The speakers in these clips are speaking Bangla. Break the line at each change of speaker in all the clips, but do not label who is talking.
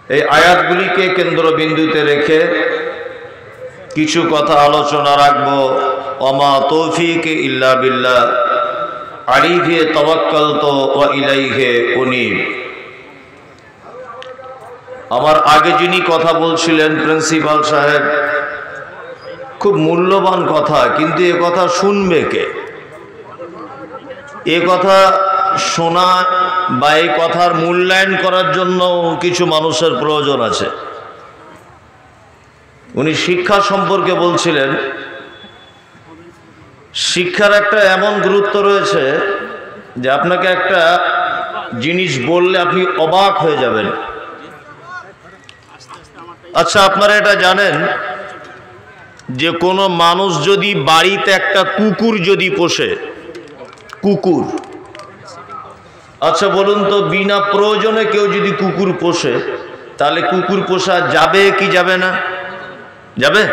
এই আয়াতগুলিকে কেন্দ্রবিন্দুতে রেখে কিছু কথা আলোচনা রাখব। ওমা তৌফিক ইল্লা বিল্লাহ আলাইহি তাওয়াক্কালতু ওয়া ইলাইহি উনীব। আমার আগে যিনি কথা বলছিলেন প্রিন্সিপাল সাহেব, খুব মূল্যবান কথা, কিন্তু এ কথা শুনবে কে? এ কথা শোনা বা এই কথার মূল্যায়ন করার জন্য কিছু মানুষের প্রয়োজন আছে। উনি শিক্ষা সম্পর্কে বলছিলেন, শিক্ষার একটা এমন গুরুত্ব রয়েছে যে আপনাকে একটা জিনিস বললে আপনি অবাক হয়ে যাবেন। আচ্ছা, আপনারা এটা জানেন যে কোনো মানুষ যদি বাড়িতে একটা কুকুর যদি পোষে, কুকুর, আচ্ছা বলুন তো, বিনা প্রয়োজনে কেউ যদি কুকুর পোষে তাহলে কুকুর পোষা যাবে কি যাবে না? যাবে?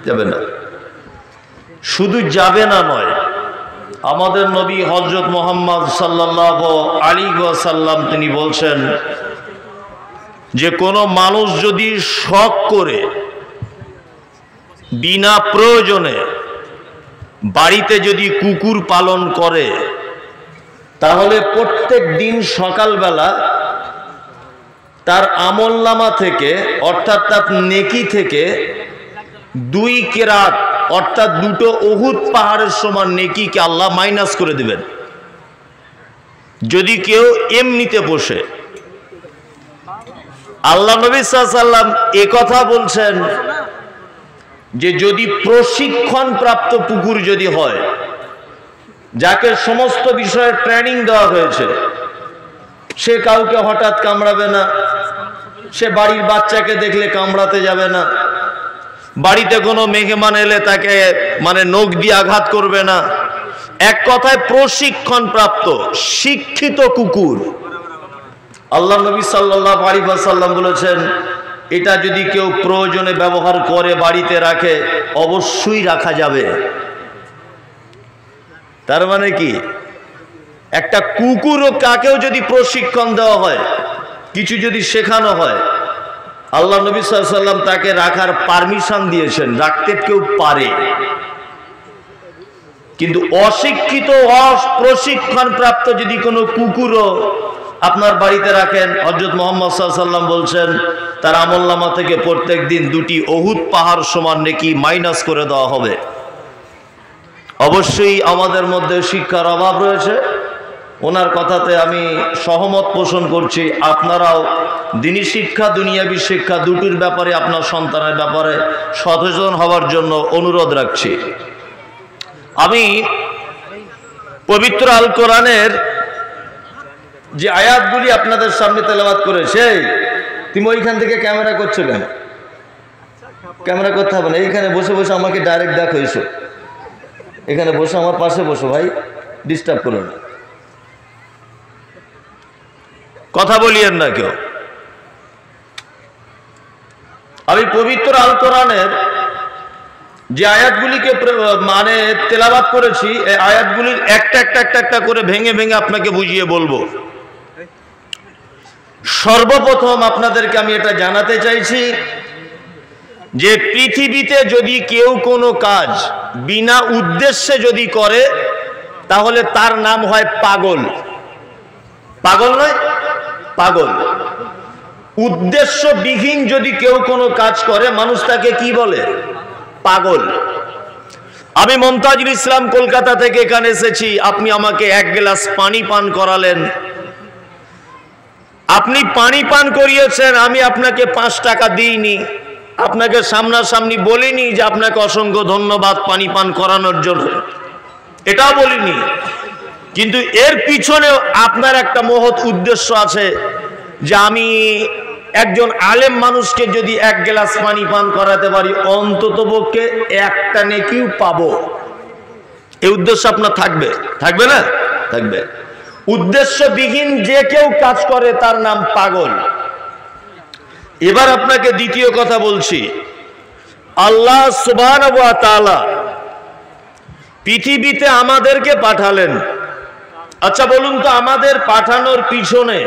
যাবে না। শুধু যাবে না নয়, আমাদের নবী হযরত মুহাম্মদ সাল্লাল্লাহু আলাইহি ওয়াসাল্লাম তিনি বলছেন যে কোনো মানুষ যদি শখ করে বিনা প্রয়োজনে বাড়িতে যদি কুকুর পালন করে তাহলে প্রত্যেক দিন সকালবেলা তার আমলনামা থেকে, অর্থাৎ তার নেকি থেকে 2 কেরাত অর্থাৎ 2টো উহুদ পাহাড়ের সমান নেকিকে আল্লাহ মাইনাস করে দিবেন যদি কেউ এমনিতে বসে। আল্লাহ নবী সাল্লাল্লাহু আলাইহি ওয়াসাল্লাম এ কথা বলছেন যে যদি প্রশিক্ষণ প্রাপ্ত কুকুর যদি হয়, যাকে সমস্ত বিষয়ে ট্রেনিং দেওয়া হয়েছে, সে কাউকে হঠাৎ কামড়াবে না, সে বাড়ির বাচ্চাকে দেখলে কামড়াতে যাবে না, বাড়িতে কোনো মেহমান এলে তাকে নখ দিয়ে আঘাত করবে না, এক কথায় প্রশিক্ষণ প্রাপ্ত শিক্ষিত কুকুর। আল্লাহ নবী সাল্লাল্লাহু আলাইহি ওয়াসাল্লাম বলেছেন এটা যদি কেউ প্রয়োজনে ব্যবহার করে বাড়িতে রাখে, অবশ্যই রাখা যাবে। তার মানে কি, একটা কুকুর ও কাকেও যদি প্রশিক্ষণ দেওয়া হয়, কিছু যদি শেখানো হয়, আল্লাহ নবী সাল্লাল্লাহু আলাইহি ওয়াসাল্লাম তাকে রাখার পারমিশন দিয়েছেন, রাখতে কেউ পারে। কিন্তু অশিক্ষিত অপ্রশিক্ষণ প্রাপ্ত যদি কোনো কুকুরও আপনার বাড়িতে রাখেন, হযরত মুহাম্মদ সাল্লাল্লাহু আলাইহি ওয়াসাল্লাম বলছেন তার আমলনামা থেকে প্রত্যেক দিন 2টি উহুদ পাহাড় সমান নেকি মাইনাস করে দেওয়া হবে। অবশ্যই আমাদের মধ্যে শিক্ষার অভাব রয়েছে, ওনার কথাতে আমি সহমত পোষণ করছি। আপনারাও দ্বীনি শিক্ষা দুনিয়াবী শিক্ষা দুটির ব্যাপারে আপনার সন্তানের ব্যাপারে সচেতন হওয়ার জন্য অনুরোধ রাখছি। আমি পবিত্র আল কোরআনের যে আয়াতগুলি আপনাদের সামনে তেলাওয়াত করেছে, তুমি ওইখান থেকে ক্যামেরা করছো কেন? ক্যামেরা করতে হবে না, এইখানে বসে বসে আমাকে ডাইরেক্ট দেখো, এসো এখানে বসে আমার পাশে বসো ভাই, ডিস্টার্ব করো না, কথা বলিয়েন না কেউ। আমি পবিত্র আল কোরআনের যে আয়াতগুলিকে তেলাওয়াত করেছি, এই আয়াতগুলির একটা করে ভেঙে ভেঙে আপনাকে বুঝিয়ে বলবো। সর্বপ্রথম আপনাদেরকে আমি এটা জানাতে চাইছি যে পৃথিবীতে যদি কেউ কোনো কাজ বিনা উদ্দেশ্যে যদি করে তাহলে তার নাম হয় পাগল। পাগল নয়, পাগল। উদ্দেশ্যবিহীন যদি কেউ কোনো কাজ করে মানুষ তাকে কি বলে? পাগল। আমি মমতাজুল ইসলাম কলকাতা থেকে এখানে এসেছি, আপনি আমাকে 1 গ্লাস পানি পান করালেন, আপনি পানি পান করিয়েছেন, আমি আপনাকে 5 টাকা দিইনি, আপনাকে সামনাসামনি বলিনি যে আপনাকে অসংখ্য ধন্যবাদ পানি পান করানোর জন্য, এটাও বলিনি, কিন্তু এর পিছনে আপনার একটা মহৎ উদ্দেশ্য আছে যে আমি একজন আলেম মানুষকে যদি 1 গ্লাস পানি পান করাতে পারি অন্ততপক্ষে একটা নেকিও পাবো। এই উদ্দেশ্য আপনার থাকবে, থাকবে না? থাকবে। উদ্দেশ্যবিহীন যে কেউ কাজ করে তার নাম পাগল। এবার আপনাকে দ্বিতীয় কথা বলছি, আল্লাহ সুবহানাহু ওয়া তাআলা পৃথিবীতে আমাদেরকে পাঠালেন। আচ্ছা বলুন তো, আমাদের পাঠানোর পিছনে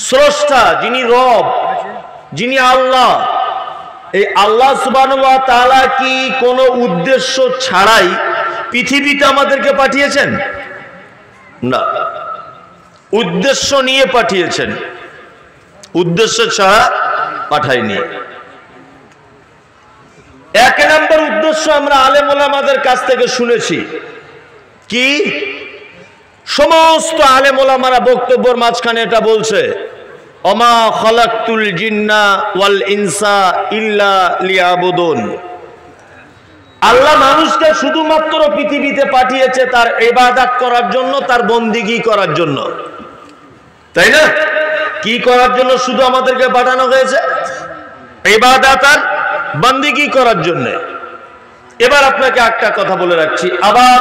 স্রষ্টা, যিনি রব, যিনি আল্লাহ, এই আল্লাহ সুবহানাহু ওয়া তাআলা কি কোনো উদ্দেশ্য ছাড়াই পৃথিবীতে আমাদেরকে পাঠিয়েছেন? না, উদ্দেশ্য নিয়ে পাঠিয়েছেন, উদ্দেশ্য ছাড়া পাঠায়নি। এক নম্বর উদ্দেশ্য আমরা আলেম ওলামাদের কাছ থেকে শুনেছি কি, সমস্ত আলেম ওলামারা বক্তব্যের মাঝখানে এটা বলছে, ওমা খালাকতুল জিন্না ওয়াল ইনসা ইল্লা লিয়াবুদুন। আল্লাহ মানুষকে শুধুমাত্র পৃথিবীতে পাঠিয়েছে তার ইবাদত করার জন্য, তার বন্দিগি করার জন্য, তাই না? কি করার জন্য শুধু আমাদেরকে পাঠানো হয়েছে? ইবাদত আর বন্দিগি করার জন্য। এবার আপনাকে একটা কথা বলে রাখছি, আবার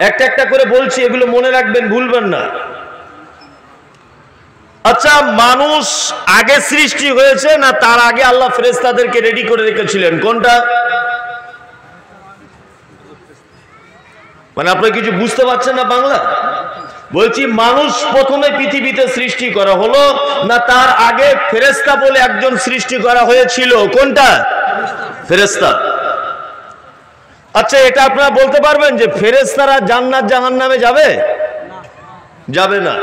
একটা একটা করে বলছি, এগুলো মনে রাখবেন, ভুলবেন না। আচ্ছা, মানুষ আগে সৃষ্টি হয়েছে না তার আগে আল্লাহ ফেরেশতাদেরকে রেডি করে রেখেছিলেন? কোনটা? মানে আপনি কিছু বুঝতে পারছেন না বাংলা? বলছি, মানুষ প্রথমে পৃথিবীতে সৃষ্টি করা হলো না তার আগে ফেরেশতা বলে একজন সৃষ্টি করা হয়েছিল? কোনটা? ফেরেশতা। আচ্ছা, এটা আপনারা বলতে পারবেন যে ফেরেশতারা জান্নাত জাহান্নামে যাবে? যাবে না।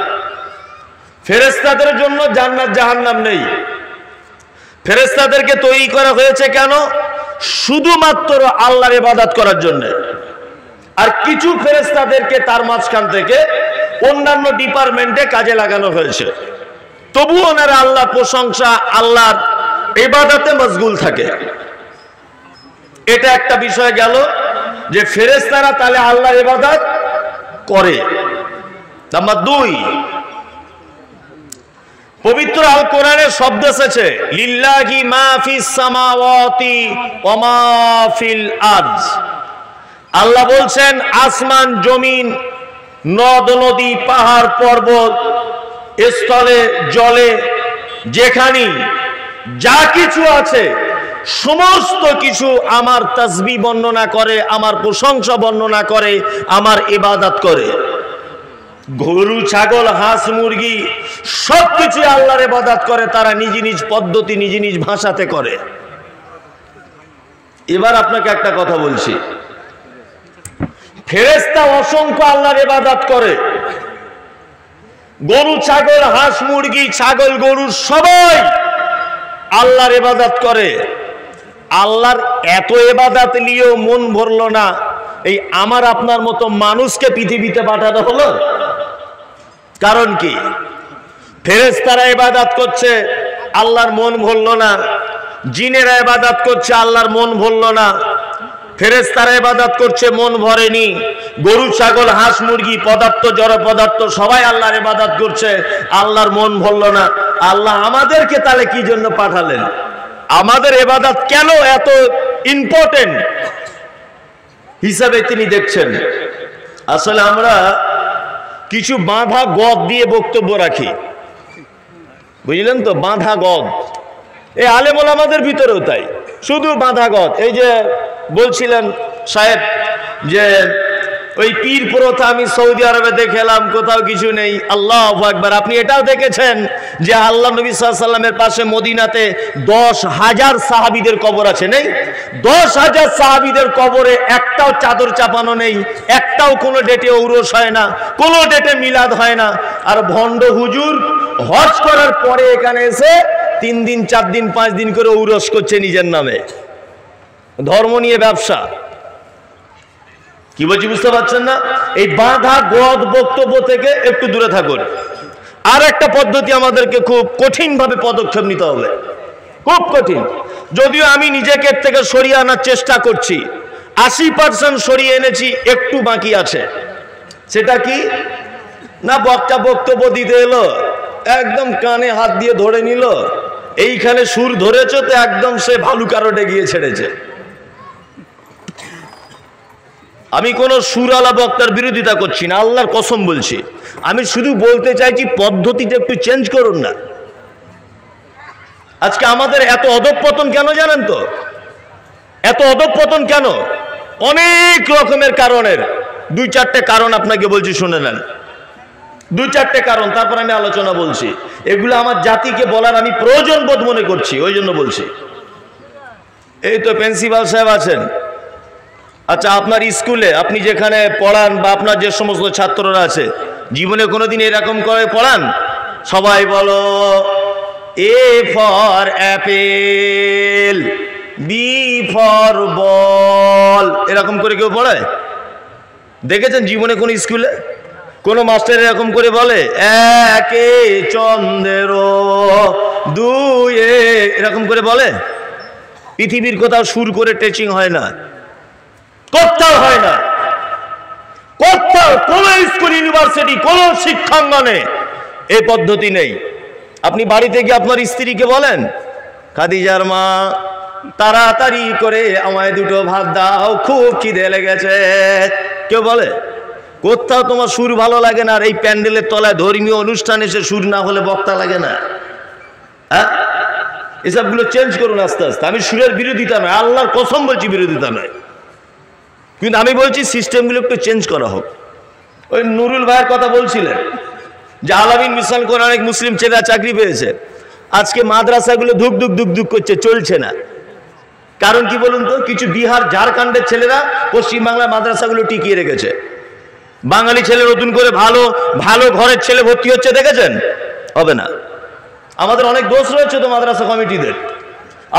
ফেরেশতাদের জন্য জান্নাত জাহান্নাম নেই। ফেরেশতাদেরকে তৈরি করা হয়েছে কেন? শুধুমাত্র আল্লাহর ইবাদত করার জন্য। আর কিছু ফেরেশতাদেরকে তার মাঝখান থেকে অন্যান্য ডিপার্টমেন্টে কাজে লাগানো হয়েছে, তবু ওনারা আল্লাহর প্রশংসা, আল্লাহর ইবাদতে মশগুল থাকে। এটা একটা বিষয় গেল যে ফেরেশতারা তাহলে আল্লাহর ইবাদত করে। নাম্বার 2, পবিত্র আল কোরআনে শব্দ এসেছে লিল্লাহি মা ফিস সামাওয়াতি ওয়া মা ফিল আরজ। আল্লাহ বলছেন আসমান জমিন, নদ নদী, পাহাড় পর্বত, স্থলে জলে, যেখানে যা কিছু আছে সমস্ত কিছু আমার তাসবিহ বর্ণনা করে, আমার প্রশংসা বর্ণনা করে, আমার ইবাদত করে। গরু, ছাগল, হাঁস, মুরগি সবকিছু আল্লাহর ইবাদত করে, তারা নিজ নিজ পদ্ধতি, নিজ নিজ ভাষাতে করে। এবার আপনাকে একটা কথা বলছি, ফেরেশতা অসংখ্য আল্লাহর ইবাদত করে। গরু, ছাগল, হাঁস, মুরগি, ছাগল, গরু সবাই আল্লাহর ইবাদত করে। আল্লাহর এত ইবাদত নিয়েও মন ভরলো না, এই আমার আপনার মতো মানুষকে পৃথিবীতে পাঠানো হলো। কারণ কি? ফেরেশতারা ইবাদত করছে, আল্লাহর মন ভরলো না। জিনেরা ইবাদত করছে, আল্লাহর মন ভরলো না। ফেরেশতারা ইবাদত করছে, মন ভরেনি। গরু, ছাগল, হাঁস, মুরগি, পদার্থ, জড় পদার্থ সবাই আল্লাহর ইবাদত করছে, আল্লাহর মন ভরলো না। আল্লাহ আমাদেরকে তাহলে কি জন্য পাঠালেন? আমাদের ইবাদত কেন এত ইম্পর্টেন্ট হিসাবে তিনি দেখছেন? আসলে আমরা কিছু বাঁধা গদ দিয়ে বক্তব্য রাখি, বুঝলেন তো? বাঁধা গদ, এই আলেম ওলামাদের ভিতরেও তাই, শুধু বাঁধা গদ। এই যে বলছিলেন সাহেব যে ওই পীর প্রথা আমি সৌদি আরবে দেখলাম, কোথাও কিছু নেই। আল্লাহু আকবার। আপনি এটাও দেখেছেন যে আল্লাহ নবী সাল্লাল্লাহু আলাইহি ওয়াসাল্লামের পাশে মদিনাতে 10,000 সাহাবীদের কবর আছে, নেই? 10,000 সাহাবীদের কবরে একটাও চাদর চাপানো নেই, একটাও কোনো ডেটে ঔরস হয় না, কোনো ডেটে মিলাদ হয় না। আর ভণ্ড হুজুর হজ করার পরে এখানে এসে 3 দিন 4 দিন 5 দিন করে ঔরস করছে নিজের নামে, ধর্ম নিয়ে ব্যবসা। কি বলছি বুঝতে পারছেন না? এই বাঁধা গদ বক্তব্য থেকে একটু দূরে থাকুন। আর একটা পদ্ধতি আমাদেরকে খুব কঠিনভাবে পদক্ষেপ নিতে হবে, খুব কঠিন। যদিও আমি নিজেকে এর থেকে সরিয়ে আনার চেষ্টা করছি, 80% সরিয়ে এনেছি, একটু বাকি আছে। সেটা কি না, বক্তা বক্তব্য দিতে এলো, একদম কানে হাত দিয়ে ধরে নিল, এইখানে সুর ধরেছে তো একদম সে ভালুকা রোডে গিয়ে ছেড়েছে। আমি কোনো সুরালা বক্তার বিরোধিতা করছি না, আল্লাহর কসম বলছি। আমি শুধু বলতে চাইছি পদ্ধতিটা একটু চেঞ্জ করুন না। আজকে আমাদের এত অধঃপতন কেন জানেন তো? এত অধঃপতন কেন? অনেক রকমের কারণের 2-4টে কারণ আপনাকে বলছি, শুনে নেন। দুই চারটে কারণ, তারপর আমি আলোচনা বলছি। এগুলো আমার জাতিকে বলার আমি প্রয়োজন বোধ মনে করছি, ওই জন্য বলছি। এই তো প্রিন্সিপাল সাহেব আছেন। আচ্ছা, আপনার স্কুলে আপনি যেখানে পড়ান বা আপনার যে সমস্ত ছাত্ররা আছে, জীবনে কোনোদিন এরকম করে পড়ান? সবাই বলো A for apple, B for ball, এরকম করে কেউ পড়ায়? দেখেছেন জীবনে কোন স্কুলে কোন মাস্টার এরকম করে বলে একে চন্দ্র দুয়ে, এরকম করে বলে? পৃথিবীর কোথাও সুর করে টিচিং হয় না, কোথাও হয় না, কোথাও কোন স্কুল ইউনিভার্সিটি কোন শিক্ষাঙ্গনে এই পদ্ধতি নেই। আপনি বাড়িতে গিয়ে আপনার স্ত্রীকে বলেন, খাদিজার মা তাড়াতাড়ি করে আমায় দুটো ভাত দাও, খুব খিদে লেগেছে, কেউ বলে? কোথাও তোমার সুর ভালো লাগে না। আর এই প্যান্ডেলের তলায় ধর্মীয় অনুষ্ঠান এসে সুর না হলে বক্তা লাগে না? হ্যাঁ, এসবগুলো চেঞ্জ করুন আস্তে আস্তে। আমি সুরের বিরোধিতা নয়, আল্লাহর কসম বলছি বিরোধিতা নয়, কিন্তু আমি বলছি সিস্টেমগুলো একটু চেঞ্জ করা হোক। ওই নুরুল ভাইয়ের কথা বলছিলেন যে আলামিন মিশন করে অনেক মুসলিম ছেলেরা চাকরি পেয়েছে। আজকে মাদ্রাসাগুলো ধুক ধুক ধুক ধুক করছে, চলছে না। কারণ কি বলুন তো? কিছু বিহার ঝাড়খণ্ডের ছেলেরা পশ্চিমবাংলার মাদ্রাসাগুলো টিকিয়ে রেখেছে। বাঙালি ছেলে নতুন করে ভালো ভালো ঘরের ছেলে ভর্তি হচ্ছে, দেখেছেন? হবে না। আমাদের অনেক দোষ রয়েছে তো মাদ্রাসা কমিটিদের।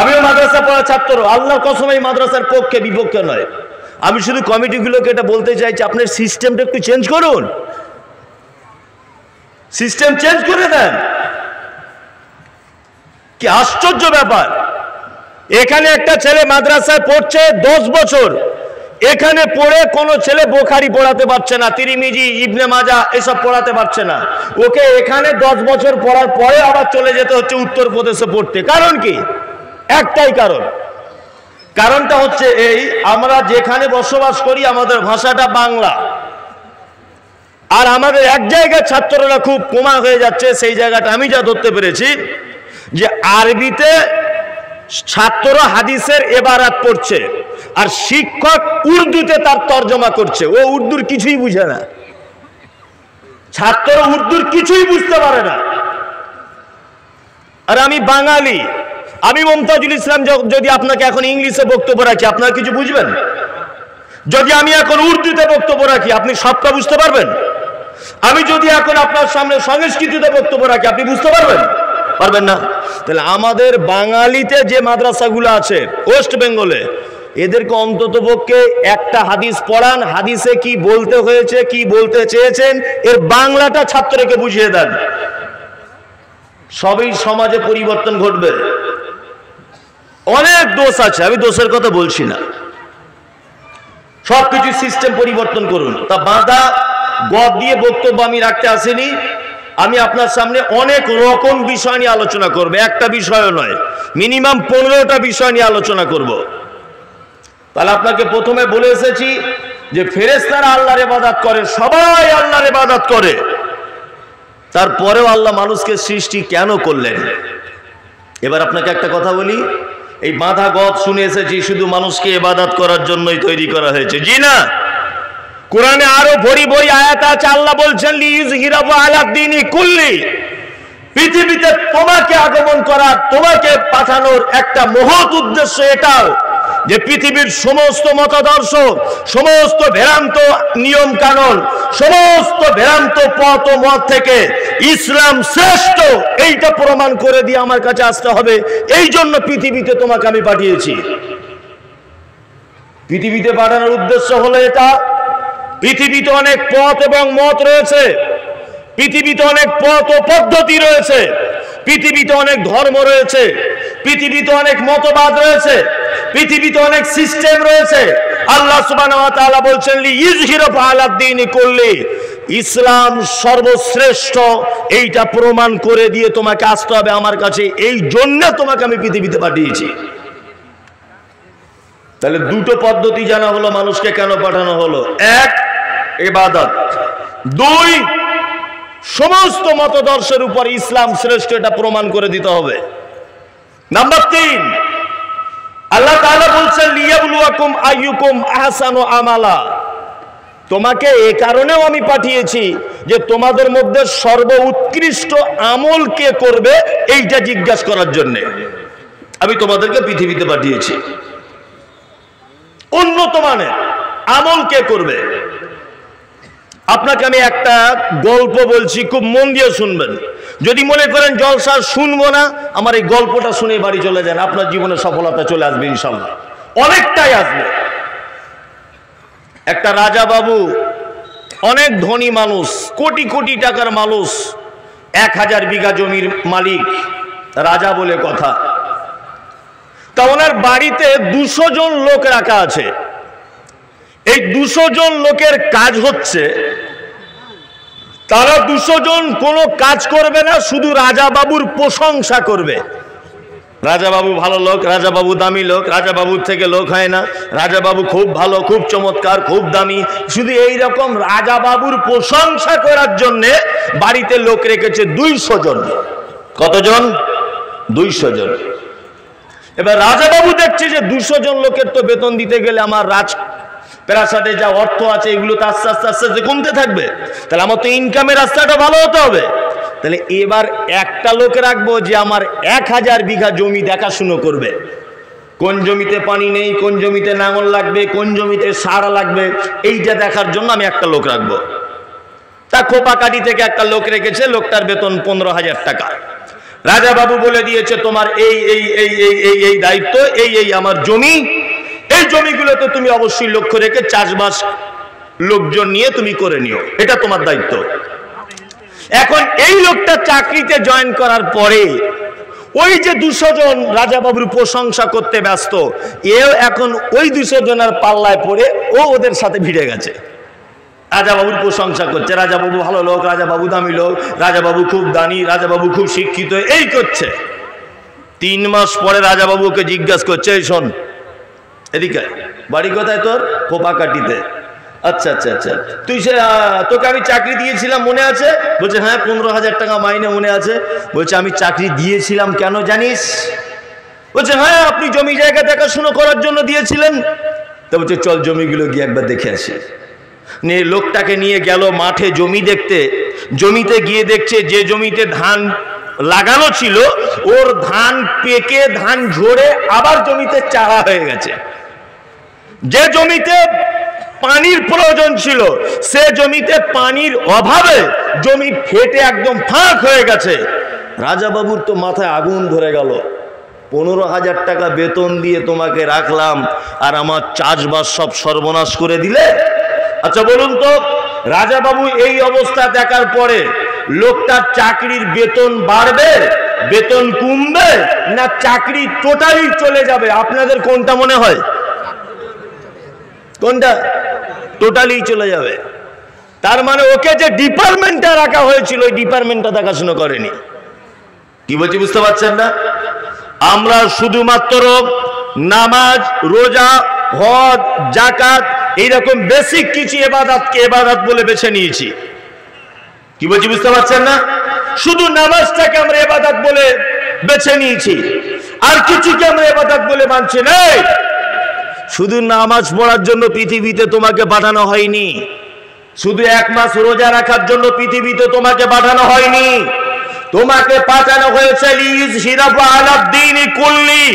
আমিও মাদ্রাসা পড়া ছাত্র, আল্লাহর কসম এই মাদ্রাসার পক্ষে বিপক্ষে নয়। আমি শুধু কমিটিগুলোকে এটা বলতে চাইছি, আপনার সিস্টেমটা একটু চেঞ্জ করুন, সিস্টেম চেঞ্জ করে দেন। কি আশ্চর্য ব্যাপার! এখানে একটা ছেলে মাদ্রাসায় পড়ছে 10 বছর, এখানে পড়ে কোনো ছেলে বুখারী পড়াতে পারছে না, তিরমিজি, ইবনে মাজাহ এসব পড়াতে পারছে না। ওকে এখানে 10 বছর পড়ার পরে আবার চলে যেতে হচ্ছে উত্তরপ্রদেশে পড়তে। কারণ কি? একটাই কারণ। কারণটা হচ্ছে এই, আমরা যেখানে বসবাস করি আমাদের ভাষাটা বাংলা, আর আমাদের এক জায়গায় ছাত্ররা খুব কমা হয়ে যাচ্ছে। সেই জায়গাটা আমি যা ধরতে পেরেছি যে আরবিতে ছাত্র হাদিসের এবারাত পড়ছে আর শিক্ষক উর্দুতে তার তর্জমা করছে। ও উর্দুর কিছুই বুঝে না, ছাত্র উর্দুর কিছুই বুঝতে পারে না। আর আমি বাঙালি, আমি মমতাজুল ইসলাম যদি আপনাকে এখন ইংলিশে বক্তব্য রাখি আপনারা কিছু বুঝবেন? যদি আমি এখন উর্দুতে বক্তব্য রাখি আপনি সবটা বুঝতে পারবেন? আমি যদি এখন আপনার সামনে সংস্কৃতিতে বক্তব্য রাখি আপনি বুঝতে পারবেন? পারবেন না। তাহলে আমাদের বাঙালিতে যে মাদ্রাসাগুলো আছে ওয়েস্ট বেঙ্গলে, এদেরকে অন্তত পক্ষে একটা হাদিস পড়ান, হাদিসে কি বলতে হয়েছে, কি বলতে চেয়েছেন, এর বাংলাটা ছাত্রকে বুঝিয়ে দেন। সবই সমাজে পরিবর্তন ঘটবে। অনেক দোষ আছে, আমি দোষের কথা বলছি না, সবকিছু সিস্টেম পরিবর্তন করুন। তা বাঁধা গদ দিয়ে বক্তব্য আমি রাখতে আসিনি। আমি আপনার সামনে অনেক রকম বিষয় নিয়ে আলোচনা করব, একটা বিষয় নয়, মিনিমাম 15টা বিষয় নিয়ে আলোচনা করব। তাহলে আপনাকে প্রথমে বলে এসেছি যে ফেরেশতারা আল্লাহর ইবাদত করে, সবাই আল্লাহর ইবাদত করে, তারপরেও আল্লাহ মানুষকে সৃষ্টি কেন করলেন? এবার আপনাকে একটা কথা বলি, এই বাঁধা গদ শুনে এসেছি শুধু মানুষকে ইবাদত করার জন্যই তৈরি করা হয়েছে, জি না। কোরআনে আরো ভরি ভরি আয়াত আছে, আল্লাহ বলছেন লিইয়ুযহিরাহু আলা দ্বীনি কুল্লি, পৃথিবীতে তোমাকে আগমন করার, তোমাকে পাঠানোর একটা মহৎ উদ্দেশ্য এটাও যে পৃথিবীর সমস্ত মতাদর্শ, সমস্ত ভ্রান্ত নিয়ম কানুন, সমস্ত ভ্রান্ত পথ ও মত থেকে ইসলাম শ্রেষ্ঠ, এইটা প্রমাণ করে দিয়ে আমার কাছে আসতে হবে। এই জন্য পৃথিবীতে তোমাকে আমি পাঠিয়েছি। পৃথিবীতে পাঠানোর উদ্দেশ্য হলো এটা। পৃথিবীতে অনেক পথ এবং মত রয়েছে, পৃথিবীতে অনেক পথ ও পদ্ধতি রয়েছে, পৃথিবীতে অনেক ধর্ম রয়েছে, পৃথিবীতে অনেক মতবাদ রয়েছে, পৃথিবীতে অনেক সিস্টেম রয়েছে। আল্লাহ সুবহানাহু ওয়া তাআলা বলছেন লিইয়ুযহিরাহু আলা দ্বীনি কুল্লি, ইসলাম সর্বশ্রেষ্ঠ, এইটা প্রমাণ করে দিয়ে তোমাকে আসতে হবে আমার কাছে। এই জন্য তোমাকে আমি পৃথিবীতে পাঠিয়েছি। তাহলে দুটো পদ্ধতি জানা হলো মানুষকে কেন পাঠানো হলো। এক, ইবাদত। দুই, সমস্ত মতদর্শের উপর ইসলাম শ্রেষ্ঠ, এটা প্রমাণ করে দিতে হবে। নাম্বার 3, আল্লাহ তাআলা বলছেন লিয়াবলুয়াকুম আইয়ুকুম আহসানু আমালা, তোমাকে এ কারণেও আমি পাঠিয়েছি যে তোমাদের মধ্যে সর্বোৎকৃষ্ট আমল কে করবে এইটা জিজ্ঞাসা করার জন্য আমি তোমাদেরকে পৃথিবীতে পাঠিয়েছি। উন্নত মানের আমল কে করবে। আপনাকে আমি একটা গল্প বলছি, খুব মন দিয়ে শুনবেন। যদি মনে করেন জলসা শুনবো না, আমার এই গল্পটা শুনে বাড়ি চলে যান, আপনার জীবনে সফলতা চলে আসবে ইনশাল্লাহ, অনেকটাই আসবে। একটা রাজা বাবু, অনেক ধনী মানুষ, কোটি কোটি টাকার মানুষ, 1000 বিঘা জমির মালিক, রাজা বলে কথা। তা ওনার বাড়িতে 200 জন লোক রাখা আছে। এই 200 জন লোকের কাজ হচ্ছে, তারা 200 জন কোনো কাজ করবে না, শুধু রাজা বাবুর প্রশংসা করবে। রাজা বাবু ভালো লোক, রাজা বাবু দামি লোক, রাজা বাবুর থেকে লোক হয় না, রাজা বাবু খুব ভালো, খুব চমৎকার, খুব দামি, শুধু এই রকম রাজা বাবুর প্রশংসা করার জন্যে বাড়িতে লোক রেখেছে 200 জন। কতজন? 200 জন। এবার রাজা বাবু দেখছে যে 200 জন লোকের তো বেতন দিতে গেলে আমার প্রাসাদে যা অর্থ আছে এগুলো তো আস্তে আস্তে আস্তে আস্তে কমতে থাকবে, তাহলে আমার তো ইনকামের রাস্তাটা ভালো হতে হবে। তাহলে এবার একটা লোক রাখবো যে আমার 1000 বিঘা জমি দেখাশুনো করবে। কোন জমিতে পানি নেই, কোন জমিতে নাঙল লাগবে, কোন জমিতে সার লাগবে, এইটা দেখার জন্য আমি একটা লোক রাখবো। তা খোপাকাটি থেকে একটা লোক রেখেছে, লোকটার বেতন 15,000 টাকা। রাজা বাবু বলে দিয়েছে তোমার এই এই এই এই এই এই দায়িত্ব, এই এই আমার জমি, এই জমিগুলোতে তুমি অবশ্যই লক্ষ্য রেখে চাষবাস লোকজন নিয়ে তুমি করে নিও, এটা তোমার দায়িত্ব। এখন এই লোকটা চাকরিতে জয়েন করার পরে ওই যে 200 জন রাজা বাবুর প্রশংসা করতে ব্যস্ত, এও এখন ওই 200 জনের পাল্লায় পড়ে ও ওদের সাথে ভিড়ে গেছে। রাজা বাবুর প্রশংসা করছে, রাজা বাবু ভালো লোক, রাজা বাবু দামি লোক, রাজা বাবু খুব দানি, রাজা বাবু খুব শিক্ষিত, এই করছে। 3 মাস পরে রাজা বাবুকে জিজ্ঞাসা করছে, এই শোন এদিকে, বাড়ি কোথায় তোর? কোপাকাটিতে। আচ্ছা আচ্ছা আচ্ছা, তুই তোকে আমি চাকরি দিয়েছিলাম মনে আছে? বলছে হ্যাঁ, 15,000 টাকা মাইনে মনে আছে। বলছে আমি চাকরি দিয়েছিলাম কেন জানিস? বলছে হ্যাঁ, আপনি জমি জায়গা দেখাশুনো করার জন্য দিয়েছিলেন। তো বলছে চল জমিগুলো গিয়ে একবার দেখে আসি। নিয়ে লোকটাকে নিয়ে গেল মাঠে জমি দেখতে। জমিতে গিয়ে দেখছে যে জমিতে ধান লাগানো ছিল ওর ধান পেকে ধান ঝরে আবার জমিতে চারা হয়ে গেছে। যে জমিতে পানির প্রয়োজন ছিল সে জমিতে পানির অভাবে জমি ফেটে একদম ফাঁক হয়ে গেছে। রাজা বাবুর তো মাথায় আগুন ধরে গেল, 15,000 টাকা বেতন দিয়ে তোমাকে রাখলাম আর আমার চাষবাস সব সর্বনাশ করে দিলে। আচ্ছা বলুন তো, রাজা বাবু এই অবস্থা দেখার পরে লোকটার চাকরির বেতন বাড়বে, বেতন কমবে, না চাকরি টোটালি চলে যাবে? আপনাদের কোনটা মনে হয়? কোনটা? টোটালি চলে যাবে। তার মানে ওকে যে ডিপার্টমেন্টটা রাখা হয়েছিল ওই ডিপার্টমেন্টটা দেখাশোনা করেনি। কি বলছি বুঝতে পারছেন না? আমরা শুধুমাত্র নামাজ, রোজা, হজ, যাকাত এইরকম বেসিক কিছু ইবাদতকে ইবাদত বলে বেছে নিয়েছি। কি বলছি বুঝতে পারছেন না? শুধু নামাজটাকে আমরা ইবাদত বলে বেছে নিয়েছি, আর কিছুকে আমরা ইবাদত বলে মানছি না। শুধু নামাজ পড়ার জন্য পৃথিবীতে তোমাকে পাঠানো হয়নি, শুধু 1 মাস রোজা রাখার জন্য পৃথিবীতে তোমাকে পাঠানো হয়নি। তোমাকে পাঠানো হয়েছে লিইয়ুযহিরাহু আলা দ্বীনি কুল্লি,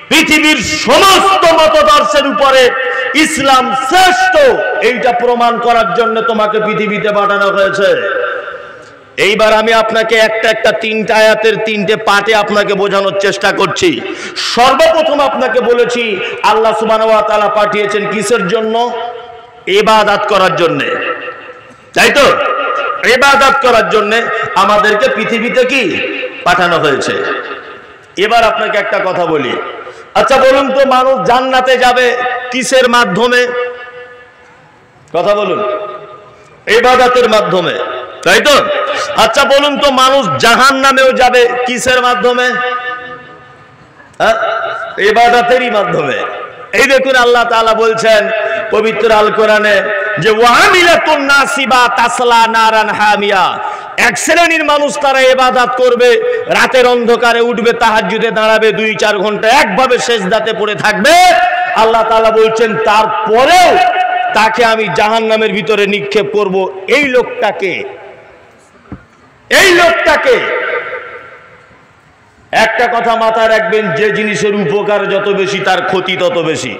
পৃথিবীর সমস্ত মতদর্শের উপরে ইসলাম শ্রেষ্ঠ এইটা প্রমাণ করার জন্য তোমাকে পৃথিবীতে পাঠানো হয়েছে। এইবার আমি আপনাকে একটা 3টে আয়াতের 3টে পাঠে আপনাকে বোঝানোর চেষ্টা করছি। সর্বপ্রথম আপনাকে বলেছি আল্লাহ সুবহানাহু ওয়া তাআলা পাঠিয়েছেন কিসের জন্য? ইবাদত করার জন্য, তাই তো? ইবাদত করার জন্য আমাদেরকে পৃথিবীতে কি পাঠানো হয়েছে। এবার আপনাকে একটা কথা বলি, আচ্ছা বলুন তো, মানুষ জান্নাতে যাবে কিসের মাধ্যমে? কথা বলুন। ইবাদতের মাধ্যমে, তাই তো? আচ্ছা বলুন তো, মানুষ জাহান্নামেও যাবে কিসের মাধ্যমে? ইবাদতেরই মাধ্যমে। এই দেখুন আল্লাহ তাআলা বলছেন পবিত্র আল কোরআনে যে ওয়ামিলাতুন নাসিবা তাসলা নারান হামিয়া, এক শ্রেণীর মানুষ তারা ইবাদত করবে, রাতের অন্ধকারে উঠবে, তাহাজ্জুদে দাঁড়াবে, 2-4 ঘন্টা একভাবে সেজদাতে পড়ে থাকবে। আল্লাহ তাআলা বলছেন তারপরেও তাকে আমি জাহান্নামের ভিতরে নিক্ষেপ করব। এই লোকটাকে একটা কথা মাথায় রাখবেন, যে জিনিসের উপকার যত বেশি তার ক্ষতি তত বেশি।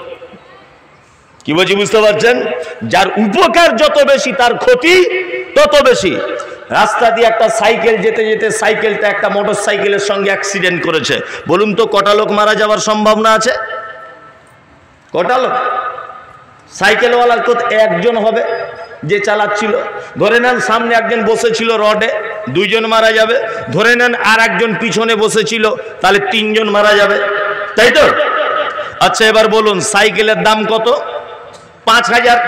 কি বলছি বুঝতে পারছেন? যার উপকার যত বেশি তার ক্ষতি তত বেশি। রাস্তা দিয়ে একটা সাইকেল যেতে যেতে সাইকেলটা একটা মোটর সাইকেলের সঙ্গে অ্যাক্সিডেন্ট করেছে। বলুন তো কটা লোক মারা যাওয়ার সম্ভাবনা আছে? কটা লোক? সাইকেলওয়ালা তো একজন হবে যে চালাচ্ছিল। ধরে নেন সামনে একজন বসেছিল রডে, 2 জন মারা যাবে। ধরে নেন আর একজন পিছনে বসেছিল, তাহলে 3 জন মারা যাবে, তাই তো? আচ্ছা এবার বলুন সাইকেলের দাম কত? 5000।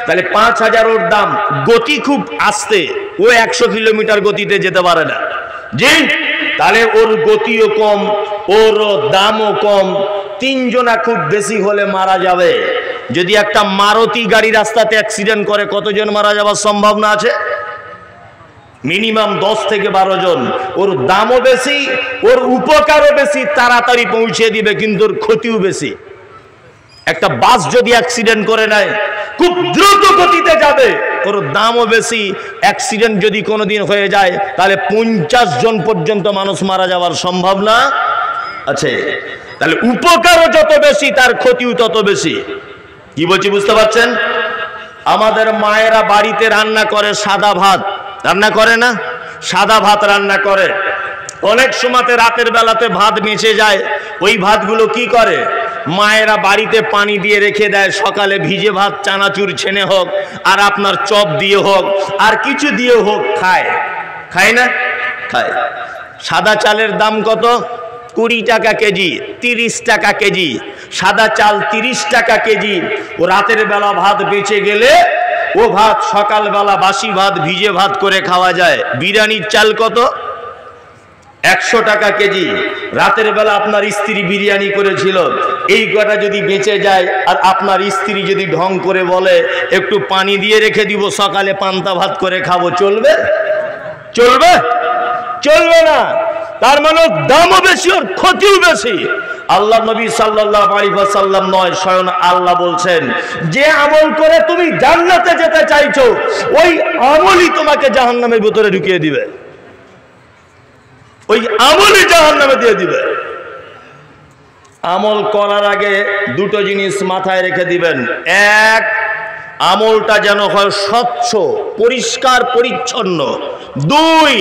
তাহলে 5000 ওর দাম, গতি খুব আস্তে, ও 100 কিলোমিটার গতিতে যেতে পারে না, জি? তাহলে ওর গতিও কম, ওর দামও কম। 3 জনা খুব বেশি হলে মারা যাবে। যদি একটা মারুতি গাড়ি রাস্তাতে অ্যাক্সিডেন্ট করে কতজন মারা যাওয়ার সম্ভাবনা আছে? মিনিমাম 10 থেকে 12 জন। ওর দামও বেশি, ওর উপকারও বেশি, তাড়াতাড়ি পৌঁছে দিবে, কিন্তু ওর ক্ষতিও বেশি। একটা বাস যদি অ্যাক্সিডেন্ট করে নেয়, খুব দ্রুত গতিতে যাবে, ওর দামও বেশি। অ্যাক্সিডেন্ট যদি কোনোদিন হয়ে যায় তাহলে 50 জন পর্যন্ত মানুষ মারা যাওয়ার সম্ভাবনা আছে। তাহলে উপকারও যত বেশি তার ক্ষতিও তত বেশি। কি বলছি বুঝতে পারছেন? আমাদের মায়েরা বাড়িতে রান্না করে সাদা ভাত, রান্না করে না? সাদা ভাত রান্না করে। অনেক সময়তে রাতের বেলাতে ভাত বেঁচে যায়, ওই ভাতগুলো কি করে মায়েরা বাড়িতে পানি দিয়ে রেখে দেয়, সকালে ভিজে ভাত চানাচুর ছেনে হোক আর আপনার চপ দিয়ে হোক আর কিছু দিয়ে হোক খায়। খায় না? খায়। সাদা চালের দাম কত? 20 টাকা কেজি, 30 টাকা কেজি। সাদা চাল 30 টাকা কেজি। ও রাতের বেলা ভাত বেঁচে গেলে ও ভাত সকালবেলা বাসি ভাত ভিজে ভাত করে খাওয়া যায়। বিরিয়ানির চাল কত? 100 টাকা কেজি। রাতের বেলা আপনার স্ত্রী বিরিয়ানি করেছিল, এই কটা যদি বেঁচে যায় আর আপনার স্ত্রী যদি ঢং করে বলে একটু পানি দিয়ে রেখে দিব, সকালে পান্তা ভাত করে খাবো, চলবে? চলবে? চলবে না। তার মানে দামও বেশি, ওর ক্ষতিও বেশি। আল্লাহ নবী সাল্লাল্লাহু আলাইহি ওয়াসাল্লাম নয়, স্বয়ং আল্লাহ বলছেন, যে আমল করে তুমি জান্নাতে যেতে চাইছো ওই আমলই তোমাকে জাহান্নামের ভিতরে ঢুকিয়ে দিবে, ওই আমলই জাহান্নামে দিয়ে দিবে। আমল করার আগে 2টো জিনিস মাথায় রেখে দিবেন। 1, আমলটা যেন হয় স্বচ্ছ, পরিষ্কার পরিচ্ছন্ন। 2,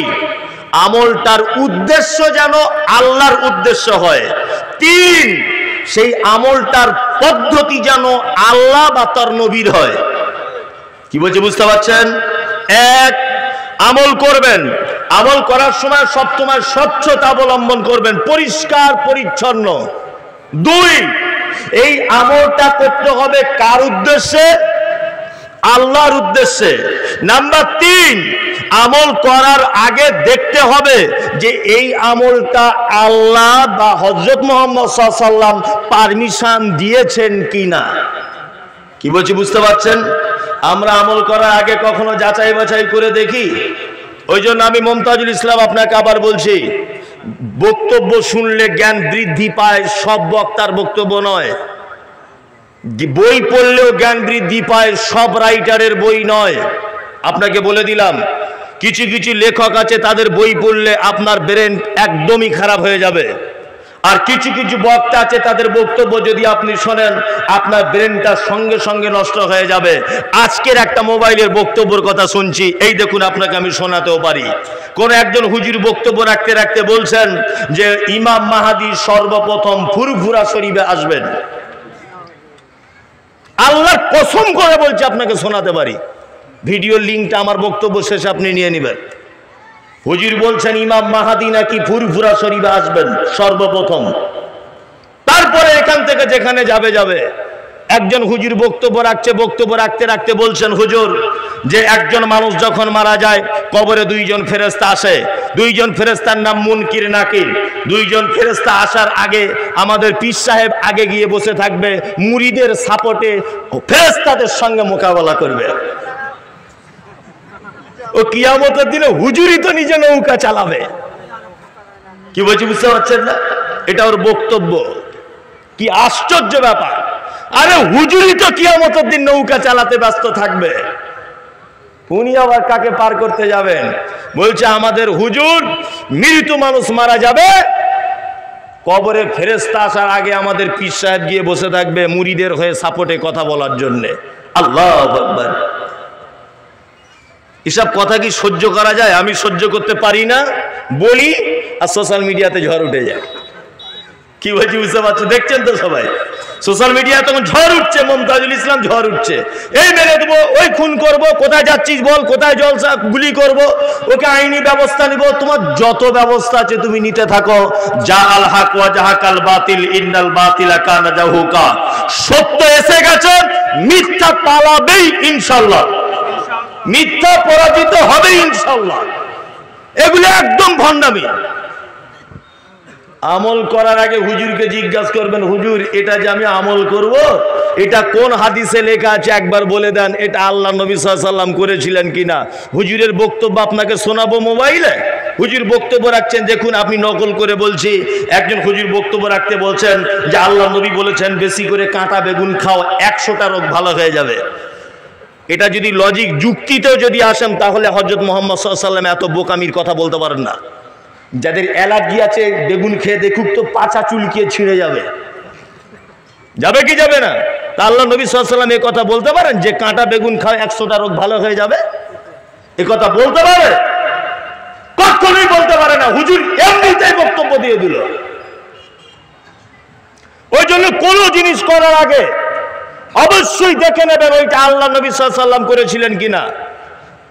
আমলটার উদ্দেশ্য যেন আল্লাহর উদ্দেশ্য হয়। 3, সেই আমলটার পদ্ধতি যেন আল্লাহ বা তার নবীর হয়। কি বলছে বুঝতে পারছেন? 1, আমল করবেন, আমল করার সময় সবসময় স্বচ্ছতা অবলম্বন করবেন, পরিষ্কার পরিচ্ছন্ন। 2, এই আমলটা করতে হবে কার উদ্দেশ্যে? আল্লাহর উদ্দেশ্যে। নাম্বার 3, আমল করার আগে দেখতে হবে যে এই আমলটা আল্লাহ বা হযরত মুহাম্মদ সাল্লাল্লাহু আলাইহি ওয়াসাল্লাম পারমিশন দিয়েছেন কিনা। কি বলছি বুঝতে পারছেন? আমরা আমল করার আগে কখনো যাচাই বাছাই করে দেখি? ওই জন্য আমি মুমতাজুল ইসলাম আপনাকে আবার বলছি, বক্তব্য শুনলে জ্ঞান বৃদ্ধি পায়, সব বক্তার বক্তব্য নয়। বই পড়লেও জ্ঞান বৃদ্ধি পায়, সব রাইটারের বই নয়। আপনাকে বলে দিলাম, কিছু কিছু লেখক আছে তাদের বই পড়লে আপনার ব্রেন একদমই খারাপ হয়ে যাবে, আর কিছু কিছু বক্তা আছে তাদের বক্তব্য যদি আপনি শোনেন আপনার ব্রেনটা সঙ্গে সঙ্গে নষ্ট হয়ে যাবে। আজকের একটা মোবাইলের বক্তব্যের কথা শুনছি, এই দেখুন আপনাকে আমি শোনাতেও পারি। কোন একজন হুজুর বক্তব্য রাখতে রাখতে বলছেন যে ইমাম মাহাদি সর্বপ্রথম ফুরফুরা শরীফে আসবেন। আল্লাহর কসম করে বলছি আপনাকে শোনাতে পারি, ভিডিও লিঙ্কটা আমার বক্তব্য শেষে আপনি নিয়ে নেবেন। হুজুর বলছেন ইমাম মাহাদি নাকি ফুরফুরা শরীফে আসবেন সর্বপ্রথম, তারপরে এখান থেকে যেখানে যাবে যাবে। একজন হুজুর বক্তব্য রাখছে, বক্তব্য রাখতে রাখতে বলছেন হুজুর যে একজন মানুষ যখন মারা যায় কবরে 2 জন ফেরেশতা আসে, 2 জন ফেরেশতার নাম মুনকির নাকির। 2 জন ফেরেশতা আসার আগে আমাদের পীর সাহেব আগে গিয়ে বসে থাকবে, মুরিদের সাপোর্টে ফেরেশতাদের সঙ্গে মোকাবেলা করবে। ও কিয়ামতের দিনে হুজুরই তো নিজে নৌকা চালাবে। কি বলছি বুঝতে পারছেন না? এটা ওর বক্তব্য। কি আশ্চর্য ব্যাপার! আরে হুজুরই তো কিয়ামতের দিন নৌকা চালাতে ব্যস্ত থাকবে, উনি আবার কাকে পার করতে যাবেন? বলছে আমাদের হুজুর মৃত মানুষ মারা যাবে, কবরে ফেরেশতা আসার আগে আমাদের পীর সাহেব গিয়ে বসে থাকবে মুরিদের হয়ে সাপোর্টে কথা বলার জন্য। আল্লাহু আকবার। এসব কথা কি সহ্য করা যায়? আমি সহ্য করতে পারি না, বলি আর সোশ্যাল মিডিয়াতে ঝড় উঠে যায়। কি বলছি বুঝতে পারছো? দেখছেন তো সবাই সোশ্যাল মিডিয়া তখন ঝড় উঠছে, মমতাজুল ইসলাম ঝড় উঠছে, এই মেরে দেবো, ওই খুন করব, কোথায় যাচ্ছিস বল, কোথায় জলসা, গুলি করব, ওকে আইনি ব্যবস্থা নিব। তোমার যত ব্যবস্থা আছে তুমি নিতে থাকো। জাআল হক ওয়া জাহাকাল বাতিল ইন্নাল বাতিলা কানা জাহুকা। সত্য এসে গেছে, মিথ্যা পালাবেই ইনশাআল্লাহ, মিথ্যা পরাজিত হবে ইনশাআল্লাহ। এগুলো একদম ভণ্ডামি। আমল করার আগে হুজুরকে জিজ্ঞাসা করবেন, হুজুর এটা যে আমি আমল করব এটা কোন হাদিসে লেখা আছে একবার বলে দেন, এটা আল্লাহ নবী সাল্লাল্লাহু আলাইহি ওয়াসাল্লাম করেছিলেন কিনা। হুজুরের বক্তব্য আপনাকে শোনাবো মোবাইলে, হুজুর বক্তব্য রাখছেন, দেখুন আপনি নকল করে বলছি। একজন হুজুর বক্তব্য রাখতে বলছেন যে আল্লাহ নবী বলেছেন বেশি করে কাঁটা বেগুন খাও, 100টা রোগ ভালো হয়ে যাবে। এটা যদি লজিক যুক্তিতেও যদি আসেন তাহলে হযরত মুহাম্মদ সাল্লাল্লাহু আলাইহি ওয়াসাল্লাম এত বোকামির কথা বলতে পারেন না। যাদের অ্যালার্জি আছে বেগুন খেয়ে দেখুক তো পাছা চুলকিয়ে ছিঁড়ে যাবে, যাবে কি যাবে না? তা আল্লাহ নবী সাল্লাল্লাহু আলাইহি ওয়াসাল্লাম এই কথা বলতে পারেন যে কাঁটা বেগুন খাও 100টা রোগ ভালো হয়ে যাবে? এই কথা বলতে পারে? কখনোই বলতে পারে না। হুজুর এমনিতেই বক্তব্য দিয়ে দিল। ওই জন্য কোনো জিনিস করার আগে অবশ্যই দেখে নেবেন ওইটা আল্লাহ নবী সাল্লাল্লাহু আলাইহি ওয়াসাল্লাম করেছিলেন কিনা।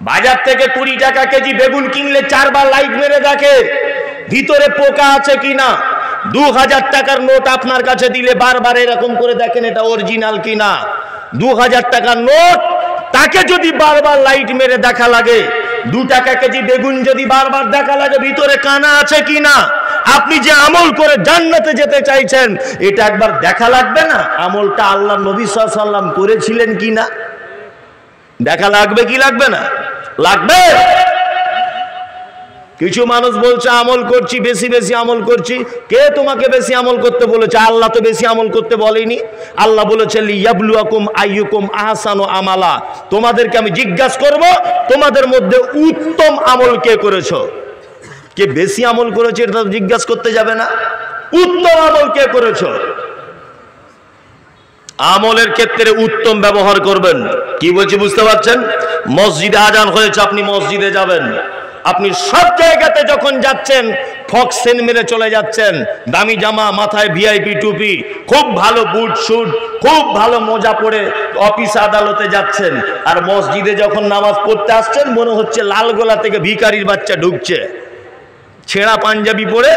বাজার থেকে 20 টাকা কেজি বেগুন কিনলে 4 বার লাইট মেরে দেখে ভিতরে পোকা আছে কিনা। 2000 টাকার নোট আপনার কাছে দিলে বারবার এরকম করে দেখেন এটা অরিজিনাল কিনা। 2000 টাকার নোট তাকে যদি বারবার লাইট মেরে দেখা লাগে, 2 টাকা কেজি বেগুন যদি বারবার দেখা লাগে ভিতরে কানা আছে কিনা। আপনি যে আমল করে জান্নাতে যেতে চাইছেন এটা একবার দেখা লাগবে না আমলটা আল্লাহ নবী সাল্লাল্লাহু আলাইহি ওয়াসাল্লাম করেছিলেন কিনা? দেখা লাগবে কি লাগবে না? লাগবে। কিছু মানুষ বলছে আমল করছি, বেশি বেশি আমল করছি। কে তোমাকে বেশি আমল করতে বলেছে? আল্লাহ তো বেশি আমল করতে বলেনি। আল্লাহ বলেছে লিয়াবলুয়াকুম আইয়ুকুম আহসানু আমালা, তোমাদেরকে আমি জিজ্ঞাসা করব তোমাদের মধ্যে উত্তম আমল কে করেছো। কে বেশি আমল করেছে এটা তো জিজ্ঞাসা করতে যাবে না, উত্তম আমল কে করেছো। আমলের ক্ষেত্রে উত্তম ব্যবহার করবেন। কি বলছি বুঝতে পারছেন? মসজিদে আজান হয়েছে, আপনি মসজিদে যাবেন। আপনি সব জায়গাতে যখন যাচ্ছেন ফক সেন মেরে চলে যাচ্ছেন, দামি জামা, মাথায় ভিআইপি টুপি, খুব ভালো বুট শুট, খুব ভালো মোজা পরে অফিস আদালতে যাচ্ছেন। আর মসজিদে যখন নামাজ পড়তে আসছেন মনে হচ্ছে লালগোলা থেকে ভিখারির বাচ্চা ঢুকছে। ছেঁড়া পাঞ্জাবি পরে,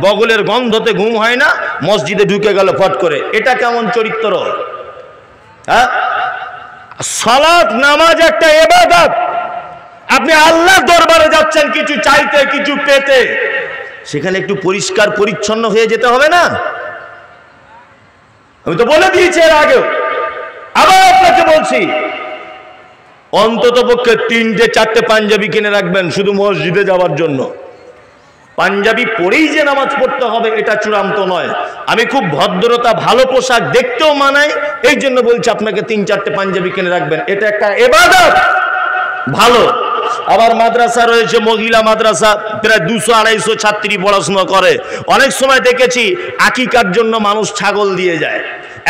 বগলের গন্ধতে ঘুম হয় না, মসজিদে ঢুকে গেল ফট করে। এটা কেমন চরিত্র? হ্যাঁ, সালাত নামাজ একটা ইবাদত। আপনি আল্লাহর দরবারে যাচ্ছেন কিছু চাইতে, কিছু পেতে, সেখানে একটু পরিষ্কার পরিচ্ছন্ন হয়ে যেতে হবে না? আমি তো বলে দিয়েছি এর আগেও, আবার আপনাকে বলছি, অন্তত পক্ষে 3-4টে পাঞ্জাবি কিনে রাখবেন শুধু মসজিদে যাওয়ার জন্য। পাঞ্জাবি পরেই যে নামাজ পড়তে হবে এটা চূড়ান্ত নয়। আমি খুব ভদ্রতা, ভালো পোশাক দেখতেও মানাই, এই জন্য বলছি আপনাকে 3-4টে পাঞ্জাবি কিনে রাখবেন। এটা একটা ইবাদত, ভালো। আবার মাদ্রাসা রয়েছে, মহিলা মাদ্রাসা, প্রায় 200-250 ছাত্রী পড়াশোনা করে। অনেক সময় দেখেছি আকিকার জন্য মানুষ ছাগল দিয়ে যায়।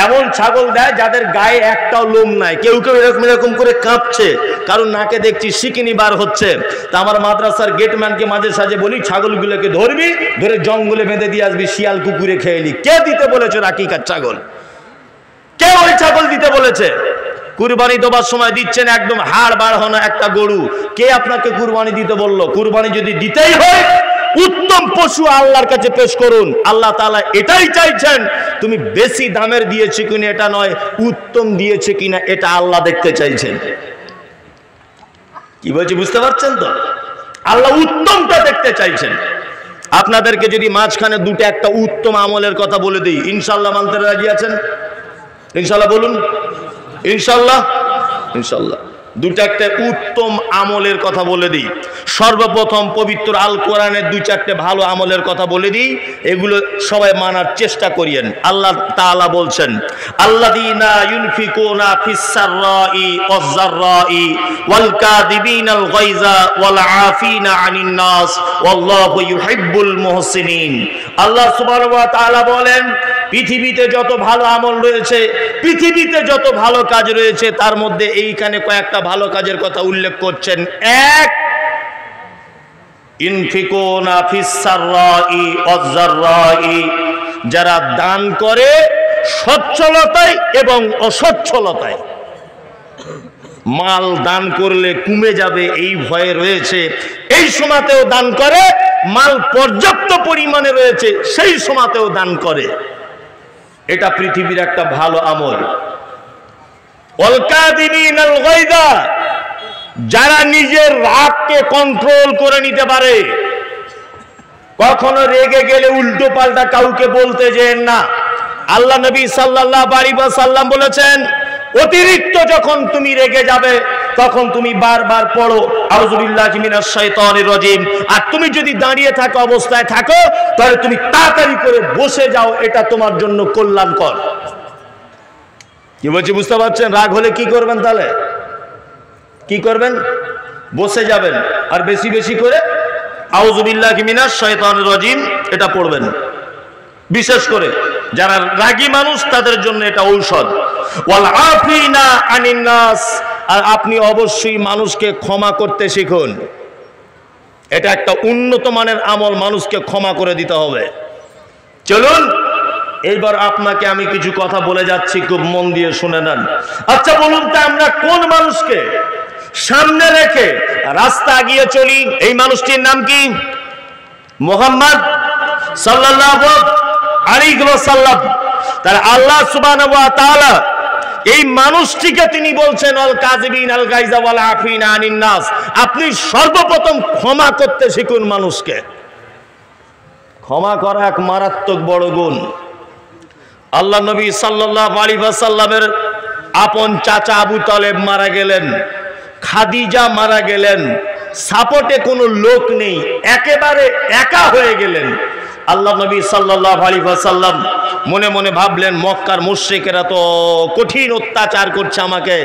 এমন ছাগল দেয় যাদের গায়ে একটাও লোম নাই, কেউ কেউ এরকম এরকম করে কাঁপছে, কারণ নাকে দেখছি শিকিনি বার হচ্ছে। তা আমার মাদ্রাসার গেটম্যানকে মাঝে সাঝে বলি, ছাগলগুলোকে ধরবি, ধরে জঙ্গলে বেঁধে দিয়ে আসবি, শিয়াল কুকুরে খেয়ে নি। কে দিতে বলেছে আকিকার ছাগল? কে ওই ছাগল দিতে বলেছে? কুরবানি দেওয়ার সময় দিচ্ছেন একদম হাড় বার হনো একটা গরু, কে আপনাকে কুরবানি দিতে বললো? কুরবানি যদি দিতেই হয় উত্তম পশু আল্লাহর কাছে পেশ করুন। আল্লাহ তাআলা এটাই চাইছেন, তুমি বেশি দামের দিয়েছে কিনা এটা নয়, উত্তম দিয়েছে কিনা এটা আল্লাহ দেখতে চাইছেন। কি বলছি বুঝতে পারছেন তো? আল্লাহ উত্তমটা দেখতে চাইছেন। আপনাদেরকে যদি মাঝখানে দুটো একটা উত্তম আমলের কথা বলে দিই, ইনশাআল্লাহ মানতে রাজি আছেন? ইনশাআল্লাহ বলুন। ইনশাআল্লাহ, ইনশাআল্লাহ। দুটা একটা উত্তম আমলের কথা বলে দিই। সর্বপ্রথম পবিত্র আল কোরআনের দুই চারটে ভালো আমলের কথা বলে দিই, এগুলো সবাই মানার চেষ্টা করিয়েন। আল্লাহ তাআলা বলছেন, আল্লাযীনা ইউনফিকুনা ফিস সাররাই ওয়াজ যাররাই ওয়াল কাযিবিনাল গায়যা ওয়াল আফিনা আনিন নাস ওয়াল্লাহু ইউহিব্বুল মুহসিনিন। আল্লাহ সুবহানাহু ওয়া তাআলা বলেন, পৃথিবীতে যত ভালো আমল রয়েছে, পৃথিবীতে যত ভালো কাজ রয়েছে, তার মধ্যে এইখানে কয়েকটা ভালো কাজের কথা উল্লেখ করছেন। এক, ইনফিকুনা ফিস সাররাই ওয়াজ যাররাই, যারা দান করে সচ্ছলতায় এবং অসচ্ছলতায়। মাল দান করলে কমে যাবে এই ভয়ে রয়েছে, এই সময়তেও দান করে। মাল পর্যাপ্ত পরিমাণে রয়েছে, সেই সময়তেও দান করে। এটা পৃথিবীর একটা ভালো আমল। ওয়াল কাযিবিনাল গায়যা, যারা নিজের রাগকে কন্ট্রোল করে নিতে পারে। কখনো রেগে গেলে উল্টো পাল্টা কাউকে বলতে যেন না। আল্লাহ নবী সাল্লাল্লাহু আলাইহি ওয়াসাল্লাম বলেছেন, অতিরিক্ত যখন তুমি রেগে যাবে তখন তুমি বারবার পড়ো আউযুবিল্লাহি মিনাশ শাইতানির রাজিম। আর তুমি যদি দাঁড়িয়ে থাকা অবস্থায় থাকো তাহলে তুমি তাড়াতাড়ি করে বসে যাও, এটা তোমার জন্য কল্যাণকর। কি বলছি বুঝতে পারছেন? রাগ হলে কি করবেন? তাহলে কি করবেন? বসে যাবেন আর বেশি বেশি করে আউযুবিল্লাহি মিনাশ শাইতানির রাজিম এটা পড়বেন। বিশেষ করে যারা রাগী মানুষ তাদের জন্য এটা ঔষধ। ওয়াল আফিনা আনিন নাস, আর আপনি অবশ্যই মানুষকে ক্ষমা করতে শিখুন। এটা একটা উন্নত মানের আমল, মানুষকে ক্ষমা করে দিতে হবে। চলুন এইবার আপনাকে আমি কিছু কথা বলে যাচ্ছি, খুব মন দিয়ে শুনে নেন। আচ্ছা বলুন তো, আমরা কোন মানুষকে সামনে রেখে রাস্তা এগিয়ে চলি? এই মানুষটির নাম কি? মুহাম্মদ সাল্লাল্লাহু আলাইহি ওয়াসাল্লাম। তাহলে আল্লাহ সুবহানাহু ওয়া তাআলা এই মানুষটিকে তিনি বলছেন, আল কাযিবিনাল গায়যা ওয়াল আফিনা আনিন নাস, আপনি সর্বপ্রথম ক্ষমা করতে শিখুন মানুষকে। ক্ষমা করা এক মারাত্মক বড় গুণ। আল্লাহ নবী সাল্লাল্লাহু আলাইহি ওয়াসাল্লামের আপন চাচা আবু তালেব মারা গেলেন, খাদিজা মারা গেলেন, সাপোর্টে কোনো লোক নেই, একেবারে একা হয়ে গেলেন। আল্লাহ নবী সাল্লাল্লাহু আলাইহি ওয়াসাল্লাম মনে মনে ভাবলেন, মক্কার মুশরিকেরা তো কঠিন অত্যাচার করছে আমাকে।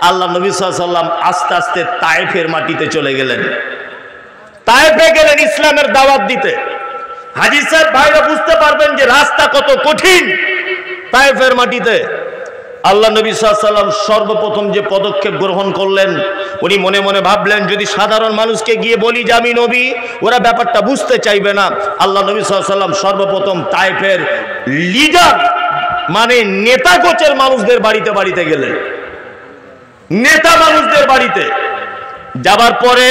আল্লাহ নবী সাল্লাল্লাহু আলাইহি ওয়াসাল্লাম আস্তে আস্তে তায়েফের মাটিতে চলে গেলেন। তায়েফে গেলেন ইসলামের দাওয়াত দিতে। হাজী সাহেব ভাইরা বুঝতে পারবেন যে রাস্তা কত কঠিন। তায়েফের মাটিতে আল্লাহ নবী সাল্লাল্লাহু আলাইহি ওয়াসাল্লাম সর্বপ্রথম যে পদক্ষেপ গ্রহণ করলেন, উনি মনে মনে ভাবলেন, যদি সাধারণ মানুষকে গিয়ে বলি যে আমি নবী, ওরা ব্যাপারটা বুঝতে চাইবে না। আল্লাহ নবী সাল্লাল্লাহু আলাইহি ওয়াসাল্লাম সর্বপ্রথম তায়েফের লিডার মানে নেতা গোছের মানুষদের বাড়িতে বাড়িতে গেলেন। নেতা মানুষদের বাড়িতে যাবার পরে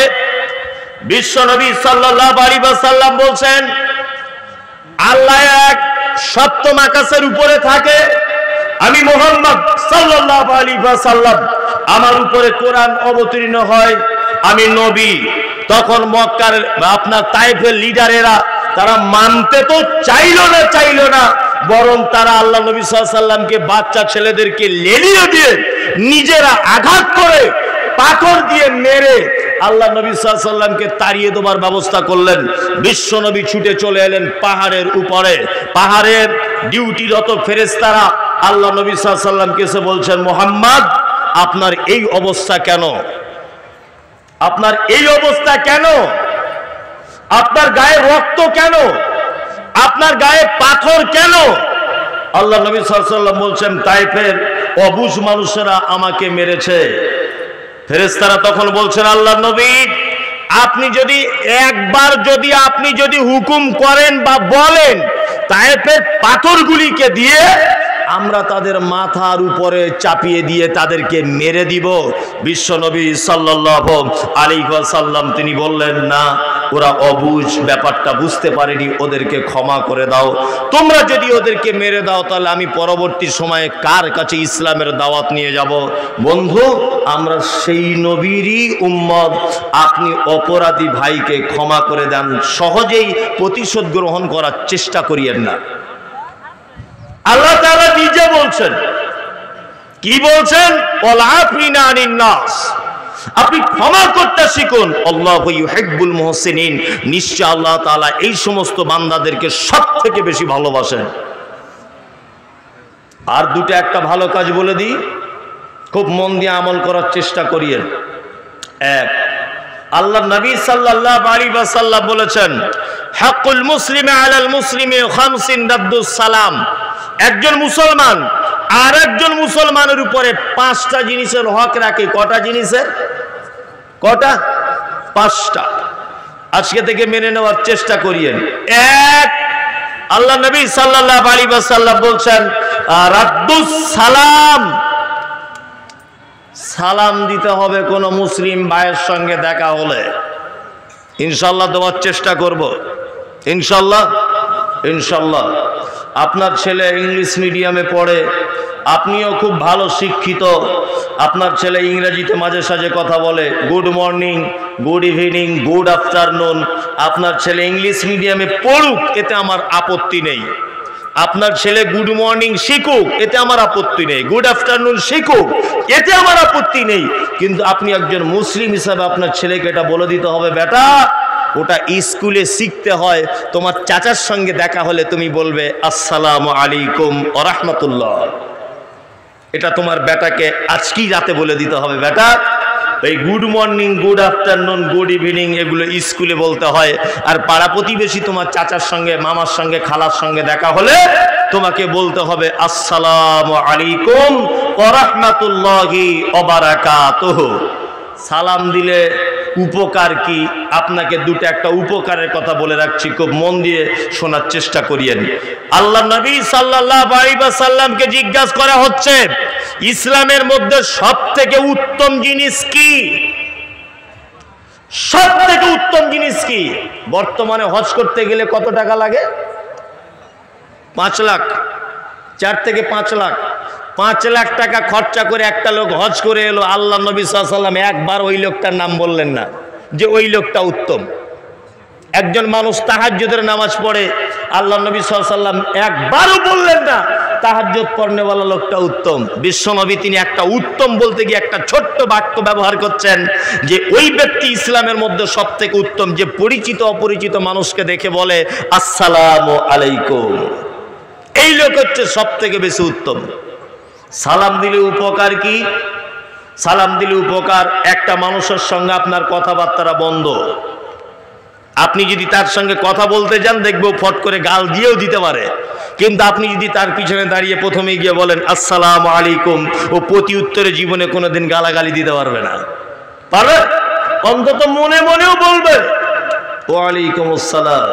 বিশ্ব নবী সাল্লাল্লাহু আলাইহি ওয়াসাল্লাম বলছেন, আল্লাহ এক, সপ্তম আকাশের উপরে থাকে, আমি মুহাম্মদ সাল্লাল্লাহু আলাইহি ওয়াসাল্লাম, আমার উপরে কোরআন অবতীর্ণ হয়, আমি নবী। তখন মক্কার আপনার তায়েফের লিডারেরা তারা মানতে তো চাইলো না, বরং তারা আল্লাহ নবী সাল্লাল্লাহু আলাইহি ওয়াসাল্লামকে বাচ্চা ছেলেদেরকে লেলিয়ে দিয়ে নিজেরা আঘাত করে পাথর দিয়ে মেরে আল্লাহ নবী সাল্লাল্লাহু আলাইহি ওয়াসাল্লামকে তাড়িয়ে দেওয়ার ব্যবস্থা করলেন। বিশ্ব নবী ছুটে চলে এলেন পাহাড়ের উপরে। পাহাড়ের ডিউটিরত ফেরেশতারা আল্লাহ নবী সাল্লাল্লাহু আলাইহি ওয়াসাল্লামকে এসে বলছেন, মুহাম্মদ আপনার এই অবস্থা কেন? আপনার এই অবস্থা কেন? আপনার গায়ে রক্ত কেন? আপনার গায়ে পাথর কেন? আল্লাহ নবী সাল্লাল্লাহু আলাইহি ওয়াসাল্লাম বলছেন, তায়েফের অবুঝ মানুষেরা আমাকে মেরেছে। ফেরেশতারা তখন বলছেন, আল্লাহ নবী আপনি যদি একবার আপনি যদি হুকুম করেন বা বলেন, তায়েফের পাথরগুলিকে দিয়ে আমরা তাদের মাথার উপরে চাপিয়ে দিয়ে তাদেরকে মেরে দিব। বিশ্ব নবী সাল্লাল্লাহু আলাইহি ওয়াসাল্লাম তিনি বললেন, না, ওরা অবুঝ, ব্যাপারটা বুঝতে পারেনি, ওদেরকে ক্ষমা করে দাও। তোমরা যদি ওদেরকে মেরে দাও তাহলে আমি পরবর্তী সময়ে কার কাছে ইসলামের দাওয়াত নিয়ে যাব? বন্ধু, আমরা সেই নবীরই উম্মত। আপনি অপরাধী ভাইকে ক্ষমা করে দেন, সহজেই প্রতিশোধ গ্রহণ করার চেষ্টা করিয়েন না। আল্লাহ তাআলা নিজে বলছেন, কি বলছেন? ওয়াল আফিনা আনিন নাস, আপনি ক্ষমা করতে শিখুন। আল্লাহু ইউহিব্বুল মুহসিনিন, নিশ্চয় আল্লাহ তাআলা এই সমস্ত বান্দাদেরকে সবথেকে বেশি ভালোবাসেন। আর দুটো একটা ভালো কাজ বলে দিই, খুব মন দিয়ে আমল করার চেষ্টা করিয়েন। এক, আল্লাহ নবী সাল্লাল্লাহু আলাইহি ওয়াসাল্লাম বলেছেন, হাক্কুল মুসলিমি আলাল মুসলিমি খামসিন রাদ্দুস সালাম। একজন মুসলমান আর একজন মুসলমানের উপরে 5টা জিনিসের হক রাখে। কটা জিনিসের? কটা? 5টা। আজকে থেকে মেনে নেওয়ার চেষ্টা করিয়েন। এক, আল্লাহ নবী সাল্লাল্লাহু আলাইহি ওয়াসাল্লাম বলছেন, রাদ্দুস সালাম, সালাম দিতে হবে কোন মুসলিম ভাইয়ের সঙ্গে দেখা হলে। ইনশাআল্লাহ দেওয়ার চেষ্টা করব, ইনশাআল্লাহ। ইনশাআল্লাহ। আপনার ছেলে ইংলিশ মিডিয়ামে পড়ে, আপনিও খুব ভালো শিক্ষিত, আপনার ছেলে ইংরেজিতে মাঝে সাঝে কথা বলে, good morning, good evening, good afternoon. আপনার ছেলে ইংলিশ মিডিয়ামে পড়ুক, এতে আমার আপত্তি নেই। আপনার ছেলে গুড মর্নিং শিখুক, এতে আমার আপত্তি নেই। গুড আফটারনুন শিখুক, এতে আমার আপত্তি নেই। কিন্তু আপনি একজন মুসলিম হিসাবে আপনার ছেলেকে এটা বলে দিতে হবে, বেটা ওটা স্কুলে শিখতে হয়, তোমার চাচার সঙ্গে দেখা হলে তুমি বলবে আসসালামু আলাইকুম ওয়া রাহমাতুল্লাহ। এটা তোমার বেটাকে আজকেই রাতে বলে দিতে হবে, বেটা এই good morning, good afternoon, good evening এগুলো স্কুলে বলতে হয়। আর পাড়া প্রতিবেশী তোমার চাচার সঙ্গে, মামার সঙ্গে, খালার সঙ্গে দেখা হলে তোমাকে বলতে হবে আসসালামু আলাইকুম ওয়া রাহমাতুল্লাহি ওয়া বারাকাতুহু। সালাম দিলে উপকার কি? আপনাকে দুটো একটা উপকারের কথা বলে রাখছি, খুব মন দিয়ে শোনার চেষ্টা করিয়েন। আল্লাহ নবী সাল্লাল্লাহু আলাইহি ওয়াসাল্লামকে জিজ্ঞাসা করা হচ্ছে, ইসলামের মধ্যে সবথেকে উত্তম জিনিস কি? সবথেকে উত্তম জিনিস কি? বর্তমানে হজ করতে গেলে কত টাকা লাগে? 5 লাখ, 4 থেকে 5 লাখ। 5 লাখ টাকা খরচা করে একটা লোক হজ করে এলো, আল্লাহ নবী সাল্লাল্লাহু আলাইহি ওয়াসাল্লাম একবার ওই লোকটার নাম বললেন না যে ওই লোকটা উত্তম। একজন মানুষ তাহাজ্জুদের নামাজ পড়ে, আল্লাহ নবী সাল্লাল্লাহু আলাইহি ওয়াসাল্লাম একবারও বললেন না তাহাজ্জুদ পড়নেওয়ালা লোকটা উত্তম। বিশ্বনবী তিনি একটা উত্তম বলতে গিয়ে একটা ছোট্ট বাক্য ব্যবহার করছেন যে ওই ব্যক্তি ইসলামের মধ্যে সবথেকে উত্তম যে পরিচিত অপরিচিত মানুষকে দেখে বলে আসসালামু আলাইকুম, এই লোক হচ্ছে সবথেকে বেশি উত্তম। সালাম দিলে উপকার কি? সালাম দিলে উপকার, একটা মানুষের সঙ্গে আপনার কথাবার্তা বন্ধ। আপনি যদি তার সঙ্গে কথা বলতে যান দেখবো ফট করে গাল দিয়েও দিতে পারে, কিন্তু আপনি যদি তার পিছনে দাঁড়িয়ে প্রথমে গিয়ে বলেন আসসালামু আলাইকুম, ও প্রতি উত্তরে জীবনে কোনোদিন গালাগালি দিতে পারবে না। পারবে? অন্তত মনে মনেও বলবে ওয়ালাইকুম আসসালাম,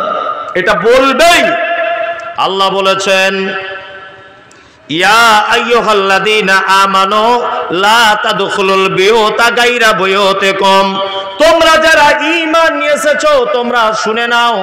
এটা বলবেই। আল্লাহ বলেছেন ইয়া আইয়ুহাল্লাযীনা আমানু লা তাদখুলুল বিয়ুতা গায়রা বুয়ুতিকুম, তোমরা যারা ঈমান নিয়ে এসেছো তোমরা শুনে নাও,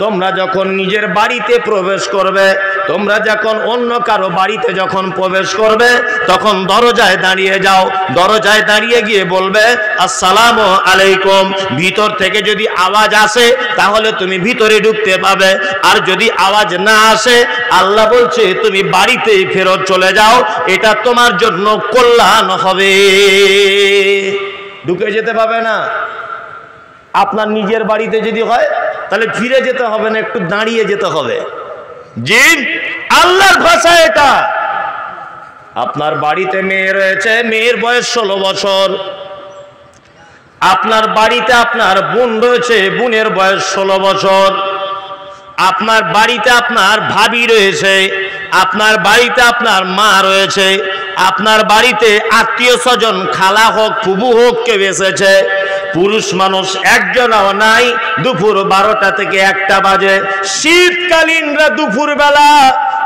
তোমরা যখন নিজের বাড়িতে প্রবেশ করবে, তোমরা যখন অন্য কারো বাড়িতে যখন প্রবেশ করবে তখন দরজায় দাঁড়িয়ে যাও, দরজায় দাঁড়িয়ে গিয়ে বলবে আসসালামু আলাইকুম। ভিতর থেকে যদি আওয়াজ আসে তাহলে তুমি ভিতরে ঢুকতে পাবে, আর যদি আওয়াজ না আসে আল্লাহ বলছে তুমি বাড়িতেই ফেরত চলে যাও, এটা তোমার জন্য কল্যাণ হবে। ঢুকে যেতে পাবে না। আপনার নিজের বাড়িতে যদি হয় তাহলে ফিরে যেতে হবে না, একটু দাঁড়িয়ে যেতে হবে। জি, আল্লাহর ভাষা এটা। আপনার বাড়িতে মেয়ে রয়েছে, মেয়ের বয়স 16 বছর। আপনার বাড়িতে আপনার বোন রয়েছে, বোনের বয়স 16 বছর। আপনার বাড়িতে আপনার ভাবি রয়েছে, আপনার বাড়িতে আপনার মা রয়েছে, আপনার বাড়িতে আত্মীয় স্বজন খালা হোক ফুবু হোক কেউ এসেছে। পুরুষ মানুষ একজনও নাই। দুপুর 12টা থেকে 1টা বাজে, শীতকালীনরা দুপুর বেলা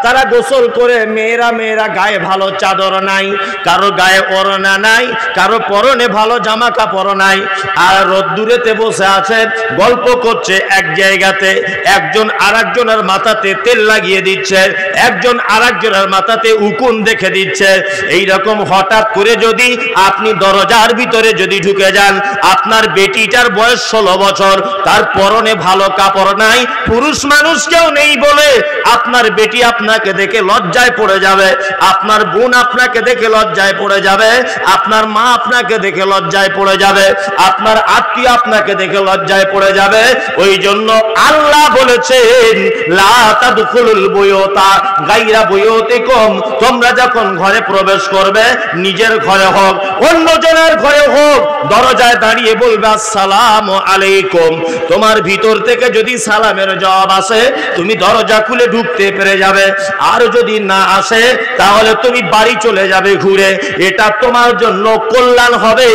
তারা গোসল করে, মেয়েরা গায়ে ভালো চাদর নাই, কারো গায়ে ওড়না নাই, কারো পরনে ভালো জামা কাপড় নাই, আর রোদ্দুরেতে বসে আছে, গল্প করছে এক জায়গাতে। একজন আরেকজনের মাথাতে তেল লাগিয়ে দিচ্ছে, একজন আরেকজনের মাথাতে উকুন দেখে দিচ্ছে। এইরকম হঠাৎ করে যদি আপনি দরজার ভিতরে যদি ঢুকে যান, আপনার বেটিটার বয়স 16 বছর, তার পরনে ভালো কাপড় নাই, পুরুষ মানুষ কেউ নেই বলে আপনার বেটি আপনার আপনাকে দেখে লজ্জায় পড়ে যাবে, আপনার বোন আপনাকে দেখে লজ্জায় পড়ে যাবে, আপনার মা আপনাকে দেখে লজ্জায় পড়ে যাবে, আপনার আত্মীয় আপনাকে দেখে লজ্জায় পড়ে যাবে। ওই জন্য আল্লাহ বলেছেন লা তাদখুলুল বুয়ুতা গায়রা বুয়ুতিকুম, তোমরা যখন ঘরে প্রবেশ করবে নিজের ঘরে হোক অন্যজনের ঘরে হোক দরজায় দাঁড়িয়ে বলবে আসসালামু আলাইকুম। তোমার ভিতর থেকে যদি সালামের জবাব আসে তুমি দরজা খুলে ঢুকতে পেরে যাবে, আর যদি না আসে তাহলে তুমি বাড়ি চলে যাবে ঘুরে। এটা তোমার জন্য কল্যাণ হবে,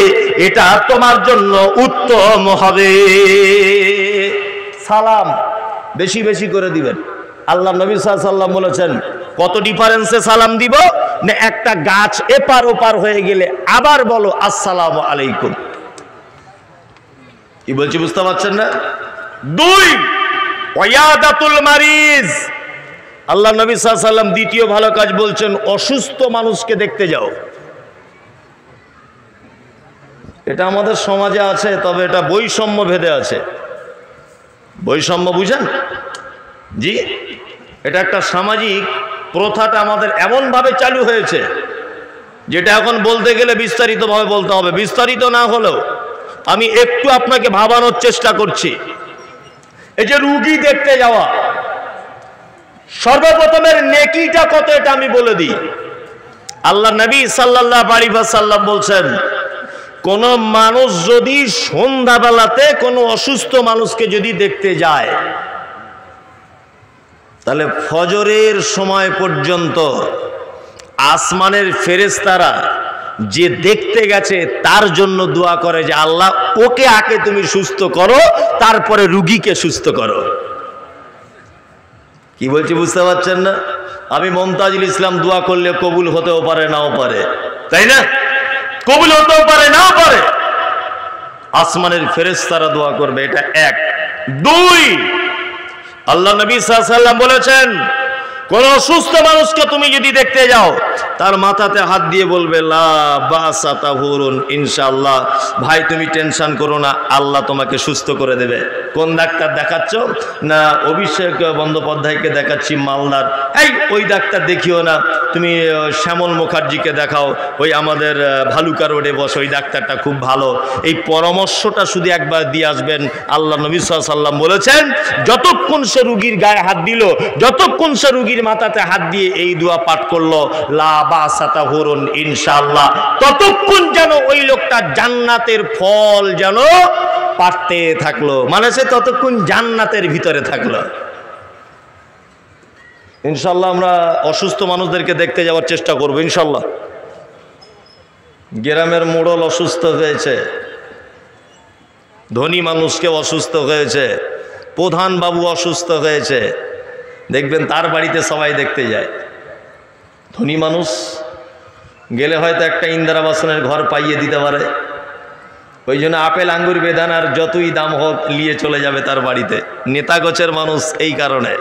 এটা তোমার জন্য উত্তম হবে। সালাম বেশি বেশি করে দিবেন। আল্লাহ নবী সাল্লাল্লাহু আলাইহি ওয়াসাল্লাম বলেছেন কত ডিফারেন্সে সালাম দিব না, একটা গাছ এপার ওপার হয়ে গেলে আবার বলো আসসালামু আলাইকুম। কি বলছি বুঝতে পারছেন না? দুই, ওয়ায়াদাতুল মারিজ। আল্লাহ নবী সাল্লাল্লাহু আলাইহি ওয়াসাল্লাম দ্বিতীয় ভালো কাজ বলছেন অসুস্থ মানুষকে দেখতে যাও। এটা আমাদের সমাজে আছে, তবে এটা বৈষম্য ভেদে আছে। বৈষম্য বুঝেন? জি, এটা একটা সামাজিক প্রথাটা আমাদের এমনভাবে চালু হয়েছে যেটা এখন বলতে গেলে বিস্তারিতভাবে বলতে হবে। বিস্তারিত না হলেও আমি একটু আপনাকে ভাবানোর চেষ্টা করছি। এই যে রুগী দেখতে যাওয়া, সর্বপ্রথমের নেকিটা কত এটা আমি বলে দিই। আল্লাহ নবী সাল্লাল্লাহু আলাইহি ওয়াসাল্লাম বলছেন কোন মানুষ যদি সন্ধ্যাবেলাতে কোনো অসুস্থ মানুষকে যদি দেখতে যায় তাহলে ফজরের সময় পর্যন্ত আসমানের ফেরেশতারা যে দেখতে গেছে তার জন্য দোয়া করে যে আল্লাহ ওকে আগে তুমি সুস্থ করো, তারপরে রুগীকে সুস্থ করো। কি বলছি বুঝতে পারছেন না? আমি মুমতাজুল ইসলাম দোয়া করলে কবুল হতেও পারে নাও পারে, তাই না? কবুল হতেও পারে নাও পারে। আসমানের ফেরেশতারা দোয়া করবে, এটা এক। দুই, আল্লাহ নবী সাল্লাল্লাহু আলাইহি ওয়াসাল্লাম বলেছেন কোন অসুস্থ মানুষকে তুমি যদি দেখতে যাও তার মাথাতে হাত দিয়ে বলবে লা বাসা তাহুরুন ইনশাআল্লাহ, ভাই তুমি টেনশন করো না, আল্লাহ তোমাকে সুস্থ করে দেবে। কোন ডাক্তার দেখাচ্ছ? না অভিষেক বন্দ্যোপাধ্যায়কে দেখাচ্ছি মালদার। এই ওই ডাক্তার দেখিও না, তুমি শ্যামল মুখার্জিকে দেখাও, ওই আমাদের ভালুকা রোডে বসে, ওই ডাক্তারটা খুব ভালো। এই পরামর্শটা শুধু একবার দিয়ে আসবেন। আল্লাহ নবী সাল্লাল্লাহু আলাইহি ওয়াসাল্লাম বলেছেন যতক্ষণ সে রুগীর গায়ে হাত দিল, যতক্ষণ সে রুগীর মাথাতে হাত দিয়ে এই দোয়া পাঠ করলো লা বাসা তাহুরুন ইনশাআল্লাহ, ততক্ষণ যেন ওই লোকটা জান্নাতের ফল যেন পাড়তে থাকলো, মানে সে ততক্ষণ জান্নাতের ভিতরে থাকলো। ইনশাআল্লাহ আমরা অসুস্থ মানুষদেরকে দেখতে যাওয়ার চেষ্টা করবো ইনশাআল্লাহ। গ্রামের মোড়ল অসুস্থ হয়েছে, ধনী মানুষকে অসুস্থ হয়েছে, প্রধান বাবু অসুস্থ হয়েছে, দেখবেন তার বাড়িতে সবাই দেখতে যায়। ধনী মানুষ গেলে হয়তো একটা ইন্দিরা আবাসনের ঘর পাইয়ে দিতে পারে, ওই জন্য আপেল আঙ্গুর বেদানার যতই দাম হোক নিয়ে চলে যাবে তার বাড়িতে। নেতা গোছের মানুষ এই কারণে।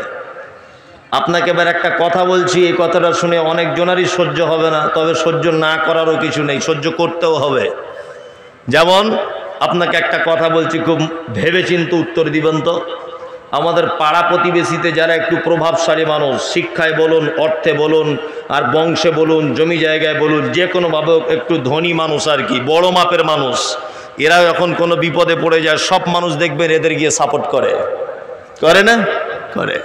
আপনাকে এবার একটা কথা বলছি, এই কথাটা শুনে অনেকজনেরই সহ্য হবে না, তবে সহ্য না করারও কিছু নেই, সহ্য করতেও হবে। যেমন আপনাকে একটা কথা বলছি, খুব ভেবেচিন্তে উত্তর দিবেন তো। আমাদের পাড়া প্রতিবেশীতে যারা একটু প্রভাবশালী মানুষ, শিক্ষায় বলুন, অর্থে বলুন, আর বংশে বলুন, জমি জায়গায় বলুন, যে কোনোভাবে একটু ধনী মানুষ আর কি, বড় মাপের মানুষ, এরাও এখন কোনো বিপদে পড়ে যায়, সব মানুষ দেখবেন এদের গিয়ে সাপোর্ট করে, করে না? করে।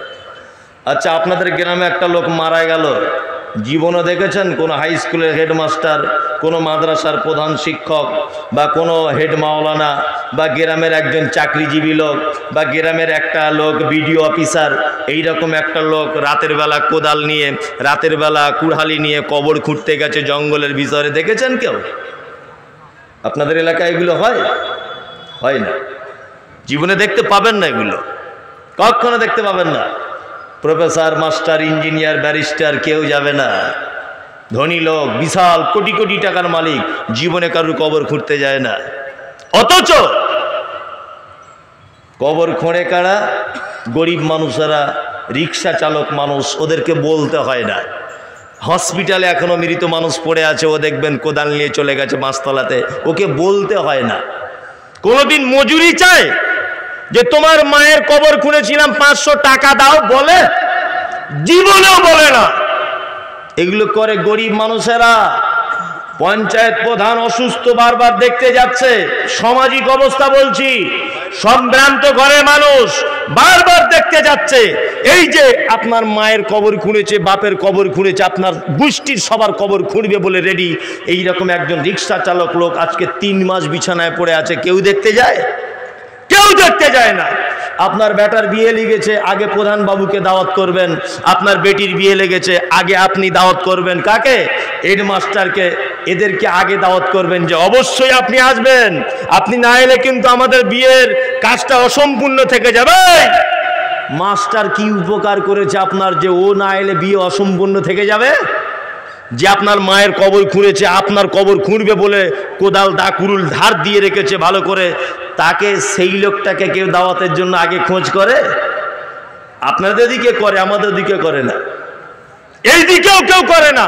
আচ্ছা, আপনাদের গ্রামে একটা লোক মারা গেল, জীবনে দেখেছেন কোনো হাই স্কুলের হেডমাস্টার, কোনো মাদ্রাসার প্রধান শিক্ষক, বা কোনো হেড মাওলানা, বা গ্রামের একজন চাকরিজীবী লোক, বা গ্রামের একটা লোক বিডিও অফিসার, এইরকম একটা লোক রাতের বেলা কোদাল নিয়ে, রাতের বেলা কুড়ালি নিয়ে কবর খুঁড়তে গেছে জঙ্গলের ভিতরে, দেখেছেন কেউ? আপনাদের এলাকায় এগুলো হয়? হয় না, জীবনে দেখতে পাবেন না, এগুলো কখনো দেখতে পাবেন না। প্রফেসর, মাস্টার, ইঞ্জিনিয়ার, ব্যারিস্টার কেউ যাবে না। ধনী লোক, বিশাল কোটি কোটি টাকার মালিক, জীবনে কারুর কবর খুঁড়তে যায় না। অথচ কবর খোঁড়ে কারা? গরিব মানুষেরা, রিক্সা চালক মানুষ, ওদেরকে বলতে হয় না। হসপিটালে এখনো মৃত মানুষ পড়ে আছে, ও দেখবেন কোদাল নিয়ে চলে গেছে মাছতলাতে, ওকে বলতে হয় না। কোনোদিন মজুরি চায় যে তোমার মায়ের কবর খুঁড়েছিলাম 500 টাকা দাও? বলে? জীবনেও বলে না। এগুলো করে গরিব মানুষেরা। পঞ্চায়েত প্রধান অসুস্থ, বারবার দেখতে যাচ্ছে। সামাজিক অবস্থা বলছি, সম্ভ্রান্ত ঘরে মানুষ বারবার দেখতে যাচ্ছে। এই যে আপনার মায়ের কবর খুঁড়েছে, বাপের কবর খুঁড়েছে, আপনার গোষ্ঠীর সবার কবর খুঁড়বে বলে রেডি। এইরকম একজন রিক্সা চালক লোক আজকে 3 মাস বিছানায় পড়ে আছে, কেউ দেখতে যায়? কেউ দেখতে যায় না। আপনার বেটার বিয়ে লেগেছে, আগে প্রধান বাবুকে দাওয়াত করবেন। আপনার বেটির বিয়ে লেগেছে, আগে আপনি দাওয়াত করবেন। কাকে? হেডমাস্টারকে। এদেরকে আগে দাওয়াত করবেন যে অবশ্যই আপনি আসবেন, আপনি না এলে কিন্তু আমাদের বিয়ের কাজটা অসম্পূর্ণ থেকে যাবে। মাস্টার কি উপকার করেছে আপনার যে ও না এলে বিয়ে অসম্পূর্ণ থেকে যাবে? যে আপনার মায়ের কবর খুঁড়েছে, আপনার কবর খুঁড়বে বলে কোদাল দা কুরুল ধার দিয়ে রেখেছে ভালো করে, তাকে, সেই লোকটাকে কেউ দাওয়াতের জন্য আগে খোঁজ করে? আপনাদের দিকে করে, আমাদের দিকে করে না। এই দিকেও কেউ করে না।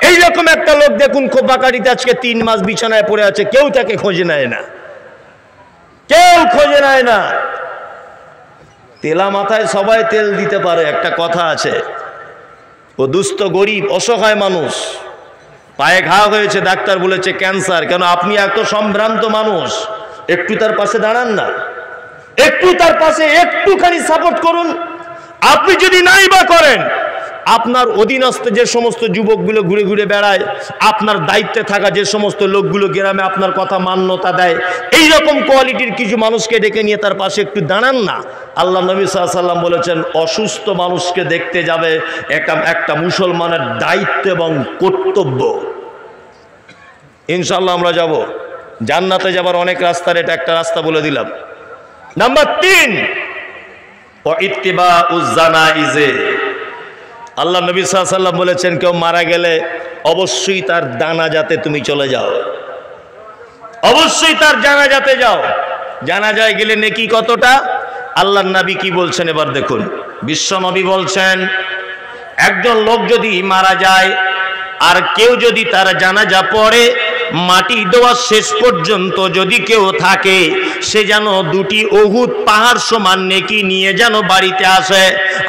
এইরকম একটা লোক দেখুন খোপাকাটিতে আজকে 3 মাস বিছানায় পড়ে আছে, কেউ তাকে খোঁজে নেয় না, কেউ খোঁজে নেয় না। তেলা মাথায় সবাই তেল দিতে পারে, একটা কথা আছে। ও দুস্থ গরিব অসহায় মানুষ, পায়ে ঘা হয়েছে, ডাক্তার বলেছে ক্যান্সার। কেন? আপনি এত সম্ভ্রান্ত মানুষ, একটু তার পাশে দাঁড়ান না, একটু তার পাশে একটুখানি সাপোর্ট করুন। আপনি যদি নাই বা করেন, আপনার অধীনস্থ যে সমস্ত যুবকগুলো ঘুরে ঘুরে বেড়ায়, আপনার দায়িত্বে থাকা যে সমস্ত লোকগুলো গ্রামে আপনার কথা মান্যতা দেয়, এই রকম কোয়ালিটির কিছু মানুষকে ডেকে নিয়ে তার পাশে একটু দাঁড়ান না। আল্লাহ নবী সাল্লাল্লাহু আলাইহি ওয়াসাল্লাম বলেছেন, অসুস্থ মানুষকে দেখতে যাবে একটা মুসলমানের দায়িত্ব এবং কর্তব্য। ইনশাআল্লাহ আমরা যাব জান্নাতে যাবার অনেক রাস্তার এটা একটা রাস্তা বলে দিলাম। নাম্বার 3, ইত্তিবাউজ জানাইজে। আল্লাহ নবী সাল্লাল্লাহু আলাইহি ওয়াসাল্লাম বলেছেন, কেউ মারা গেলে অবশ্যই তার জানাজাতে তুমি চলে যাও, অবশ্যই তার জানাজাতে যাও। জানাজায় গেলে নেকি কতটা? আল্লাহর নবী কি বলছেন এবার দেখুন। বিশ্ব নবী বলছেন, একজন লোক যদি মারা যায় আর কেউ যদি তার জানাজা পড়ে, মাটি দেওয়া শেষ পর্যন্ত যদি কেউ থাকে, সে যেন 2টি উহুদ পাহাড় সমান নেকি নিয়ে যেন বাড়িতে আসে।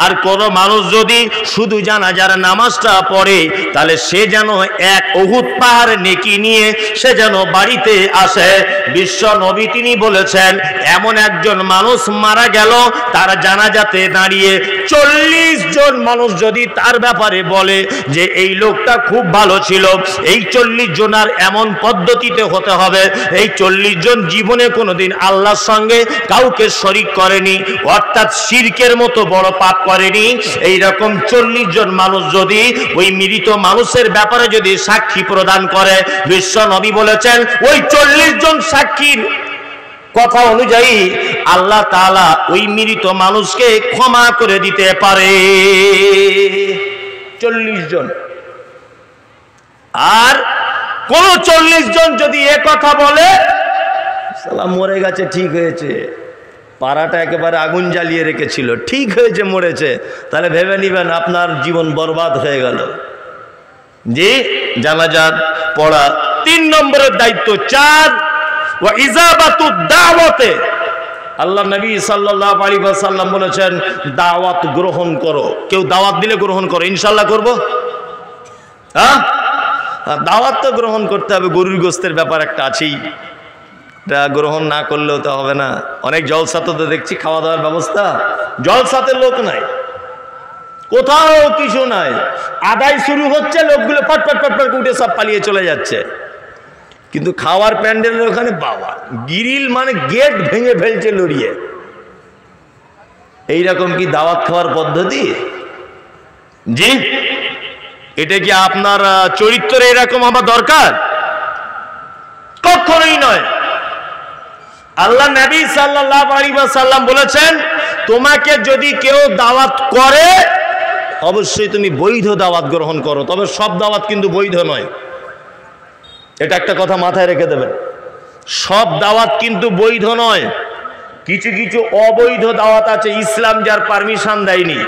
আর কোনো মানুষ যদি শুধু জানাজার নামাজটা পড়ে, তাহলে সে যেন 1 উহুদ পাহাড় নেকি নিয়ে সে যেন বাড়িতে আসে। বিশ্ব নবী তিনি বলেছেন, এমন একজন মানুষ মারা গেল, তার জানাজাতে দাঁড়িয়ে 40 জন মানুষ যদি তার ব্যাপারে বলে যে এই লোকটা খুব ভালো ছিল, এই 40 জনার এমন পদ্ধতিতে হতে হবে, এই 40 জন জীবনে কোনোদিন আল্লাহর সঙ্গে কাউকে শরীক করেনি, অর্থাৎ শিরকের মতো বড় পাপ করেনি। এই রকম 40 জন মানুষ যদি ওই মৃত মানুষের ব্যাপারে যদি সাক্ষী প্রদান করে, বিশ্ব নবী বলেছেন ওই 40 জন সাক্ষীর কথা অনুযায়ী আল্লাহ তাআলা ওই মৃত মানুষকে ক্ষমা করে দিতে পারে। 40 জন। আর কোন 40 জন যদি এ কথা বলে, সালাম মরে গেছে, ঠিক হয়েছে, পাড়াটা একেবারে আগুন জ্বালিয়ে রেখেছিল, ঠিক হয়েছে, মরেছে, তাহলে ভেবে নিবেন আপনার জীবন বরবাদ হয়ে গেল। জি, জানাজা পড়া 3 নম্বরের দায়িত্ব। 4, ওয়া ইজাবাতুদ দাওয়াতে। আল্লাহ নবী সাল্লাল্লাহু আলাইহি ওয়াসাল্লাম বলেছেন, দাওয়াত গ্রহণ করো। কেউ দাওয়াত দিলে গ্রহণ করো। ইনশাআল্লাহ করব। হ্যাঁ, দাওয়াত তো গ্রহণ করতে হবে। গরুর গোশতের ব্যাপার একটা আছেই, এটা গ্রহণ না করলেও তো হবে না। অনেক জলসাতে তো দেখছি খাওয়া দাওয়ার ব্যবস্থা, জলসাতে লোক নাই, কোথাও কিছু নাই, আদায় শুরু হচ্ছে, লোকগুলো পট পট পট পট উঠে সব পালিয়ে চলে যাচ্ছে। কিন্তু খাওয়ার প্যান্ডেলের ওখানে বাবা গ্রিল মানে গেট ভেঙে ফেলছে লড়িয়ে। এইরকম কি দাওয়াত খাওয়ার পদ্ধতি? জি, এটা কি আপনার চরিত্রে এরকম হওয়া দরকার? কখনোই নয়। আল্লাহ নবী সাল্লাল্লাহু আলাইহি ওয়াসাল্লাম বলেছেন, তোমাকে যদি কেউ দাওয়াত করে অবশ্যই তুমি বৈধ দাওয়াত গ্রহণ করো, তবে সব দাওয়াত কিন্তু বৈধ নয়। এটা একটা কথা মাথায় রেখে দেবেন, সব দাওয়াত কিন্তু বৈধ নয়। কিছু কিছু অবৈধ দাওয়াত আছে, ইসলাম যার পারমিশন দেয়নি।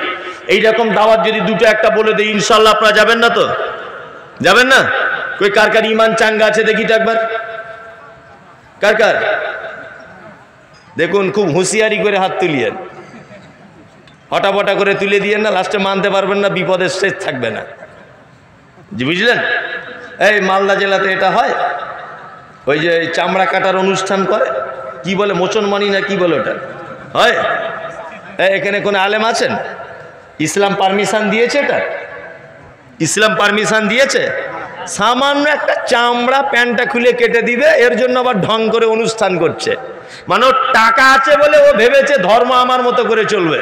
এইরকম দাওয়াত যদি দুটো একটা বলে দেয়, ইনশাল্লাহ আপনারা যাবেন না তো? যাবেন না? কই কার কার ইমান চাঙ্গা আছে দেখি তো একবার, কার কার? দেখুন খুব হুঁশিয়ারি করে হাত তুলিয়েন। হটাপটা করে তুলে দিয়ে না, লাস্টে মানতে পারবেন না, বিপদের শেষ থাকবে না। জি বুঝলেন? এই মালদা জেলাতে এটা হয়, ওই যে চামড়া কাটার অনুষ্ঠান করে, কি বলে মোচনমানি না কি বলে ওটা হয়। এখানে কোনো আলেম আছেন? ইসলাম পারমিশন দিয়েছে? এটা ইসলাম পারমিশন দিয়েছে? সামান্য একটা চামড়া প্যান্টটা খুলে কেটে দিবে, এর জন্য আবার ঢং করে অনুষ্ঠান করছে। মানে ওর টাকা আছে বলে ও ভেবেছে ধর্ম আমার মতো করে চলবে।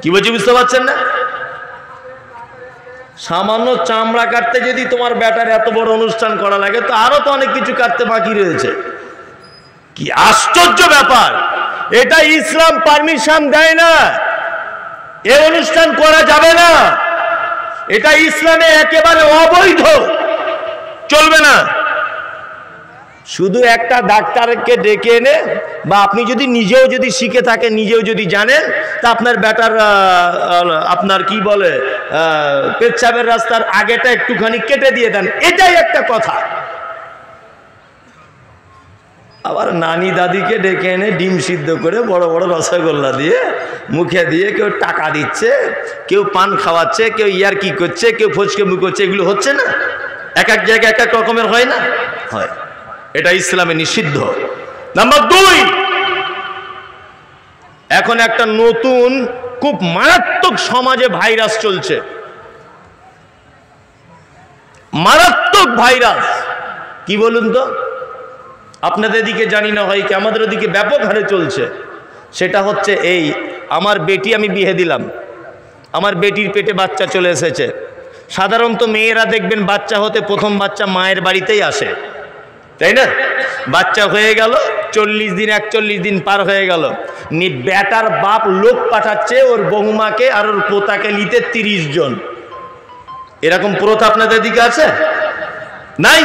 কি বলছি বুঝতে পারছেন না? সামান্য চামড়া কাটতে যদি তোমার ব্যাটার এত বড় অনুষ্ঠান করা লাগে, তো আরো তো অনেক কিছু কাটতে বাকি রয়েছে। কি আশ্চর্য ব্যাপার! এটা ইসলাম পারমিশন দেয় না, এই অনুষ্ঠান করা যাবে না, এটা ইসলামে একেবারে অবৈধ, চলবে না। শুধু একটা ডাক্তারকে ডেকে এনে, বা আপনি যদি নিজেও যদি শিখে থাকেন, নিজেও যদি জানেন, তা আপনার ব্যাটার আপনার কি বলে পেচ্ছাবের রাস্তার আগেটা একটুখানি কেটে দিয়ে দেন, এটাই একটা কথা। আবার নানি দাদিকে ডেকে এনে ডিম সিদ্ধ করে বড় বড় রসগোল্লা দিয়ে মুখে দিয়ে কেউ টাকা দিচ্ছে, কেউ পান খাওয়াচ্ছে, কেউ ইয়ার কি করছে, কেউ ফচকে মুখ করছে, এগুলো হচ্ছে না? এক এক জায়গায় এক এক রকমের হয় না? হয়। এটা ইসলামে নিষিদ্ধ। নাম্বার 2, এখন একটা নতুন খুব মারাত্মক সমাজে ভাইরাস চলছে, মারাত্মক ভাইরাস। কি বলুন তো? আপনাদের দিকে জানি না হয় কি, আমাদের ওদিকে ব্যাপক হারে চলছে। সেটা হচ্ছে এই, আমার বেটি আমি বিয়ে দিলাম, আমার বেটির পেটে বাচ্চা চলে এসেছে। সাধারণত মেয়েরা দেখবেন বাচ্চা হতে প্রথম বাচ্চা মায়ের বাড়িতেই আসে, তাই না? বাচ্চা হয়ে গেল, 40 দিন 41 দিন পার হয়ে গেল, বেটার বাপ লোক পাঠাচ্ছে ওর বহুমাকে আর ওর পোতাকে নিতে 30 জন। এরকম প্রথা আপনাদের দিকে আছে? নাই?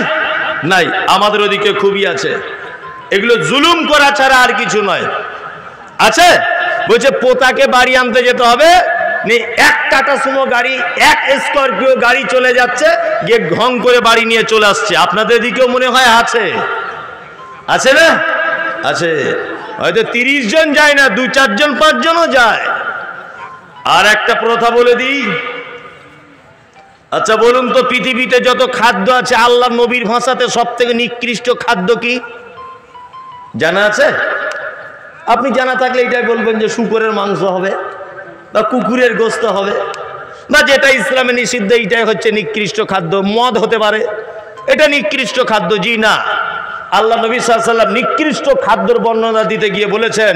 নাই, আমাদের ওদিকে খুবই আছে। এগুলো জুলুম করা ছাড়া আর কিছু নয়। আছে? বলছে পোতাকে বাড়ি আনতে যেতে হবে, এক টাটা সুমো গাড়ি, এক স্করপিও গাড়ি চলে যাচ্ছে, গিয়ে ঘং করে বাড়ি নিয়ে চলে আসছে। আপনাদের দিকেও মনে হয় আছে? আছে না? আছে। হয়তো 30 জন যায় না, 2, 4 জন 5 জনও যায়। আর একটা প্রথা বলে দিই। আচ্ছা বলুন তো, পৃথিবীতে যত খাদ্য আছে আল্লাহ নবীর ভাষাতে সব থেকে নিকৃষ্ট খাদ্য কি জানা আছে? আপনি জানা থাকলে এটাই বলবেন যে শুকরের মাংস হবে, বা কুকুরের গোস্ত হবে, বা যেটা ইসলামে নিষিদ্ধ এইটাই হচ্ছে নিকৃষ্ট খাদ্য। মদ হতে পারে, এটা নিকৃষ্ট খাদ্য? জি না। আল্লাহ নবী সাল্লাল্লাহু আলাইহি ওয়াসাল্লাম নিকৃষ্ট খাদ্যের বর্ণনা দিতে গিয়ে বলেছেন,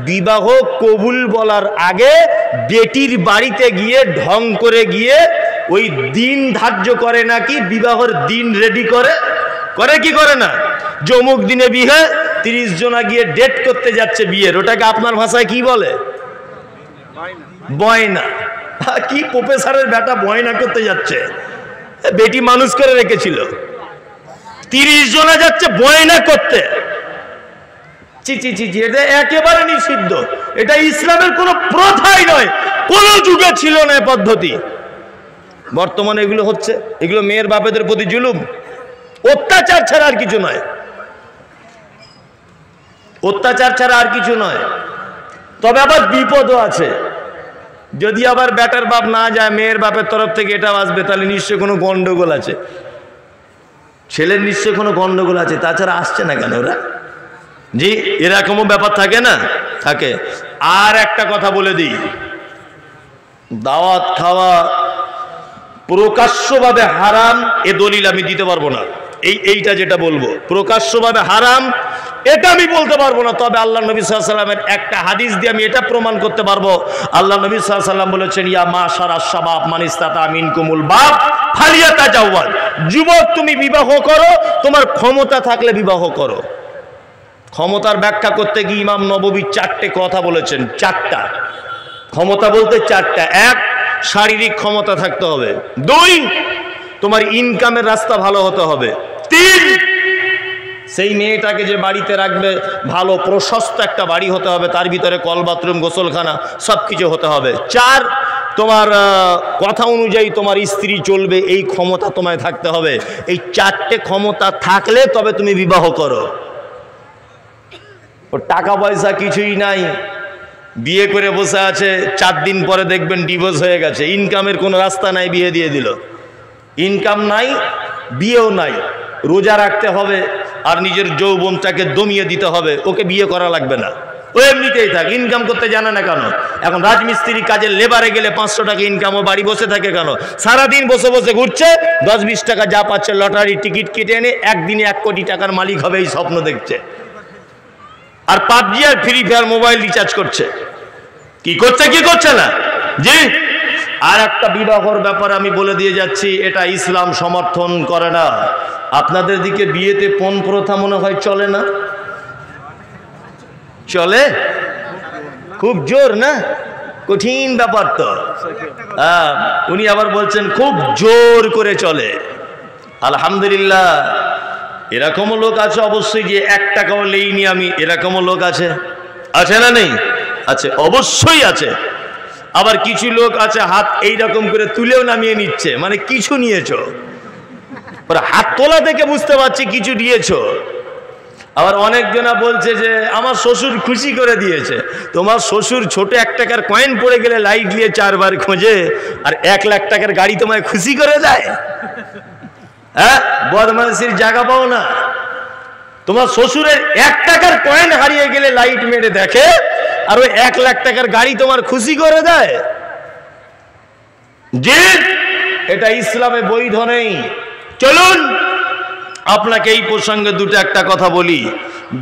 বিবাহ কবুল বলার আগে বেটির বাড়িতে গিয়ে ঢং করে গিয়ে ওই দিন ধার্য করে, নাকি বিবাহের দিন রেডি করে, করে কি করে না? অমুক দিনে বিয়ে, 30 জনা গিয়ে ডেট করতে যাচ্ছে বিয়ের, ওটাকে আপনার ভাষায় কি বলে? বয়না। কি প্রফেসরের বেটা বয়না করতে যাচ্ছে? বেটি মানুষ করে রেখেছিল, 30 জনা যাচ্ছে বয়না করতে। ছি ছি ছি, এটা একেবারে নিষিদ্ধ। এটা ইসলামের কোনো প্রথাই নয়, কোন যুগে ছিল না এই পদ্ধতি। বর্তমানে এগুলো হচ্ছে, এগুলো মেয়ের বাপেদের প্রতি জুলুম, অত্যাচার ছাড়া আর কিছু নয়, অত্যাচার ছাড়া আর কিছু নয়। তবে আবার বিপদও আছে, যদি আবার ব্যাটার বাপ না যায়, মেয়ের বাপের তরফ থেকে এটা আসবে, তাহলে নিশ্চয়ই কোনো গন্ডগোল আছে, ছেলের নিশ্চয়ই কোনো গন্ডগোল আছে, তাছাড়া আসছে না কেন ওরা? জি, এরকমও ব্যাপার থাকে না? থাকে। আর একটা কথা বলে দিই, দাওয়াত খাওয়া প্রকাশ্যভাবে হারাম, এ দলিল আমি দিতে পারবো না। এইটা যেটা বলবো প্রকাশ্যভাবে হারাম, এটা আমি বলতে পারবো না। তবে আল্লাহ নবী সাল্লাল্লাহু আলাইহি ওয়াসাল্লামের একটা হাদিস দিয়ে আমি এটা প্রমাণ করতে পারবো। আল্লাহ নবী সাল্লাল্লাহু আলাইহি ওয়াসাল্লাম বলেছেন, ইয়া মাশারাশ শাবাব মান ইসতাতা মিনকুমুল বাব ফালিয়াতাজাওয়াজ। যুবক, তুমি বিবাহ করো, তোমার ক্ষমতা থাকলে বিবাহ করো। ক্ষমতার ব্যাখ্যা করতে গিয়ে ইমাম নববী 4টে কথা বলেছেন। 4টা ক্ষমতা বলতে 4টা। 1, শারীরিক ক্ষমতা থাকতে হবে। 2, তোমার ইনকামের রাস্তা ভালো হতে হবে। 3, সেই মেয়েটাকে যে বাড়িতে রাখবে ভালো প্রশস্ত একটা বাড়ি হতে হবে, তার ভিতরে কল, বাথরুম, গোসলখানা সব কিছু হতে হবে। 4, তোমার কথা অনুযায়ী তোমার স্ত্রী চলবে, এই ক্ষমতা তোমায় থাকতে হবে। এই 4টে ক্ষমতা থাকলে তবে তুমি বিবাহ করো। ও টাকা পয়সা কিছুই নাই, বিয়ে করে বসে আছে, 4 দিন পরে দেখবেন ডিভোর্স হয়ে গেছে, ইনকামের কোনো রাস্তা নাই, বিয়ে দিয়ে দিল। ইনকাম নাই, বিয়েও নাই, রোজা রাখতে হবে আর নিজের যৌবনটাকে দমিয়ে দিতে হবে, ওকে বিয়ে করা লাগবে না, ও এমনিতেই থাক, ইনকাম করতে জানে না কেন? এখন রাজমিস্ত্রি কাজে লেবারে গেলে 500 টাকা ইনকাম, ও বাড়ি বসে থাকে কেন? সারাদিন বসে বসে ঘুরছে, 10-20 টাকা যা পাচ্ছে লটারি টিকিট কেটে এনে একদিনে 1 কোটি টাকার মালিক হবে এই স্বপ্ন দেখছে, আর PUBG আর ফ্রি ফায়ার মোবাইল রিচার্জ করছে। কি করছে কি করছে না? জি। আর একটা বিবাহর ব্যাপারে আমি বলে দিয়ে যাচ্ছি, এটা ইসলাম সমর্থন করে না। আপনাদের দিকে বিয়েতে পণ প্রথা মনে হয় চলে না? চলে? খুব জোর না? কঠিন ব্যাপার তো। উনি আবার বলছেন খুব জোর করে চলে। আলহামদুলিল্লাহ, এরকমও লোক আছে অবশ্যই, যে 1 টাকাও লেইনি আমি, এরকমও লোক আছে, আছে না নেই? আছে, অবশ্যই আছে। আবার কিছু লোক আছে হাত এইরকম করে তুলেও নামিয়ে নিচ্ছে, মানে কিছু নিয়েছো, হাত তোলা থেকে বুঝতে পারছি কিছু দিয়েছো। আবার অনেকজনা বলছে যে আমার শ্বশুর খুশি করে দিয়েছে। তোমার শ্বশুর ছোট 1 টাকার কয়েন পড়ে গেলে লাইট দিয়ে 4 বার খোঁজে, আর 1 লাখ টাকার গাড়ি তোমায় খুশি করে দেয়? হ্যাঁ, বদমাইশির জায়গা পাও না। তোমার শ্বশুরের 1 টাকার কয়েন হারিয়ে গেলে লাইট মেরে দেখে, আর ওই 1 লাখ টাকার গাড়ি তোমার খুশি করে দেয়? জি, এটা ইসলামে বৈধ নেই। চলুন আপনাকে এই প্রসঙ্গে একটা কথা বলি।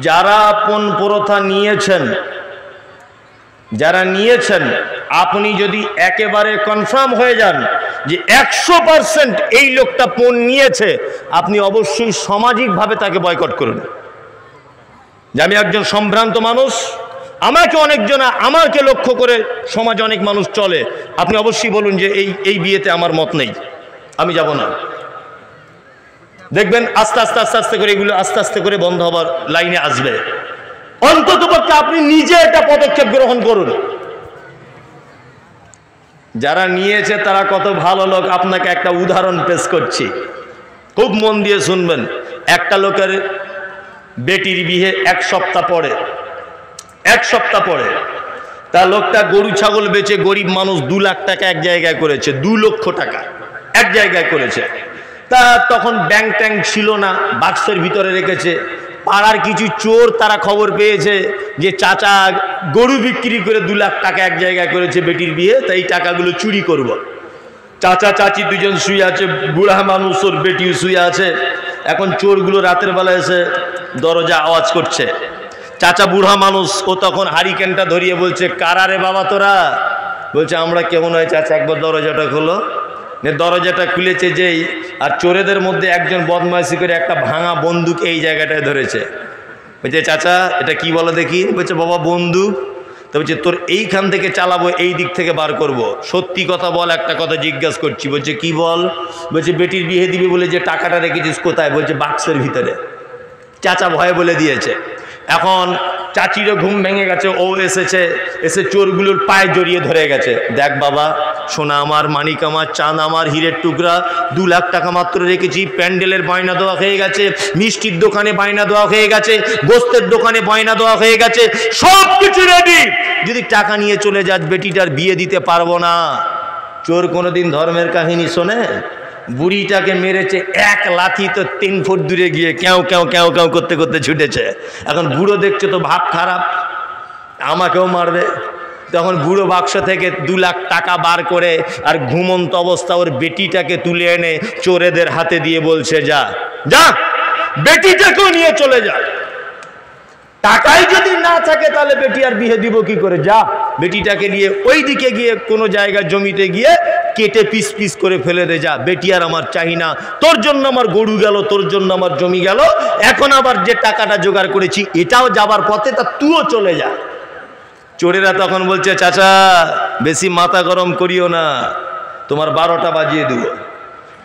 যারা পণ প্রথা নিয়েছেন, যারা নিয়েছেন, আপনি যদি একেবারে কনফার্ম হয়ে যান যে 100% এই লোকটা পণ নিয়েছে, আপনি অবশ্যই সামাজিকভাবে তাকে বয়কট করুন। যে আমি একজন সম্ভ্রান্ত মানুষ, আমাকে অনেকজন, আমাকে লক্ষ্য করে সমাজে অনেক মানুষ চলে, আপনি অবশ্যই বলুন যে এই বিয়েতে আমার মত নেই, আমি যাব না। দেখবেন আস্তে আস্তে আস্তে আস্তে করে এগুলো আস্তে আস্তে করে বন্ধ হবার লাইনে আসবে। অন্ততপক্ষে আপনি নিজে একটা পদক্ষেপ গ্রহণ করুন। যারা নিয়েছে তারা কত ভালো লোক, আপনাকে একটা উদাহরণ পেশ করছি, খুব মন দিয়ে শুনবেন। একটা লোকের বেটির বিয়ে 1 সপ্তাহ পরে, 1 সপ্তাহ পরে তা লোকটা গরু ছাগল বেচে, গরিব মানুষ, 2 লাখ টাকা এক জায়গায় করেছে, 2 লক্ষ টাকা এক জায়গায় করেছে। তা তখন ব্যাংক ট্যাঙ্ক ছিল না, বাক্সের ভিতরে রেখেছে। পাড়ার কিছু চোর তারা খবর পেয়েছে যে চাচা গরু বিক্রি করে 2 লাখ টাকা এক জায়গায় করেছে বেটির বিয়ে, তাই এই টাকাগুলো চুরি করব। চাচা চাচি দুজন শুয়ে আছে, বুড়া মানুষ ওর বেটিও শুয়ে আছে। এখন চোরগুলো রাতের বেলা এসে দরজা আওয়াজ করছে। চাচা বুড়া মানুষ, ও তখন হারিকেনটা ধরিয়ে বলছে, কারারে বাবা তোরা? বলছে আমরা কেমন হয় চাচা, একবার দরজাটা খোলো। দরজাটা খুলেছে যেই, আর চোরেদের মধ্যে একজন বদমাইশি করে একটা ভাঙা বন্দুক এই জায়গাটায় ধরেছে। বলছে চাচা এটা কি বলো দেখি? বলছে বাবা বন্দুক। তো বলছে তোর এইখান থেকে চালাবো, এই দিক থেকে বার করব। সত্যি কথা বল, একটা কথা জিজ্ঞাসা করছি। বলছে কি বল? বলছে বেটির বিয়ে দিবি বলে যে টাকাটা রেখেছিস কোথায়? বলছে বাক্সের ভিতরে। চাচা ভয়ে বলে দিয়েছে। এখন চাচিরও ঘুম ভেঙে গেছে, ও এসেছে, এসে চোরগুলোর পায়ে জড়িয়ে ধরে গেছে। দেখ বাবা, সোনা আমার, মানিক আমার, চাঁদ আমার, হীরের টুকরা, 2 লাখ টাকা মাত্র রেখেছি। প্যান্ডেলের বায়না দেওয়া হয়ে গেছে, মিষ্টির দোকানে বায়না দেওয়া হয়ে গেছে, গোস্তের দোকানে বায়না দেওয়া হয়ে গেছে, সব কিছু রেডি। যদি টাকা নিয়ে চলে যাস, বেটিটার বিয়ে দিতে পারবো না। চোর কোনোদিন ধর্মের কাহিনী শোনে? বুড়িটাকে মেরেছে 1 লাথি, তো 3 ফুট দূরে গিয়ে কেউ কেউ কেউ কেউ করতে করতে ছুটেছে। এখন বুড়ো দেখছে তো ভাব খারাপ, আমাকেও মারবে। তখন বুড়ো বাক্স থেকে 2 লাখ টাকা বার করে আর ঘুমন্ত অবস্থা ওর বেটিটাকে তুলে এনে চোরেদের হাতে দিয়ে বলছে, যা যা বেটিটাকেও নিয়ে চলে যা। টাকাই যদি না থাকে তাহলে বেটি আর বিয়ে দিব কি করে? যা বেটিটাকে নিয়ে ওই দিকে গিয়ে কোনো জায়গায় জমিতে গিয়ে কেটে পিস পিস করে ফেলে দে। যা, বেটি আর আমার চাই না, তোর জন্য আমার গরু গেল, তোর জন্য আমার জমি গেল, এখন আবার যে টাকাটা জোগাড় করেছি এটাও যাবার পথে, তা তুইও চলে যা। চোরেরা তখন বলছে, চাচা বেশি মাথা গরম করিও না, তোমার 12টা বাজিয়ে দেবো,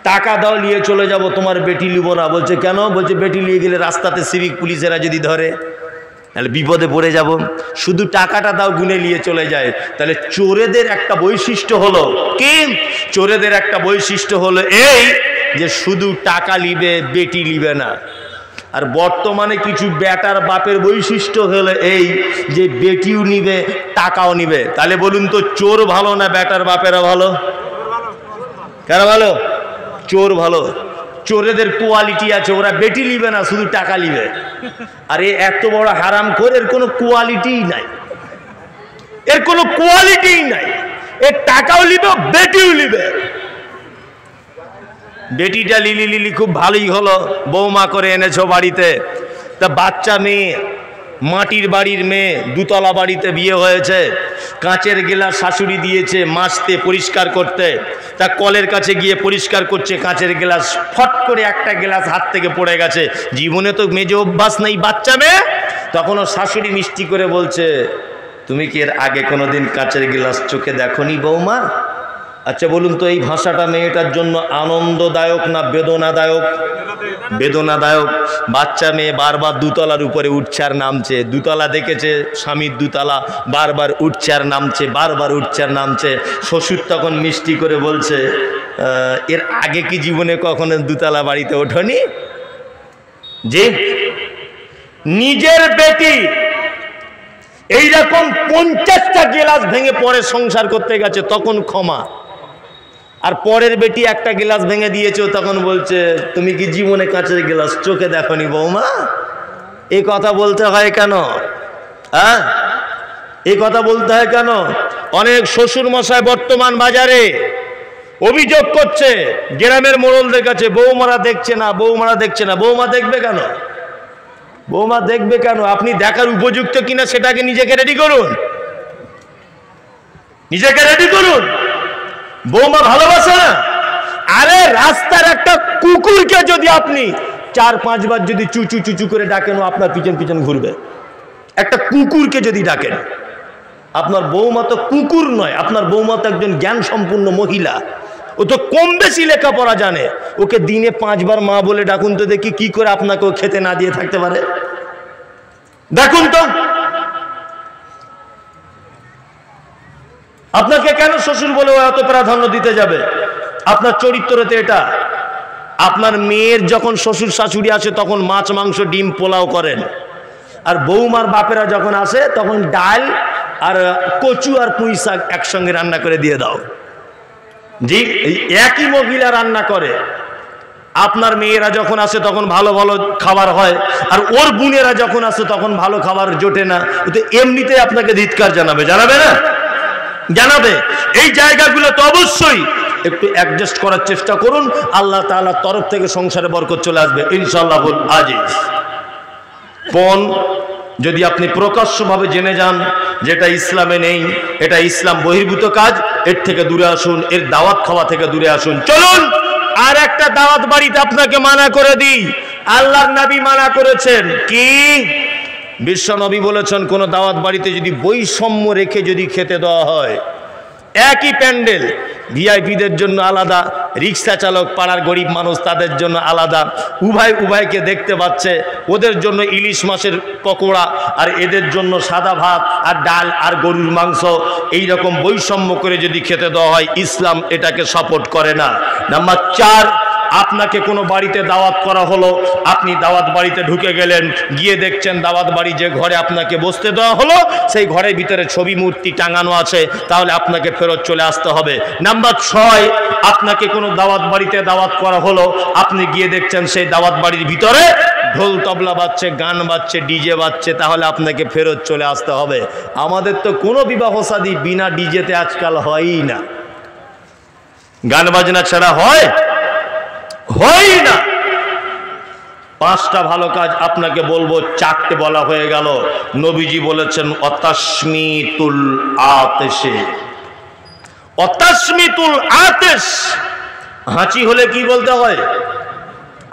টাকা দাও নিয়ে চলে যাব, তোমার বেটি নিব না। বলছে কেন? বলছে বেটি নিয়ে গেলে রাস্তাতে সিভিক পুলিশেরা যদি ধরে তাহলে বিপদে পড়ে যাব, শুধু টাকাটা দাও, গুনে নিয়ে চলে যায়। তাহলে চোরেদের একটা বৈশিষ্ট্য হলো কি? চোরেদের একটা বৈশিষ্ট্য হলো এই যে শুধু টাকা লিবে, বেটি লিবে না। আর বর্তমানে কিছু বেটার বাপের বৈশিষ্ট্য হলো এই যে বেটিও নিবে টাকাও নিবে। তাহলে বলুন তো চোর ভালো না বেটার বাপেরা ভালো? কারা ভালো? চোর ভালো। চোরেদের কোয়ালিটি আছে, ওরা বেটি নিবে না, শুধু টাকা নিবে। আর এত বড় হারাম করে এর কোনো কোয়ালিটিই নাই, এর কোনো কোয়ালিটিই নাই। এর টাকাও নিবে বেটিও নিবে। বেটিটা লিলি খুব ভালোই হলো, বৌমা করে এনেছো বাড়িতে। তা বাচ্চা মেয়ে, মাটির বাড়ির মেয়ে, দুতলা বাড়িতে বিয়ে হয়েছে, কাঁচের গ্লাস শাশুড়ি দিয়েছে মাজতে পরিষ্কার করতে। তা কলের কাছে গিয়ে পরিষ্কার করছে কাঁচের গ্লাস, ফট করে একটা গ্লাস হাত থেকে পড়ে গেছে। জীবনে তো মেজে অভ্যাস নেই বাচ্চা মেয়ে। তখনও শাশুড়ি মিষ্টি করে বলছে, তুমি কি এর আগে কোনোদিন কাঁচের গ্লাস চোখে দেখোনি বৌমা? আচ্ছা বলুন তো এই ভাষাটা মেয়েটার জন্য আনন্দদায়ক না বেদনাদায়ক? বেদনাদায়ক। বাচ্চা মেয়ে বারবার দুতলার উপরে উঠছে আর নামছে, দুতলা দেখেছে স্বামীর দুতলা, বারবার উঠছে আর নামছে, বারবার উঠছে আর নামছে। শ্বশুর তখন মিষ্টি করে বলছে, এর আগে কি জীবনে কখনো দুতলা বাড়িতে ওঠোনি? যে নিজের বেটি এইরকম 50টা গ্লাস ভেঙে পরে সংসার করতে গেছে তখন ক্ষমা, আর পরের বেটি একটা গ্লাস ভেঙে দিয়েছে তখন বলছে তুমি কি জীবনে কাঁচের গ্লাস চোখে দেখোনি বৌমা? এই কথা বলতে হয় কেন? হ্যাঁ, এই কথা বলতে হয় কেন? অনেক শ্বশুর মশাই বর্তমান বাজারে অভিযোগ করছে গ্রামের মোড়লদের কাছে, বৌমারা দেখছে না, বৌমারা দেখছে না। বৌমা দেখবে কেন? বৌমা দেখবে কেন? আপনি দেখার উপযুক্ত কিনা সেটাকে নিজেকে রেডি করুন, নিজেকে রেডি করুন। বৌমা ভালোবাসে না? আরে রাস্তার একটা কুকুরকে যদি আপনি 4-5 বার যদি চুচু চুচু করে ডাকেন, আপনার পিছন পিছন ঘুরবে। একটা কুকুরকে যদি ডাকেন, আপনার বৌমা তো কুকুর নয়, আপনার বৌমা তো একজন জ্ঞান সম্পূর্ণ মহিলা, ও তো কম বেশি লেখাপড়া জানে। ওকে দিনে 5 বার মা বলে ডাকুন তো দেখি কি করে আপনাকে ও খেতে না দিয়ে থাকতে পারে। দেখুন তো আপনাকে কেন শ্বশুর বলে ও এত প্রাধান্য দিতে যাবে? আপনার চরিত্রতে এটা। আপনার মেয়ের যখন শ্বশুর শাশুড়ি আসে তখন মাছ মাংস ডিম পোলাও করেন, আর বৌমার বাপেরা যখন আসে তখন ডাল আর কচু আর পুঁই শাক একসঙ্গে রান্না করে দিয়ে দাও। জি, একই মহিলা রান্না করে। আপনার মেয়েরা যখন আসে তখন ভালো ভালো খাবার হয়, আর ওর বোনেরা যখন আসে তখন ভালো খাবার জোটে না। তো এমনিতে আপনাকে ধিক্কার জানাবে, জানাবে না? জানাবে। এই জায়গাগুলো তো অবশ্যই একটু অ্যাডজাস্ট করার চেষ্টা করুন, আল্লাহ তাআলার তরফ থেকে সংসারে বরকত চলে আসবে ইনশাআল্লাহ। আজিজ পণ যদি আপনি প্রকাশ্যভাবে জেনে যান যেটা ইসলামে নেই, এটা ইসলাম বহির্ভূত কাজ, এর থেকে দূরে আসুন, এর দাওয়াত খাওয়া থেকে দূরে আসুন। চলুন আর একটা দাওয়াত বাড়িতে আপনাকে মানা করে দিই। আল্লাহর নবী মানা করেছেন কি? বিশ্ব নবী বলেছেন কোন দাওয়াত বাড়িতে যদি বৈষম্য রেখে যদি খেতে দেওয়া হয়, একই প্যান্ডেল, ভিআইপিদের জন্য আলাদা, রিক্সা চালক পাড়ার গরিব মানুষ তাদের জন্য আলাদা, উভয়কে দেখতে পাচ্ছে, ওদের জন্য ইলিশ মাছের পকোড়া আর এদের জন্য সাদা ভাত আর ডাল আর গরুর মাংস, এই রকম বৈষম্য করে যদি খেতে দেওয়া হয়, ইসলাম এটাকে সাপোর্ট করে না। নাম্বার 4, আপনাকে কোনো বাড়িতে দাওয়াত করা হলো, আপনি দাওয়াত বাড়িতে ঢুকে গেলেন, গিয়ে দেখছেন দাওয়াত বাড়ি যে ঘরে আপনাকে বসতে দেওয়া হলো সেই ঘরের ভিতরে ছবি মূর্তি টাঙানো আছে, তাহলে আপনাকে ফেরত চলে আসতে হবে। নাম্বার 6, আপনাকে কোনো দাওয়াত বাড়িতে দাওয়াত করা হলো, আপনি গিয়ে দেখছেন সেই দাওয়াত বাড়ির ভিতরে ঢোল তবলা বাজছে, গান বাজছে, ডিজে বাজছে, তাহলে আপনাকে ফেরত চলে আসতে হবে। আমাদের তো কোনো বিবাহ শাদী বিনা ডিজেতে আজকাল হয়ই না, গান বাজনা ছাড়া হয় না। 5টা ভালো কাজ আপনাকে বলবো, 4টে বলা হয়ে গেল। নবীজি বলেছেন অতাসমিতুল আতেশে, অতাসমিতুল আতেশ, হাঁচি হলে কি বলতে হয়?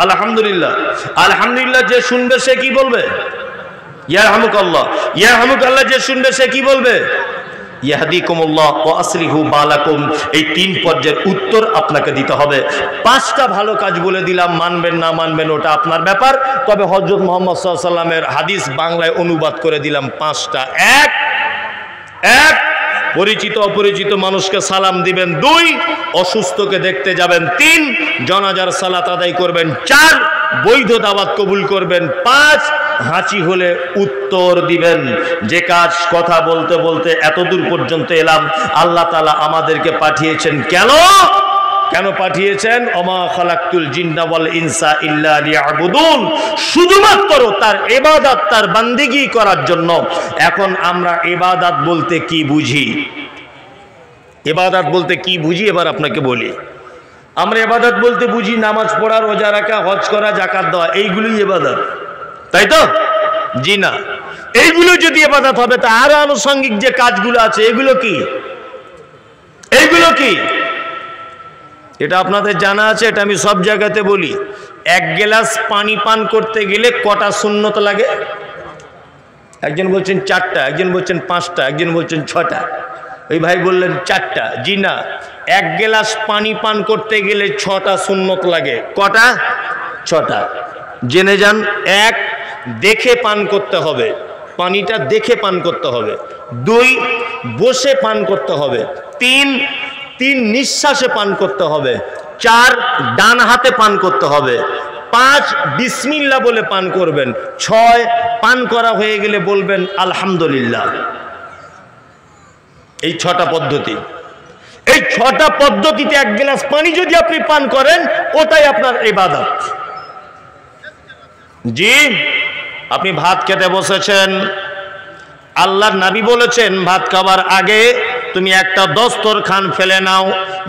আলহামদুলিল্লাহ। আলহামদুলিল্লাহ যে শুনবে সে কি বলবে? ইয়ারহামুকাল্লাহ। ইয়ারহামুকাল্লাহ যে শুনবে সে কি বলবে? ইয়াহদিকুমুল্লাহ ওয়া আসলিহু বালাকুম। এই 3 পর্যায়ের উত্তর আপনাকে দিতে হবে। 5টা ভালো কাজ বলে দিলাম, মানবেন না মানবেন ওটা আপনার ব্যাপার। তবে হযরত মুহাম্মদ সাল্লাল্লাহু আলাইহি ওয়াসাল্লামের হাদিস বাংলায় অনুবাদ করে দিলাম 5টা। এক পরিচিত অপরিচিত মানুষকে সালাম দিবেন। 2 অসুস্থকে দেখতে যাবেন। 3 জানাজার সালাত আদায় করবেন। 4 বৈধ দাওয়াত কবুল করবেন। 5 হাঁচি হলে উত্তর দিবেন। যে কাজ কথা বলতে বলতে এতদূর পর্যন্ত এলাম। আল্লাহ তাআলা আমাদেরকে পাঠিয়েছেন কেন পাঠিয়েছেন? ওমা খালাকতুল জিন্না ওয়াল ইনসা ইল্লা লিয়াবুদুন, শুধুমাত্র তার ইবাদত তার বান্দিগি করার জন্য। এখন আমরা ইবাদত বলতে কি বুঝি? ইবাদত বলতে কি বুঝি এবার আপনাকে বলি। আমরা ইবাদত বলতে বুঝি নামাজ পড়া, রোজা রাখা, হজ করা, যাকাত দেওয়া, এইগুলোই ইবাদত, তাই তো? জি না, এইগুলো যদি ইবাদত হবে তা আরো আনুষঙ্গিক যে কাজগুলো আছে এগুলো কি? এটা আপনাদের জানা আছে? এটা আমি সব জায়গাতে বলি। 1 গ্লাস পানি পান করতে গেলে কটা সুন্নত লাগে? একজন বলছেন 4টা, একজন বলছেন 5টা, একজন বলছেন 6টা। ওই ভাই বললেন 4টা। জি না, 1 গ্লাস পানি পান করতে গেলে 6টা সুন্নত লাগে। কটা? 6টা। জেনে যান। 1, দেখে পান করতে হবে, পানিটা দেখে পান করতে হবে। 2, বসে পান করতে হবে। 3 নিঃশ্বাসে পান করতে হবে। 4, ডান হাতে পান করতে হবে। 5, বিসমিল্লাহ বলে পান করবেন। 6, পান করা হয়ে গেলে বলবেন আলহামদুলিল্লাহ। এই 6টা পদ্ধতি। এই 6টা পদ্ধতিতে 1 গ্লাস পানি যদি আপনি পান করেন, ওটাই আপনার ইবাদত। জি, আপনি ভাত খেতে বসেছেন, আল্লাহর নবী বলেছেন ভাত খাবার আগে তুমি একটা দস্তরখান ফেলে নাও।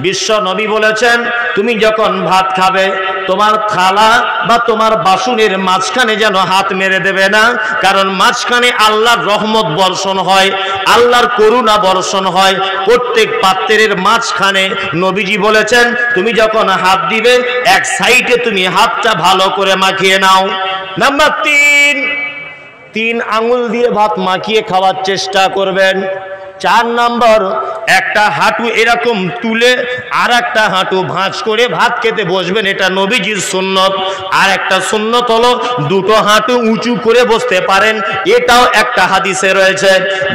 বিশ্ব নবী বলেছেন তুমি যখন ভাত খাবে তোমার থালা বা তোমার বাসনের মাঝখানে যেন হাত মেরে দেবে না, কারণ মাঝখানে আল্লাহর রহমত বর্ষণ হয়, আল্লাহর করুণা বর্ষণ হয় প্রত্যেক পাত্রের মাঝখানে। নবীজি বলেছেন তুমি যখন হাত দিবে এক সাইডে তুমি হাতটা ভালো করে মাখিয়ে নাও। নাম্বার 3 আঙুল দিয়ে ভাত মাখিয়ে খাওয়ার চেষ্টা করবেন। 4 নম্বর, একটা হাঁটু এরকম তুলে আর একটা হাঁটু ভাঁজ করে ভাত খেতে বসবেন, এটা নবীজির সুন্নত। আর একটা সুন্নত হলো 2টো হাঁটু উঁচু করে বসতে পারেন, এটাও একটা হাদিসে রয়েছে।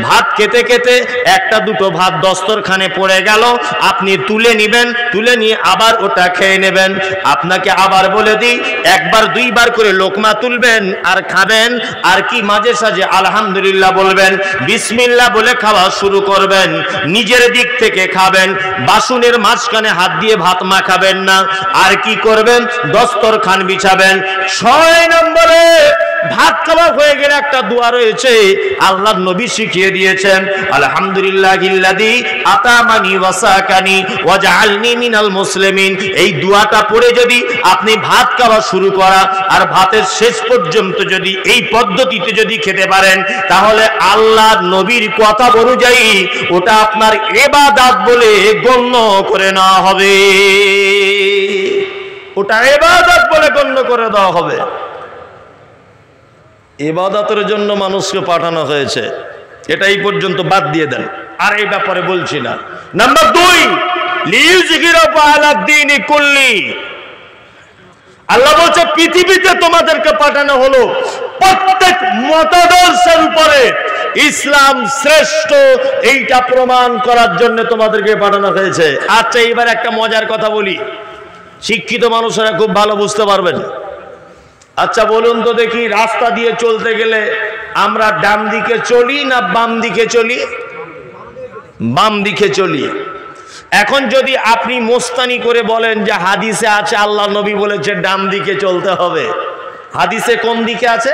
ভাত খেতে খেতে 1-2টো ভাত দস্তরখানে পড়ে গেল, আপনি তুলে নেবেন, তুলে নিয়ে আবার ওটা খেয়ে নেবেন। আপনাকে আবার বলে দিই, 1বার 2বার করে লোকমা তুলবেন আর খাবেন, আর কি মাঝে সাঝে আলহামদুলিল্লাহ বলবেন, বিসমিল্লাহ বলে খাওয়া শুরু করবেন। নিজের দিক থেকে খাবেন, বাসনের মাঝখানে হাত দিয়ে ভাত মাখাবেন না। আর কি করবেন? দস্তরখান বিছাবেন। 6 নম্বরে, ভাত খাওয়া হয়ে গেলে একটা দোয়া রয়েছে, আল্লাহর নবী শিখিয়ে দিয়েছেন, আলহামদুলিল্লাহিল্লাযী আতামানি ওয়া সাকানি ওয়া জাআলনি মিনাল মুসলিমিন। এই দোয়াটা পড়ে যদি আপনি ভাত খাওয়া শুরু করা আর ভাতের শেষ পর্যন্ত যদি এই পদ্ধতিতে যদি খেতে পারেন, তাহলে আল্লাহর নবীর কথা অনুযায়ী ওটা আপনার ইবাদত বলে গণ্য করে নেওয়া হবে। ওটা ইবাদত বলে গণ্য করে দেওয়া হবে। ইবাদতের জন্য মানুষকে পাঠানো হয়েছে, এটা এই পর্যন্ত বাদ দিয়ে দেন, আর এই ব্যাপারে বলছি না। নাম্বার 2, লিইউযহিরাহু আলাদ-দীনি কুল্লি। আল্লাহ বলছে পৃথিবীতে তোমাদেরকে পাঠানো হলো প্রত্যেক মতাদর্শের উপরে ইসলাম শ্রেষ্ঠ, এইটা প্রমাণ করার জন্য তোমাদেরকে পাঠানো হয়েছে। আচ্ছা, এবার একটা মজার কথা বলি, শিক্ষিত মানুষেরা খুব ভালো বুঝতে পারবেন। আচ্ছা বলুন তো দেখি, রাস্তা দিয়ে চলতে গেলে আমরা ডান দিকে চলি না বাম দিকে চলি? বাম দিকে চলি। এখন যদি আপনি মোস্তানি করে বলেন যে হাদিসে আছে আল্লাহ নবী বলেছে ডান দিকে চলতে হবে, হাদিসে কোন দিকে আছে?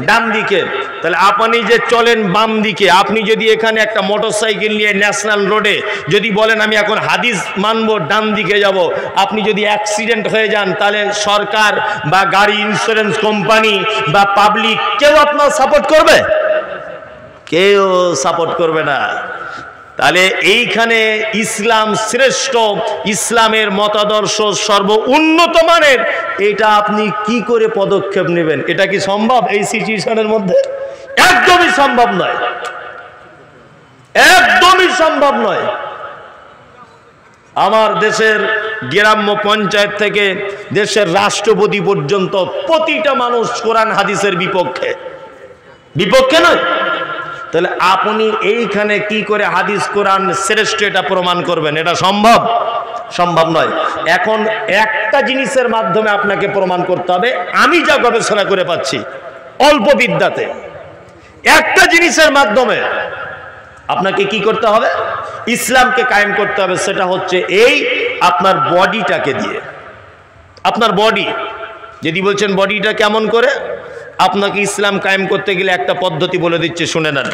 ডান দিকে। তাহলে আপনি যে চলেন বাম দিকে, আপনি যদি এখানে একটা মোটরসাইকেল নিয়ে ন্যাশনাল রোডে যদি বলেন আমি এখন হাদিস মানবো ডান দিকে যাব, আপনি যদি অ্যাক্সিডেন্ট হয়ে যান, তাহলে সরকার বা গাড়ি ইন্স্যুরেন্স কোম্পানি বা পাবলিক কেউ আপনার সাপোর্ট করবে? কেউ সাপোর্ট করবে না। তাহলে এইখানে ইসলাম শ্রেষ্ঠ, ইসলামের মতাদর্শ সর্ব উন্নত মানের, এটা আপনি কি করে পদক্ষেপ নেবেন? এটা কি সম্ভব এই সিচুয়েশনের মধ্যে? একদমই সম্ভব নয়, একদমই সম্ভব নয়। আমার দেশের গ্রাম্য পঞ্চায়েত থেকে দেশের রাষ্ট্রপতি পর্যন্ত প্রতিটা মানুষ কোরআন হাদিসের বিপক্ষে। বিপক্ষে নয়, তাহলে আপনি এইখানে কি করে হাদিস কোরআন শ্রেষ্ঠ এটা প্রমাণ করবেন? এটা সম্ভব? সম্ভব নয়। এখন একটা জিনিসের মাধ্যমে আপনাকে প্রমাণ করতে হবে, আমি যা গবেষণা করে পাচ্ছি অল্প বিদ্যাতে, একটা জিনিসের মাধ্যমে আপনাকে কি করতে হবে? ইসলামকে কায়েম করতে হবে। সেটা হচ্ছে এই আপনার বডিটাকে দিয়ে। আপনার বডি, যদি বলছেন বডিটা কেমন করে, আপনাকে ইসলাম কায়েম করতে গেলে একটা পদ্ধতি বলে দিচ্ছে, শুনে নেন।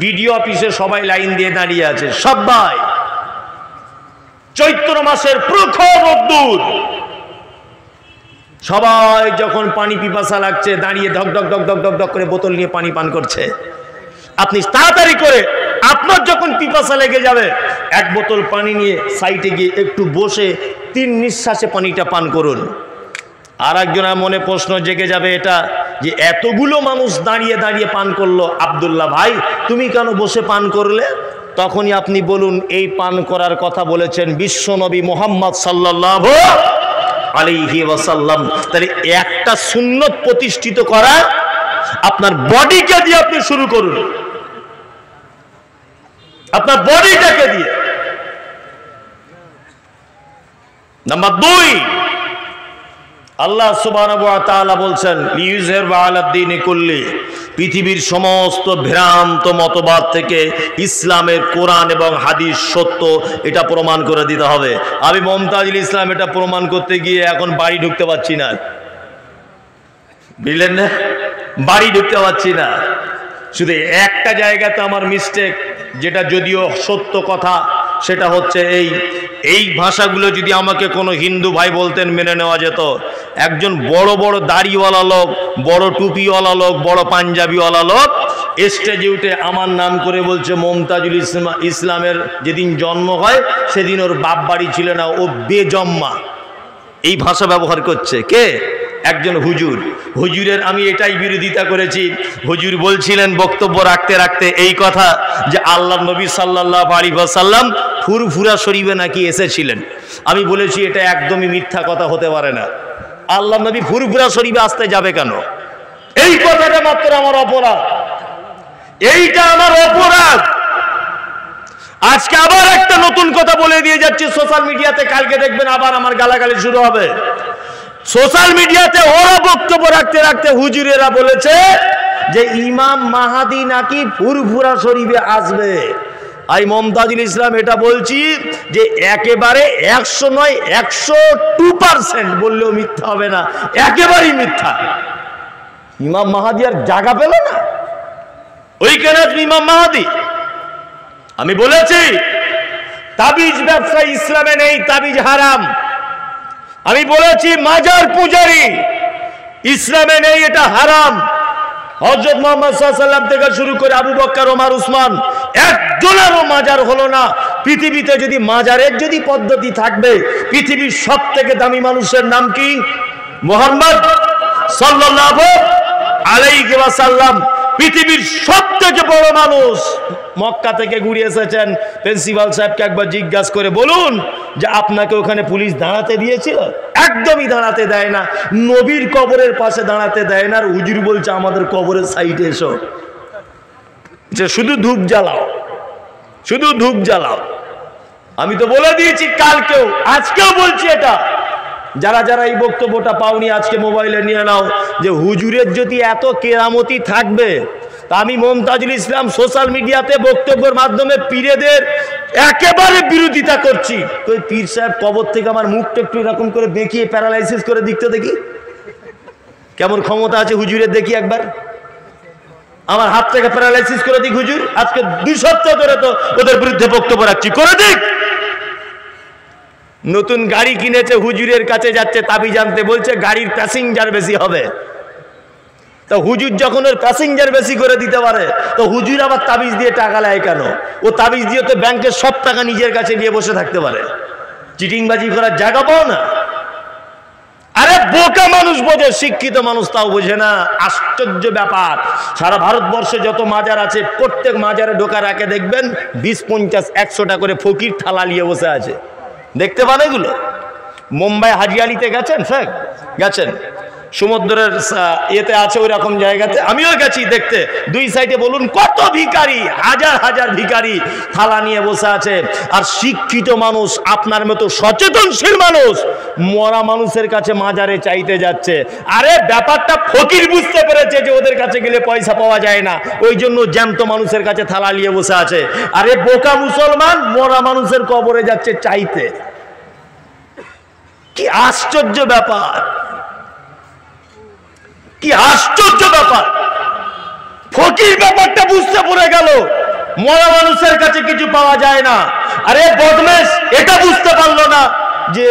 বিডিও অফিসে সবাই লাইন দিয়ে দাঁড়িয়ে আছে, সবাই চৈত্র মাসের প্রখর রোদ্দুর, সবাই যখন পানি পিপাসা লাগছে দাঁড়িয়ে ধক ধক ধক ধক ধক ধক করে বোতল নিয়ে পানি পান করছে। আপনি তাড়াতাড়ি করে, আপনার যখন পিপাসা লেগে যাবে, এক বোতল পানি নিয়ে সাইডে গিয়ে একটু বসে 3 নিঃশ্বাসে পানিটা পান করুন। আর একজনের মনে প্রশ্ন জেগে যাবে এটা, যে এতগুলো মানুষ দাঁড়িয়ে দাঁড়িয়ে পান করলো, আব্দুল্লাহ ভাই তুমি কেন বসে পান করলে? তখনই আপনি বলুন, এই পান করার কথা বলেছেন বিশ্বনবী মুহাম্মদ সাল্লাল্লাহু আলাইহি ওয়াসাল্লাম। তাহলে একটা সুন্নত প্রতিষ্ঠিত করা আপনার বডিকে দিয়ে আপনি শুরু করুন, আপনার বডিটাকে দিয়ে। নাম্বার 2, আল্লাহ সুবহানাহু ওয়া তাআলা বলছেন লিইউযহিরু আলাদ দীনি কুল্লি, পৃথিবীর সমস্ত ভ্রান্ত মতবাদ থেকে ইসলামের কোরআন এবং হাদিস সত্য, এটা প্রমাণ করে দিতে হবে। আমি মুমতাজুল ইসলাম এটা প্রমাণ করতে গিয়ে এখন বাড়ি ঢুকতে পারছি না, বুঝলেন না? বাড়ি ঢুকতে পারছি না। শুধু একটা জায়গাতে আমার মিস্টেক, যেটা যদিও সত্য কথা, সেটা হচ্ছে এই ভাষাগুলো যদি আমাকে কোনো হিন্দু ভাই বলতেন মেনে নেওয়া যেত। একজন বড় বড় দাড়িওয়ালা লোক, বড় টুপিওয়ালা লোক, বড় পাঞ্জাবিওয়ালা লোক স্টেজে উঠে আমার নাম করে বলছে মুমতাজুল ইসলামের যেদিন জন্ম হয় সেদিন ওর বাপ বাড়ি ছিল না, ও বেজম্মা। এই ভাষা ব্যবহার করছে কে? একজন হুজুর। হুজুরের আমি এটাই বিরোধিতা করেছি। হুজুর বলছিলেন বক্তব্য রাখতে রাখতে এই কথা, যে আল্লাহ নবী সাল্লাল্লাহু আলাইহি ওয়াসাল্লাম ফুরফুরা শরীফে নাকি এসেছিলেন। আমি বলেছি এটা একদমই মিথ্যা কথা, হতে পারে না। আল্লাহ নবী ফুরফুরা শরীফে আসতে যাবে কেন? এই কথাটা মাত্র আমার অপরাধ, এইটা আমার অপরাধ। আজকে আবার একটা নতুন কথা বলে দিয়ে যাচ্ছি সোশ্যাল মিডিয়াতে, কালকে দেখবেন আবার আমার গালাগালি শুরু হবে। সোশ্যাল মিডিয়াতে ওরা বক্তব্য রাখতে রাখতে হুজুরেরা বলেছে যে ইমাম মাহাদি নাকি ফুরফুরা শরীফে আসবে। আমি মুমতাজুল ইসলাম এটা বলছি যে একেবারে 100 নয় 102% বললেও মিথ্যা হবে না, একেবারেই মিথ্যা। ইমাম মাহাদি আর জায়গা পেল না, ওইখানে ইমাম মাহাদি। আমি বলেছি তাবিজ ব্যবসা ইসলামে নেই, তাবিজ হারাম। আমি বলেছি মাজার পূজারি ইসলামে নেই, এটা হারাম। হযরত মুহাম্মদ সাল্লাল্লাহু আলাইহি ওয়াসাল্লাম থেকে শুরু করে আবু বকর, ওমর, উসমান, একজনেরও মাজার হলো না। পৃথিবীতে যদি মাজারের যদি পদ্ধতি থাকবে, পৃথিবীর সবথেকে দামি মানুষের নাম কি? মুহাম্মদ সাল্লাল্লাহু আলাইহি ওয়াসাল্লাম। পৃথিবীর সবথেকে বড় মানুষ মক্কা থেকে ঘুরে এসেছেন। প্রিন্সিপাল সাহেবকে একবার জিজ্ঞাসা করে বলুন যে আপনাকে ওখানে পুলিশ দাঁড়াতে দিয়েছিল? একদমই দাঁড়াতে দেয় না। নবীর কবরের পাশে দাঁড়াতে দেয় না। আর হুজুর বলছে আমাদের কবরের সাইডে এসো, যে শুধু ধূপ জ্বালাও, শুধু ধূপ জ্বালাও। আমি তো বলে দিয়েছি কালকেও, আজকেও বলছি এটা। যারা যারা এই বক্তব্যটা পাওনি আজকে মোবাইলে নিয়ে নাও, যে হুজুরের যদি এত কেরামতি থাকবে, তা আমি মুমতাজুল ইসলাম সোশ্যাল মিডিয়াতে বক্তব্যের মাধ্যমে পীরেদের একেবারে বিরোধিতা করছি। তো পীর সাহেব কবর থেকে আমার মুখটা একটু এরকম করে বেঁকিয়ে প্যারালাইসিস করে দেখতে দেখি কেমন ক্ষমতা আছে হুজুরের, দেখি একবার। আমার হাত থেকে প্যারালাইসিস করে দিক হুজুর। আজকে 2 সপ্তাহ ধরে তো ওদের বিরুদ্ধে বক্তব্য রাখছি, করে দিক। নতুন গাড়ি কিনেছে, হুজুরের কাছে যাচ্ছে তাবিজ আনতে, বলছে গাড়ির প্যাসেঞ্জার বেশি হবে। তো হুজুর যখন ওর প্যাসেঞ্জার বেশি করে দিতে পারে, তো হুজুর আবার তাবিজ দিয়ে টাকা নেয় কেন? ও তাবিজ দিয়ে তো ব্যাংকের সব টাকা নিজের কাছে নিয়ে বসে থাকতে পারে। চিটিংবাজি করার জায়গা পাও না। আরে বোকা মানুষ বোঝে, শিক্ষিত মানুষ তাও বোঝে না। আশ্চর্য ব্যাপার, সারা ভারতবর্ষে যত মাজার আছে প্রত্যেক মাজারে ঢোকার আগে দেখবেন 20, 50, 100টা করে ফকির থালা নিয়ে বসে আছে। দেখতে পান এগুলো? মুম্বাই হাজি আলিতে গেছেন স্যার? গেছেন? সমুদ্রের এতে আছে ওই রকম জায়গাতে, আমিও গেছি দেখতে। দুই সাইডে বলুন কত ভিখারি, হাজার হাজার ভিখারি থালা নিয়ে বসে আছে। আর শিক্ষিত মানুষ, আপনার মতো সচেতনশীল মানুষ মরা মানুষের কাছে মাজারে চাইতে যাচ্ছে। আরে ব্যাপারটা ফকির বুঝতে পেরেছে যে ওদের কাছে গেলে পয়সা পাওয়া যায় না, ওই জন্য জ্যান্ত মানুষের কাছে থালা নিয়ে বসে আছে। আরে বোকা মুসলমান মরা মানুষের কবরে যাচ্ছে চাইতে। কি আশ্চর্য ব্যাপার, কি আশ্চর্য ব্যাপার। ফকির ব্যাপারটা বুঝতে পড়ে গেল, মরা মানুষের কাছে কিছু পাওয়া যায় না। আরে বদমেশ এটা বুঝতে পারলো না যে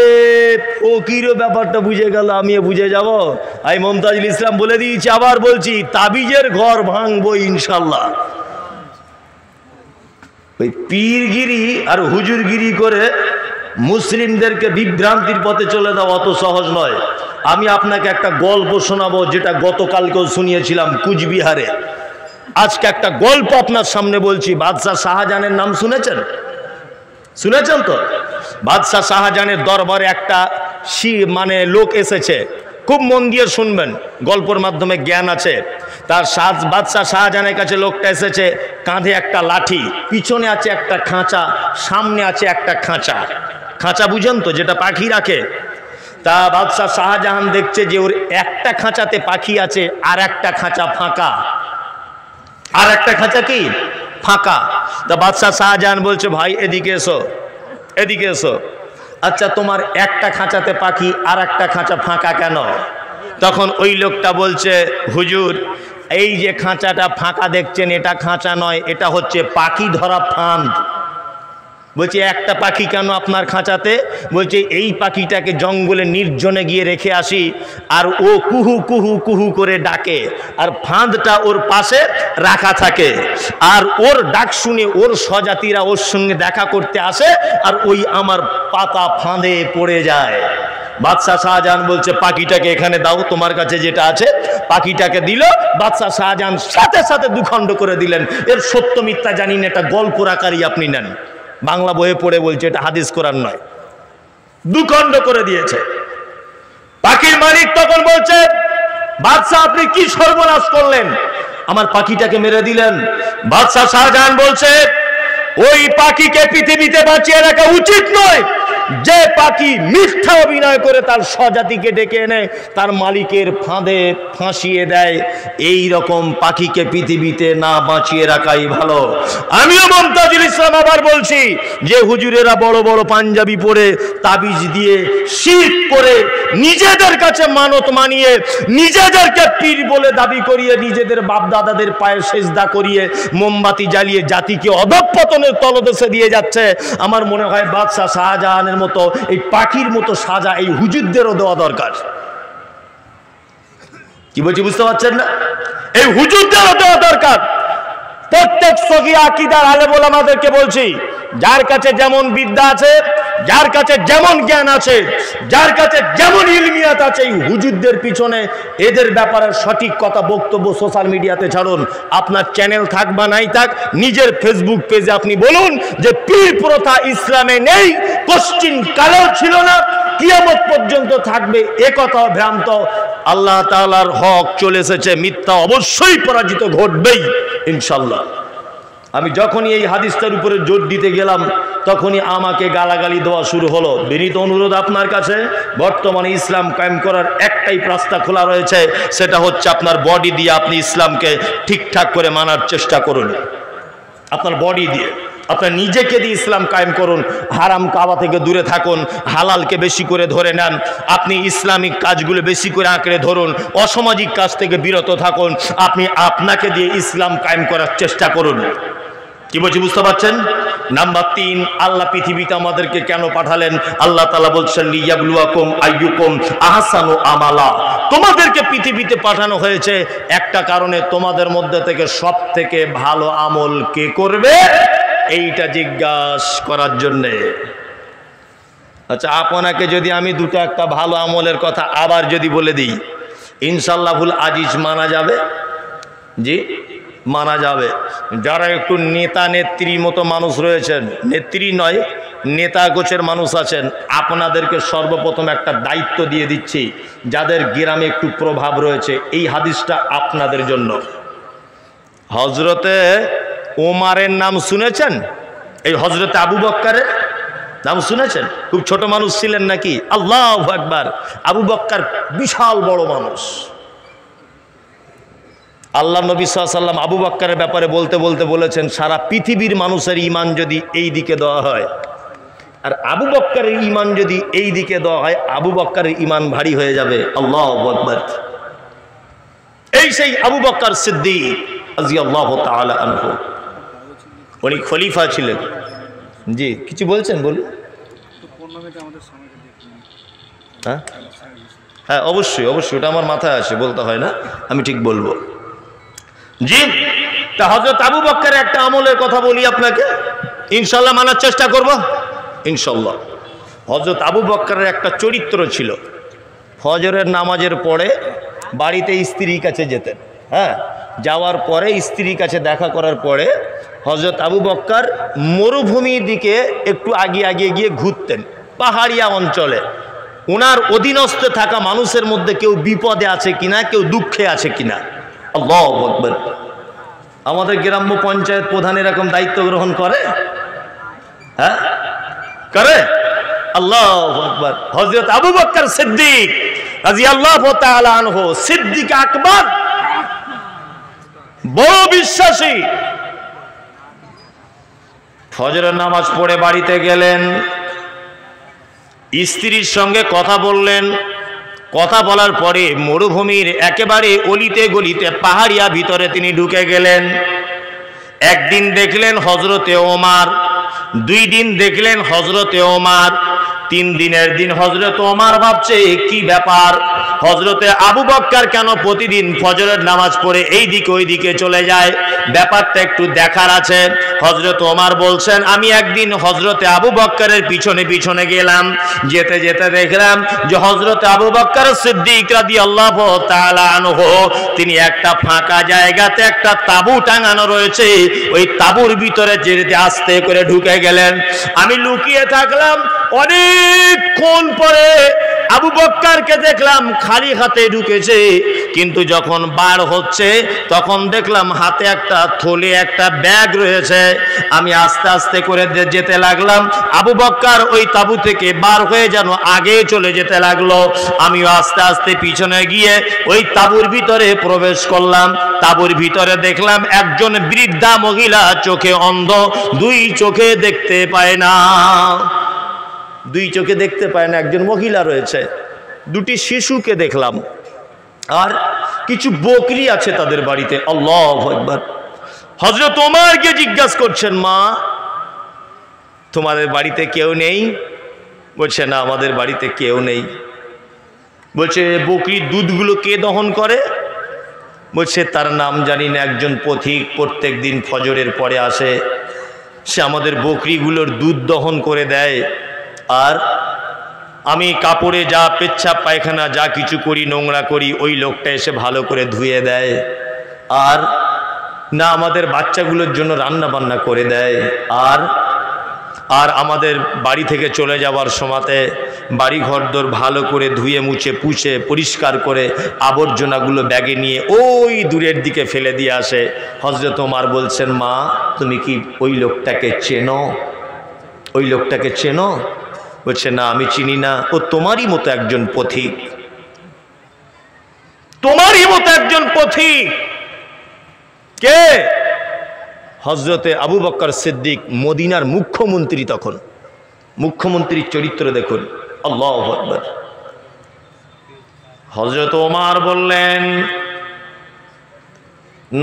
ফকিরও ব্যাপারটা বুঝে গেল, আমিও বুঝে যাব। আমি মমতাজুল ইসলাম বলে দিয়েছি, আবার বলছি, তাবিজের ঘর ভাঙবো ইনশাল্লাহ। ওই পীরগিরি আর হুজুরগিরি করে মুসলিমদেরকে বিভ্রান্তির পথে চলে দেওয়া অত সহজ নয়। আমি আপনাকে একটা গল্প শোনাবো, যেটা গতকালকেও শুনিয়েছিলাম কুচবিহারে। আজকে একটা গল্প আপনার সামনে বলছি। বাদশাহ শাহজাহানের নাম শুনেছেন? শুনেছেন তো? বাদশাহ শাহজাহানের দরবারে একটা লোক এসেছে, খুব মন দিয়ে শুনবেন, গল্পের মাধ্যমে জ্ঞান আছে। তার বাদশাহ শাহজাহানের কাছে লোকটা এসেছে, কাঁধে একটা লাঠি, পিছনে আছে একটা খাঁচা, সামনে আছে একটা খাঁচা। খাঁচা বুঝেন তো, যেটা পাখি রাখে। তা বাদশাহ শাহজাহান দেখছে যে ওর একটা খাঁচাতে পাখি আছে, আর একটা খাঁচা ফাঁকা। আর একটা খাঁচা কি ফাঁকা। তা বাদশাহ শাহজাহান বলছে, ভাই এদিকে এসো, এদিকে এসো। আচ্ছা তোমার একটা খাঁচাতে পাখি, আর একটা খাঁচা ফাঁকা কেন? তখন ওই লোকটা বলছে, হুজুর এই যে খাঁচাটা ফাঁকা দেখছেন, এটা খাঁচা নয়, এটা হচ্ছে পাখি ধরা ফাঁদ। বলছে একটা পাখি কেন আপনার খাঁচাতে? বলছে এই পাখিটাকে জঙ্গলে নির্জনে গিয়ে রেখে আসি, আর ও কুহু কুহু কুহু করে ডাকে, আর ফাঁদটা ওর পাশে রাখা থাকে, আর ওর ডাক শুনে ওর স্বজাতিরা ওর সঙ্গে দেখা করতে আসে, আর ওই আমার পাতা ফাঁদে পড়ে যায়। বাদশাহ শাহজাহান বলছে, পাখিটাকে এখানে দাও, তোমার কাছে যেটা আছে। পাখিটাকে দিল। বাদশাহ শাহজাহান সাথে সাথে দুখণ্ড করে দিলেন। এর সত্য মিথ্যা জানি না, এটা গল্পর আকারই আপনি নেন। বাংলা বইয়ে পড়ে বলছে, এটা হাদিস কোরআন নয়। দুখণ্ড করে দিয়েছে। পাখির মালিক তখন বলছে, বাদশাহ আপনি কি সর্বনাশ করলেন, আমার পাখিটাকে মেরে দিলেন। বাদশাহ শাহজাহান বলছে, ওই পাখিকে পৃথিবীতে বাঁচিয়ে রাখা উচিত নয় যে পাখি মিথ্যা অভিনয় করে তার স্বজাতিকে ডেকে এনে তার মালিকের ফাঁদে ফাঁসিয়ে দেয়। এই রকম পাখিকে পৃথিবীতে না বাঁচিয়ে রাখাই ভালো। আমিও মমতাজুল ইসলাম আবার বলছি যে হুজুরেরা বড় বড় পাঞ্জাবি পরে তাবিজ দিয়ে শিরক করে নিজেদের কাছে মানত মানিয়ে নিজেদেরকে পীর বলে দাবি করিয়ে নিজেদের বাপ দাদাদের পায়ে সেজদা করিয়ে মোমবাতি জ্বালিয়ে জাতিকে অধঃপতনের তলদেশে দিয়ে যাচ্ছে। আমার মনে হয় বাদশাহ শাহজাহানের মতো এই পাখির মতো সাজা এই হুজুরদেরও দেওয়া দরকার। কি বলছি বুঝতে পারছেন না? এই হুজুরদেরও দেওয়া দরকার। প্রত্যেক সগী আকীদার আলেম ওলামাদেরকে বলছি, যার কাছে যেমন বিদ্যা আছে, যার কাছে যেমন জ্ঞান আছে, যার কাছে যেমন ইলমিয়াত আছে, এই হুজুরদের পিছনে এদের ব্যাপারে সঠিক কথা বক্তব্য সোশ্যাল মিডিয়াতে ছাড়ুন। আপনার চ্যানেল থাক বা নাই থাক, নিজের ফেসবুক পেজে আপনি বলুন যে পীর প্রথা ইসলামে নেই, কোশ্চিন কালেও ছিল না, কিয়ামত পর্যন্ত থাকবে, এ কথা ভ্রান্ত। আল্লাহ তাআলার হক চলে এসেছে, মিথ্যা অবশ্যই পরাজিত ঘটবেই ইনশাল্লাহ। আমি যখনই এই হাদিসটার উপরে জোর দিতে গেলাম তখনই আমাকে গালাগালি দেওয়া শুরু হলো। বিনীত অনুরোধ আপনার কাছে, বর্তমানে ইসলাম কায়েম করার একটাই রাস্তা খোলা রয়েছে, সেটা হচ্ছে আপনার বডি দিয়ে আপনি ইসলামকে ঠিকঠাক করে মানার চেষ্টা করুন। আপনার বডি দিয়ে, আপনার নিজেকে দিয়ে ইসলাম কায়েম করুন। হারাম কাবা থেকে দূরে থাকুন, হালালকে বেশি করে ধরে নেন, আপনি ইসলামিক কাজগুলো বেশি করে আঁকড়ে ধরুন, অসামাজিক কাজ থেকে বিরত থাকুন। আপনি আপনাকে দিয়ে ইসলাম কায়েম করার চেষ্টা করুন। কি বলছি বুঝতে পারছেন? নাম্বার 3, আল্লাহ পৃথিবীতে আমাদেরকে কেন পাঠালেন? আল্লাহ তাআলা বলছেন, লিয়াবলুয়াকুম আইয়ুকুম আহসানু আমালা। তোমাদেরকে পৃথিবীতে পাঠানো হয়েছে একটা কারণে, তোমাদের মধ্যে থেকে সব থেকে ভালো আমল কে করবে এইটা জিজ্ঞাসা করার জন্যে। আচ্ছা, আপনাকে যদি আমি দুটো একটা ভালো আমলের কথা আবার যদি বলে দিই, ইনশাআল্লাহুল আজিজ মানা যাবে? জি মানা যাবে। যারা একটু নেতা নেত্রীর মতো মানুষ রয়েছেন, নেত্রী নয়, নেতা গোছের মানুষ আছেন, আপনাদেরকে সর্বপ্রথম একটা দায়িত্ব দিয়ে দিচ্ছি, যাদের গ্রামে একটু প্রভাব রয়েছে, এই হাদিসটা আপনাদের জন্য। হজরতে ওমারের নাম শুনেছেন? এই হজরতে আবু বক্কারের নাম শুনেছেন? খুব ছোট মানুষ ছিলেন নাকি? আল্লাহু আকবার। আবু বক্কার বিশাল বড় মানুষ। আল্লাহ নবী সাল্লাল্লাহু আলাইহি ওয়াসাল্লাম আবু বক্কারের ব্যাপারে বলতে বলতে বলেছেন, সারা পৃথিবীর মানুষের ঈমান যদি এই দিকে দেওয়া হয় আর আবু বক্কারের ঈমান যদি এই দিকে দেওয়া হয়, আবু বক্কারের ঈমান ভারী হয়ে যাবে। আল্লাহু আকবার। এই সেই আবু বক্কর সিদ্দিক রাদিয়াল্লাহু তাআলা আনহু, উনি খলিফা ছিলেন। জি কিছু বলছেন? বলুন। হ্যাঁ হ্যাঁ অবশ্যই অবশ্যই, ওটা আমার মাথায় আসে, বলতে হয় না, আমি ঠিক বলবো। জি, তা হযরত আবু বক্করের একটা আমলের কথা বলি আপনাকে, ইনশাআল্লাহ মানার চেষ্টা করব ইনশাআল্লাহ। হযরত আবু বক্করের একটা চরিত্র ছিল, ফজরের নামাজের পরে বাড়িতে স্ত্রীর কাছে যেতেন। হ্যাঁ, যাওয়ার পরে স্ত্রীর কাছে দেখা করার পরে হযরত আবু বক্কর মরুভূমির দিকে একটু আগিয়ে গিয়ে ঘুরতেন, পাহাড়িয়া অঞ্চলে। ওনার অধীনস্থ থাকা মানুষের মধ্যে কেউ বিপদে আছে কিনা, কেউ দুঃখে আছে কিনা। আল্লাহু আকবার। আমাদের গ্রাম্য পঞ্চায়েত প্রধান এরকম দায়িত্ব গ্রহণ করে? হ্যাঁ করে। আল্লাহু আকবার। হযরত আবু বক্কর সিদ্দিক রাদিয়াল্লাহু তাআলা আনহু, সিদ্দিক আকবর, বড় বিশ্বাসী। ফজরের নামাজ পড়ে বাড়িতে গেলেন, স্ত্রীর সঙ্গে কথা বললেন। কথা বলার পরে মরুভূমির একেবারে অলিতে গলিতে পাহাড়িয়া ভিতরে তিনি ঢুকে গেলেন। একদিন দেখলেন হযরতে ওমর, 2 দিন দেখলেন হযরতে ওমর, 3 দিনের দিন হযরত ওমর ভাবছে কি ব্যাপার, হযরতে আবু বক্কর কেন প্রতিদিন ফজরের নামাজ পড়ে এই দিকে ওই দিকে চলে যায়, ব্যাপারটা একটু দেখার আছে। হযরত ওমর বলছেন, আমি একদিন হযরতে আবু বক্করের পিছনে পিছনে গেলাম, যেতে যেতে দেখলাম যে হযরতে আবু বক্কর সিদ্দিক রাদিয়াল্লাহু তাআলা আনহু তিনি একটা ফাঁকা জায়গাতে একটা তাঁবু টাঙানো রয়েছে, ওই তাঁবুর ভিতরে যেতে আস্তে করে ঢুকে গেলেন। আমি লুকিয়ে থাকলাম। অনেকক্ষণ পরে আবু বক্করকে দেখলাম খালি হাতে ঢুকেছে, কিন্তু যখন বার হচ্ছে তখন দেখলাম হাতে একটা থলে, একটা ব্যাগ রয়েছে। আমি আস্তে আস্তে করে যেতে লাগলাম, আবু বক্কর ওই তাঁবু থেকে বার হয়ে যেন আগে চলে যেতে লাগলো। আমিও আস্তে আস্তে পিছনে গিয়ে ওই তাঁবুর ভিতরে প্রবেশ করলাম। তাঁবুর ভিতরে দেখলাম একজন বৃদ্ধা মহিলা, চোখে অন্ধ, 2 চোখে দেখতে পায় না, 2 চোখে দেখতে পায় না, একজন মহিলা রয়েছে। 2টি শিশুকে দেখলাম, আর কিছু বকরি আছে তাদের বাড়িতে। আল্লাহু আকবার। হযরত ওমরকে জিজ্ঞাসা করছেন, মা তোমাদের বাড়িতে কেউ নেই? বলছে, না আমাদের বাড়িতে কেউ নেই। বলছে, বকরির দুধগুলো কে দহন করে? বলছে, তার নাম জানি না, একজন পথিক প্রত্যেক দিন ফজরের পরে আসে, সে আমাদের বকরিগুলোর দুধ দহন করে দেয়, আর আমি কাপড়ে যা পেচ্ছাপ পায়খানা যা কিছু করি, নোংরা করি, ওই লোকটা এসে ভালো করে ধুয়ে দেয়, আর না আমাদের বাচ্চাগুলোর জন্য রান্না বান্না করে দেয়, আর আমাদের বাড়ি থেকে চলে যাওয়ার সময়তে বাড়ি ঘরদোর ভালো করে ধুয়ে মুছে পুছে পরিষ্কার করে আবর্জনাগুলো ব্যাগে নিয়ে ওই দূরের দিকে ফেলে দিয়ে আসে। হযরত ওমর বলছেন, মা তুমি কি ওই লোকটাকে চেনো? ওই লোকটাকে চেনো? বলছে, না আমি চিনি না, ও তোমারই মতো একজন পথিক, তোমারই মতো একজন পথিক। কে? হযরতে আবু বক্কর সিদ্দিক, মদিনার মুখ্যমন্ত্রী। তখন মুখ্যমন্ত্রীর চরিত্র দেখুন। আল্লাহু আকবার। হযরত ওমর বললেন,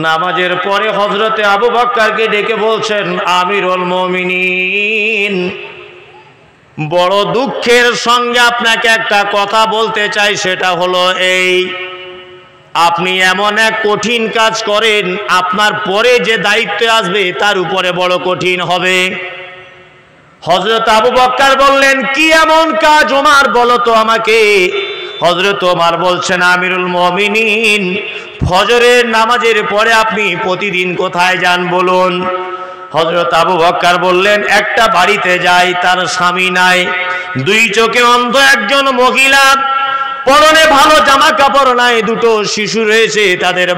নামাজের পরে হযরতে আবু বক্করকে ডেকে বলছেন, আমিরুল মুমিনিন, বড় দুঃখের সঙ্গে আপনাকে একটা কথা বলতে চাই, সেটা হলো এই, আপনি এমন এক কঠিন কাজ করেন, আপনার পরে যে দায়িত্ব আসবে তার উপরে বড় কঠিন হবে। হযরত আবু বক্কর বললেন, কি এমন কাজ ওমর, বলো তো আমাকে। হযরত ওমর বলছেন, আমিরুল মুমিনিন, ফজরের নামাজের পরে আপনি প্রতিদিন কোথায় যান বলুন? হযরত আবু বকর বললেন, একটা বাড়িতে যাই, তার স্বামী নাই, দুই চোখে অন্ধ একজন মহিলা, পরনে ভালো জামা কাপড় নাই, দুটো শিশু রয়েছে তাদের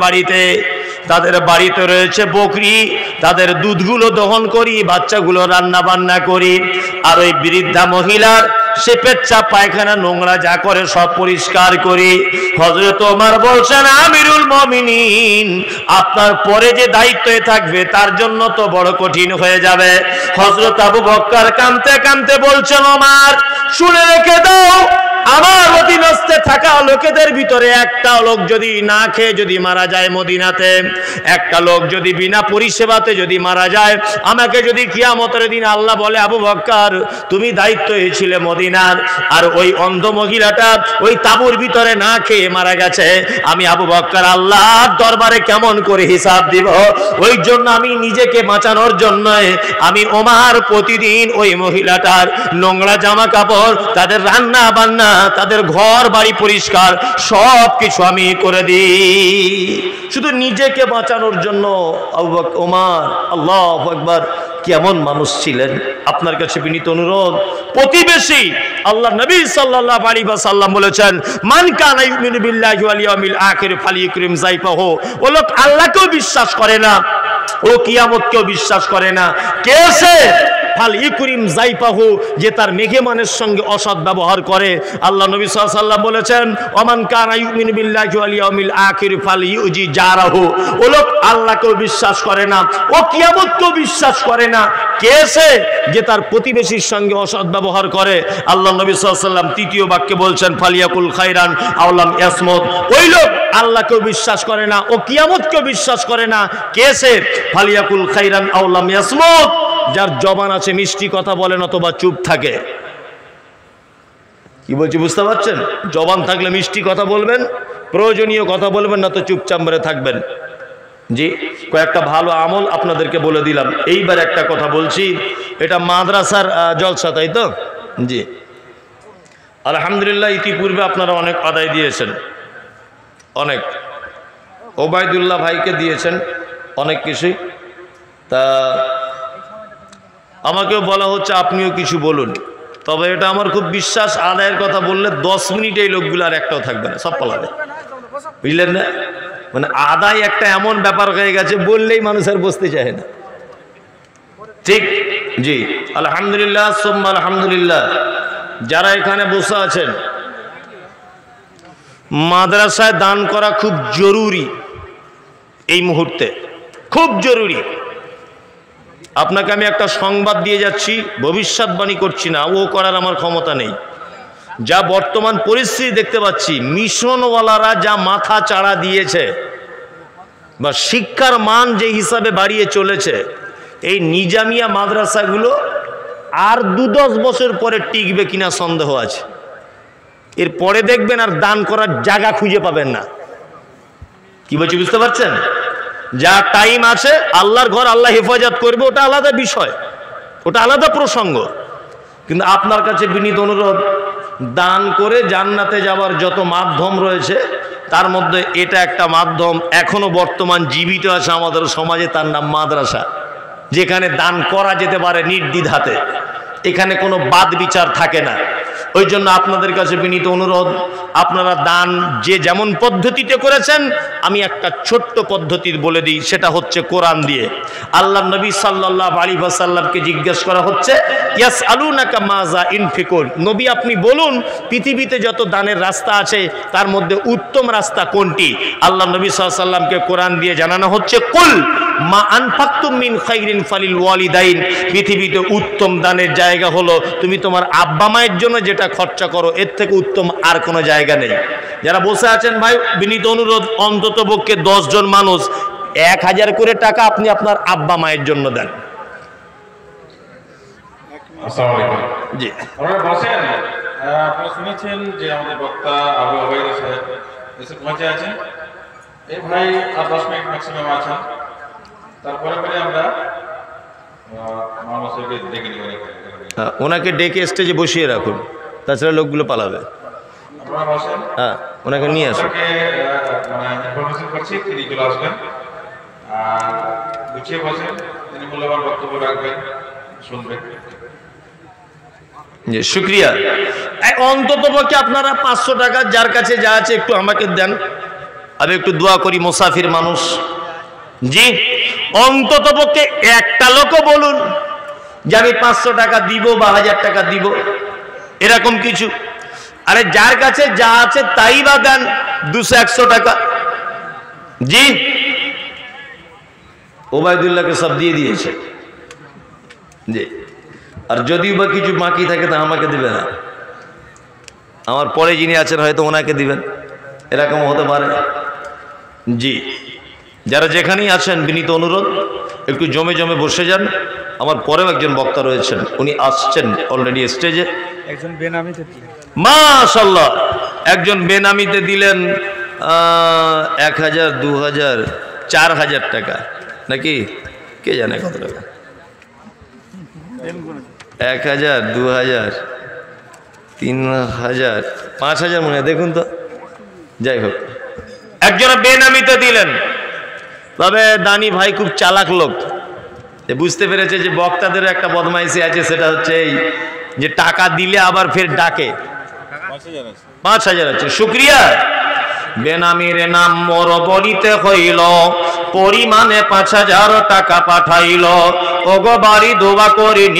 বাড়িতে রয়েছে বকরি, তাদের দুধগুলো দহন করি, বাচ্চাগুলো রান্না বান্না করি, আর ওই বৃদ্ধা মহিলার সে পেচ্ছাপ পায়খানা নোংরা যা করে সব পরিষ্কার করি। হযরত ওমর বলছেন, আমিরুল মুমিনিন, আপনার পরে যে দায়িত্বে থাকবে তার জন্য তো বড় কঠিন হয়ে যাবে। হযরত আবু বকর কাঁদতে কাঁদতে বলছেন, ওমর শুনে রেখে দাও, আমার অধীনস্থে থাকা লোকেদের ভিতরে একটা লোক যদি না খেয়ে যদি মারা যায় মদিনাতে, একটা লোক যদি বিনা পরিষেবাতে যদি মারা যায়, আমাকে যদি কিয়ামতের দিন আল্লাহ বলে, আবু বকর তুমি দায়িত্ব ছিলে মদিনার, আর ওই অন্ধ মহিলাটা ওই তাঁবুর ভিতরে না খেয়ে মারা গেছে, আমি আবু বকর আল্লাহর দরবারে কেমন করে হিসাব দিব? ওই জন্য আমি নিজেকে বাঁচানোর জন্য আমি ওমর প্রতিদিন ওই মহিলাটার নোংরা জামা কাপড়, তাদের রান্না বান্না, তাদের ঘর বাড়ি পরিষ্কার সব কিছু আমি করে দিই, শুধু নিজেকে বাঁচানোর জন্য। আবু বকর ওমর আল্লাহু আকবার কেমন মানুষ ছিলেন। আপনার কাছে বিনীত অনুরোধ, প্রতিবেশী আল্লাহ নবী সাল্লাল্লাহু আলাইহি ওয়াসাল্লাম বলেছেন, মান কানা ইউমিনু বিল্লাহি ওয়াল ইয়াউমিল আখির ফালিয়ুকরিম যায়ফাহু। ও লোক আল্লাহকেও বিশ্বাস করে না, ও কিয়ামতকেও বিশ্বাস করে না, কে সে? ফালিয়ুকরিম যায়ফাহু, যে তার মেহমানের সঙ্গে অসৎ ব্যবহার করে। আল্লাহ নবী সাল্লাল্লাহু আলাইহি ওয়াসাল্লাম বলেছেন, ওমান কানা ইউমিনু বিল্লাহি ওয়াল ইয়াউমিল আখির ফালিয়ুজি জারাহু। ও লোক আল্লাহকেও বিশ্বাস করে না, ও কিয়ামতকেও বিশ্বাস করে না, কে সে? যে তার প্রতিবেশীর সঙ্গে অসৎ ব্যবহার করে। আল্লাহ নবী সাল্লাল্লাহু আলাইহি ওয়াসাল্লাম তৃতীয় বাক্যে বলছেন, ফালিয়াকুল খায়রান আও লাম ইয়াসমুত। ওই লোক আল্লাহকেও বিশ্বাস করে না, ও কিয়ামতকেও বিশ্বাস করে না, কে সে? ফালিয়াকুল খায়রান আও লাম ইয়াসমুত, যার জবান আছে মিষ্টি কথা বলেন অথবা চুপ থাকে। কি বলছি বুঝতে পারছেন? জবান থাকলে মিষ্টি কথা বলবেন, প্রয়োজনীয় কথা বলবেন, না তো চুপচাপ মেরে থাকবেন। জি, কয়েকটা ভালো আমল আপনাদেরকে বলে দিলাম। এইবার একটা কথা বলছি, এটা মাদ্রাসার জলসা, তাই তো? জি, আলহামদুলিল্লাহ ইতিপূর্বে আপনারা অনেক আদায় দিয়েছেন, অনেক ওবায়দুল্লাহ ভাইকে দিয়েছেন অনেক কিছুই। তা আমাকেও বলা হচ্ছে আপনিও কিছু বলুন, তবে এটা আমার খুব বিশ্বাস, আদায়ের কথা বললে 10 মিনিট এই লোকগুলো আর একটাও থাকবে না, সব পালাবে, বুঝলেন না? মানে আদায় একটা এমন ব্যাপার হয়ে গেছে, বললেই মানুষ আর বসতে চায় না। ঠিক, জি, আলহামদুলিল্লাহ সুম্মা আলহামদুলিল্লাহ। যারা এখানে বসে আছেন, মাদ্রাসায় দান করা খুব জরুরি, এই মুহূর্তে খুব জরুরি। আপনাকে আমি একটা সংবাদ দিয়ে যাচ্ছি, ভবিষ্যৎবাণী করছি না, ও করার আমার ক্ষমতা নেই। যা বর্তমান পরিস্থিতি দেখতে পাচ্ছি, মিশনওয়ালারা যা মাথা চাড়া দিয়েছে বা শিক্ষার মান যে হিসাবে বাড়িয়ে চলেছে, এই নিজামিয়া মাদ্রাসাগুলো আর 2-10 বছর পরে টিকবে কিনা সন্দেহ আছে। এর পরে দেখবেন আর দান করার জায়গা খুঁজে পাবেন না। কি বলছি বুঝতে পারছেন? যা টাইম আছে, আল্লাহর ঘর আল্লাহ হেফাজত করবে, ওটা আলাদা বিষয়, ওটা আলাদা প্রসঙ্গ। কিন্তু আপনার কাছে বিনীত অনুরোধ, দান করে জান্নাতে যাওয়ার যত মাধ্যম রয়েছে তার মধ্যে এটা একটা মাধ্যম এখনো বর্তমান জীবিত আছে আমাদের সমাজে, তার নাম মাদ্রাসা, যেখানে দান করা যেতে পারে নির্দ্বিধাতে, এখানে কোনো বাদ বিচার থাকে না। ওই জন্য আপনাদের কাছে বিনীত অনুরোধ, আপনারা দান যে যেমন পদ্ধতিতে করেছেন, আমি একটা ছোট্ট পদ্ধতি বলে দিই, সেটা হচ্ছে কোরআন দিয়ে। আল্লাহ নবী সাল্লাল্লাহু আলাইহি ওয়াসাল্লামকে জিজ্ঞেস করা হচ্ছে, ইয়াসআলুনাকা মাজা ইনফিকুন, নবী আপনি বলুন পৃথিবীতে যত দানের রাস্তা আছে তার মধ্যে উত্তম রাস্তা কোনটি? আল্লাহ নবী সাল্লাল্লাহু আলাইহি ওয়াসাল্লামকে কোরআন দিয়ে জানানো হচ্ছে, কুল মা আনফাকতুম মিন খাইরিন ফালিল ওয়ালিদাইন, পৃথিবীতে উত্তম দানের জায়গা হলো তুমি তোমার আব্বা মায়ের জন্য যেটা খরচা করো, এর থেকে উত্তম আর কোনো জায়গা নেই। যারা বসে আছেন ভাই, বিনীত অনুরোধ, অন্তত পক্ষে 10 জন মানুষ 1000 করে টাকা আপনি আপনার আব্বা মায়ের জন্য দেন।
আসসালামু আলাইকুম।
জি,
আপনারা বসেন। আপনারা শুনেছেন যে আমাদের বক্তা আবু ওবায়দা সাহেব এসে পৌঁছে আছেন। এই ভাই আর 10 মিনিট ম্যাক্সিমাম আছেন, তারপরে পরে আমরা মানুষকে ডেকে নিব।
ওনাকে ডেকে স্টেজে বসিয়ে রাখুন, তাছাড়া লোকগুলো পালাবে।
আপনারা বসেন,
হ্যাঁ, ওনাকে নিয়ে আসুন।
মানে ইনফরমেশন করছি, তিনি চলে আসবেন। আর গুছিয়ে বসেন, তিনি মূল্যবান বক্তব্য রাখবেন, শুনবেন।
জি শুক্রিয়া। অন্তত পক্ষে আপনারা 500 টাকা যার কাছে যা আছে একটু আমাকে দেন, আমি একটু দোয়া করি, মুসাফির মানুষ। জি অন্তত পক্ষে একটা লোকও বলুন যে আমি 500 টাকা দিব বা 1000 টাকা দিব, এরকম কিছু। আরে যার কাছে যা আছে তাই বা দেন, 200-100 টাকা। জি ওবায়দুল্লাহকে সব দিয়ে দিয়েছে। জি আর যদিও বা কিছু বাকি থাকে তা আমাকে দিবে না, আমার পরে যিনি আছেন হয়তো ওনাকে দিবেন, এরকম হতে পারে। জি যারা যেখানেই আছেন বিনীত অনুরোধ একটু জমে জমে বসে যান। আমার পরেও একজন বক্তা রয়েছেন, উনি আসছেন অলরেডি স্টেজে।
একজন বেনামিতে দিলেন,
মাশাআল্লাহ, একজন বেনামিতে দিলেন 1000, 2000, 4000 টাকা নাকি কে জানে কত টাকা, 1000, 2000, 3000, 5000 মনে হয়, দেখুন তো। যাই হোক একজন বেনামিতে দিলেন। তবে দানি ভাই খুব চালাক লোক, বুঝতে পেরেছে যে বক্তাদের একটা বদমাইশি আছে, সেটা হচ্ছে এই যে টাকা দিলে আবার ফের ডাকে। 5000 আছে, শুক্রিয়া। বেনামির নাম মোর বলিতে হইল, পরিমাণে 5000 টাকা পাঠাইল, ওগো বাড়ি দোয়া করি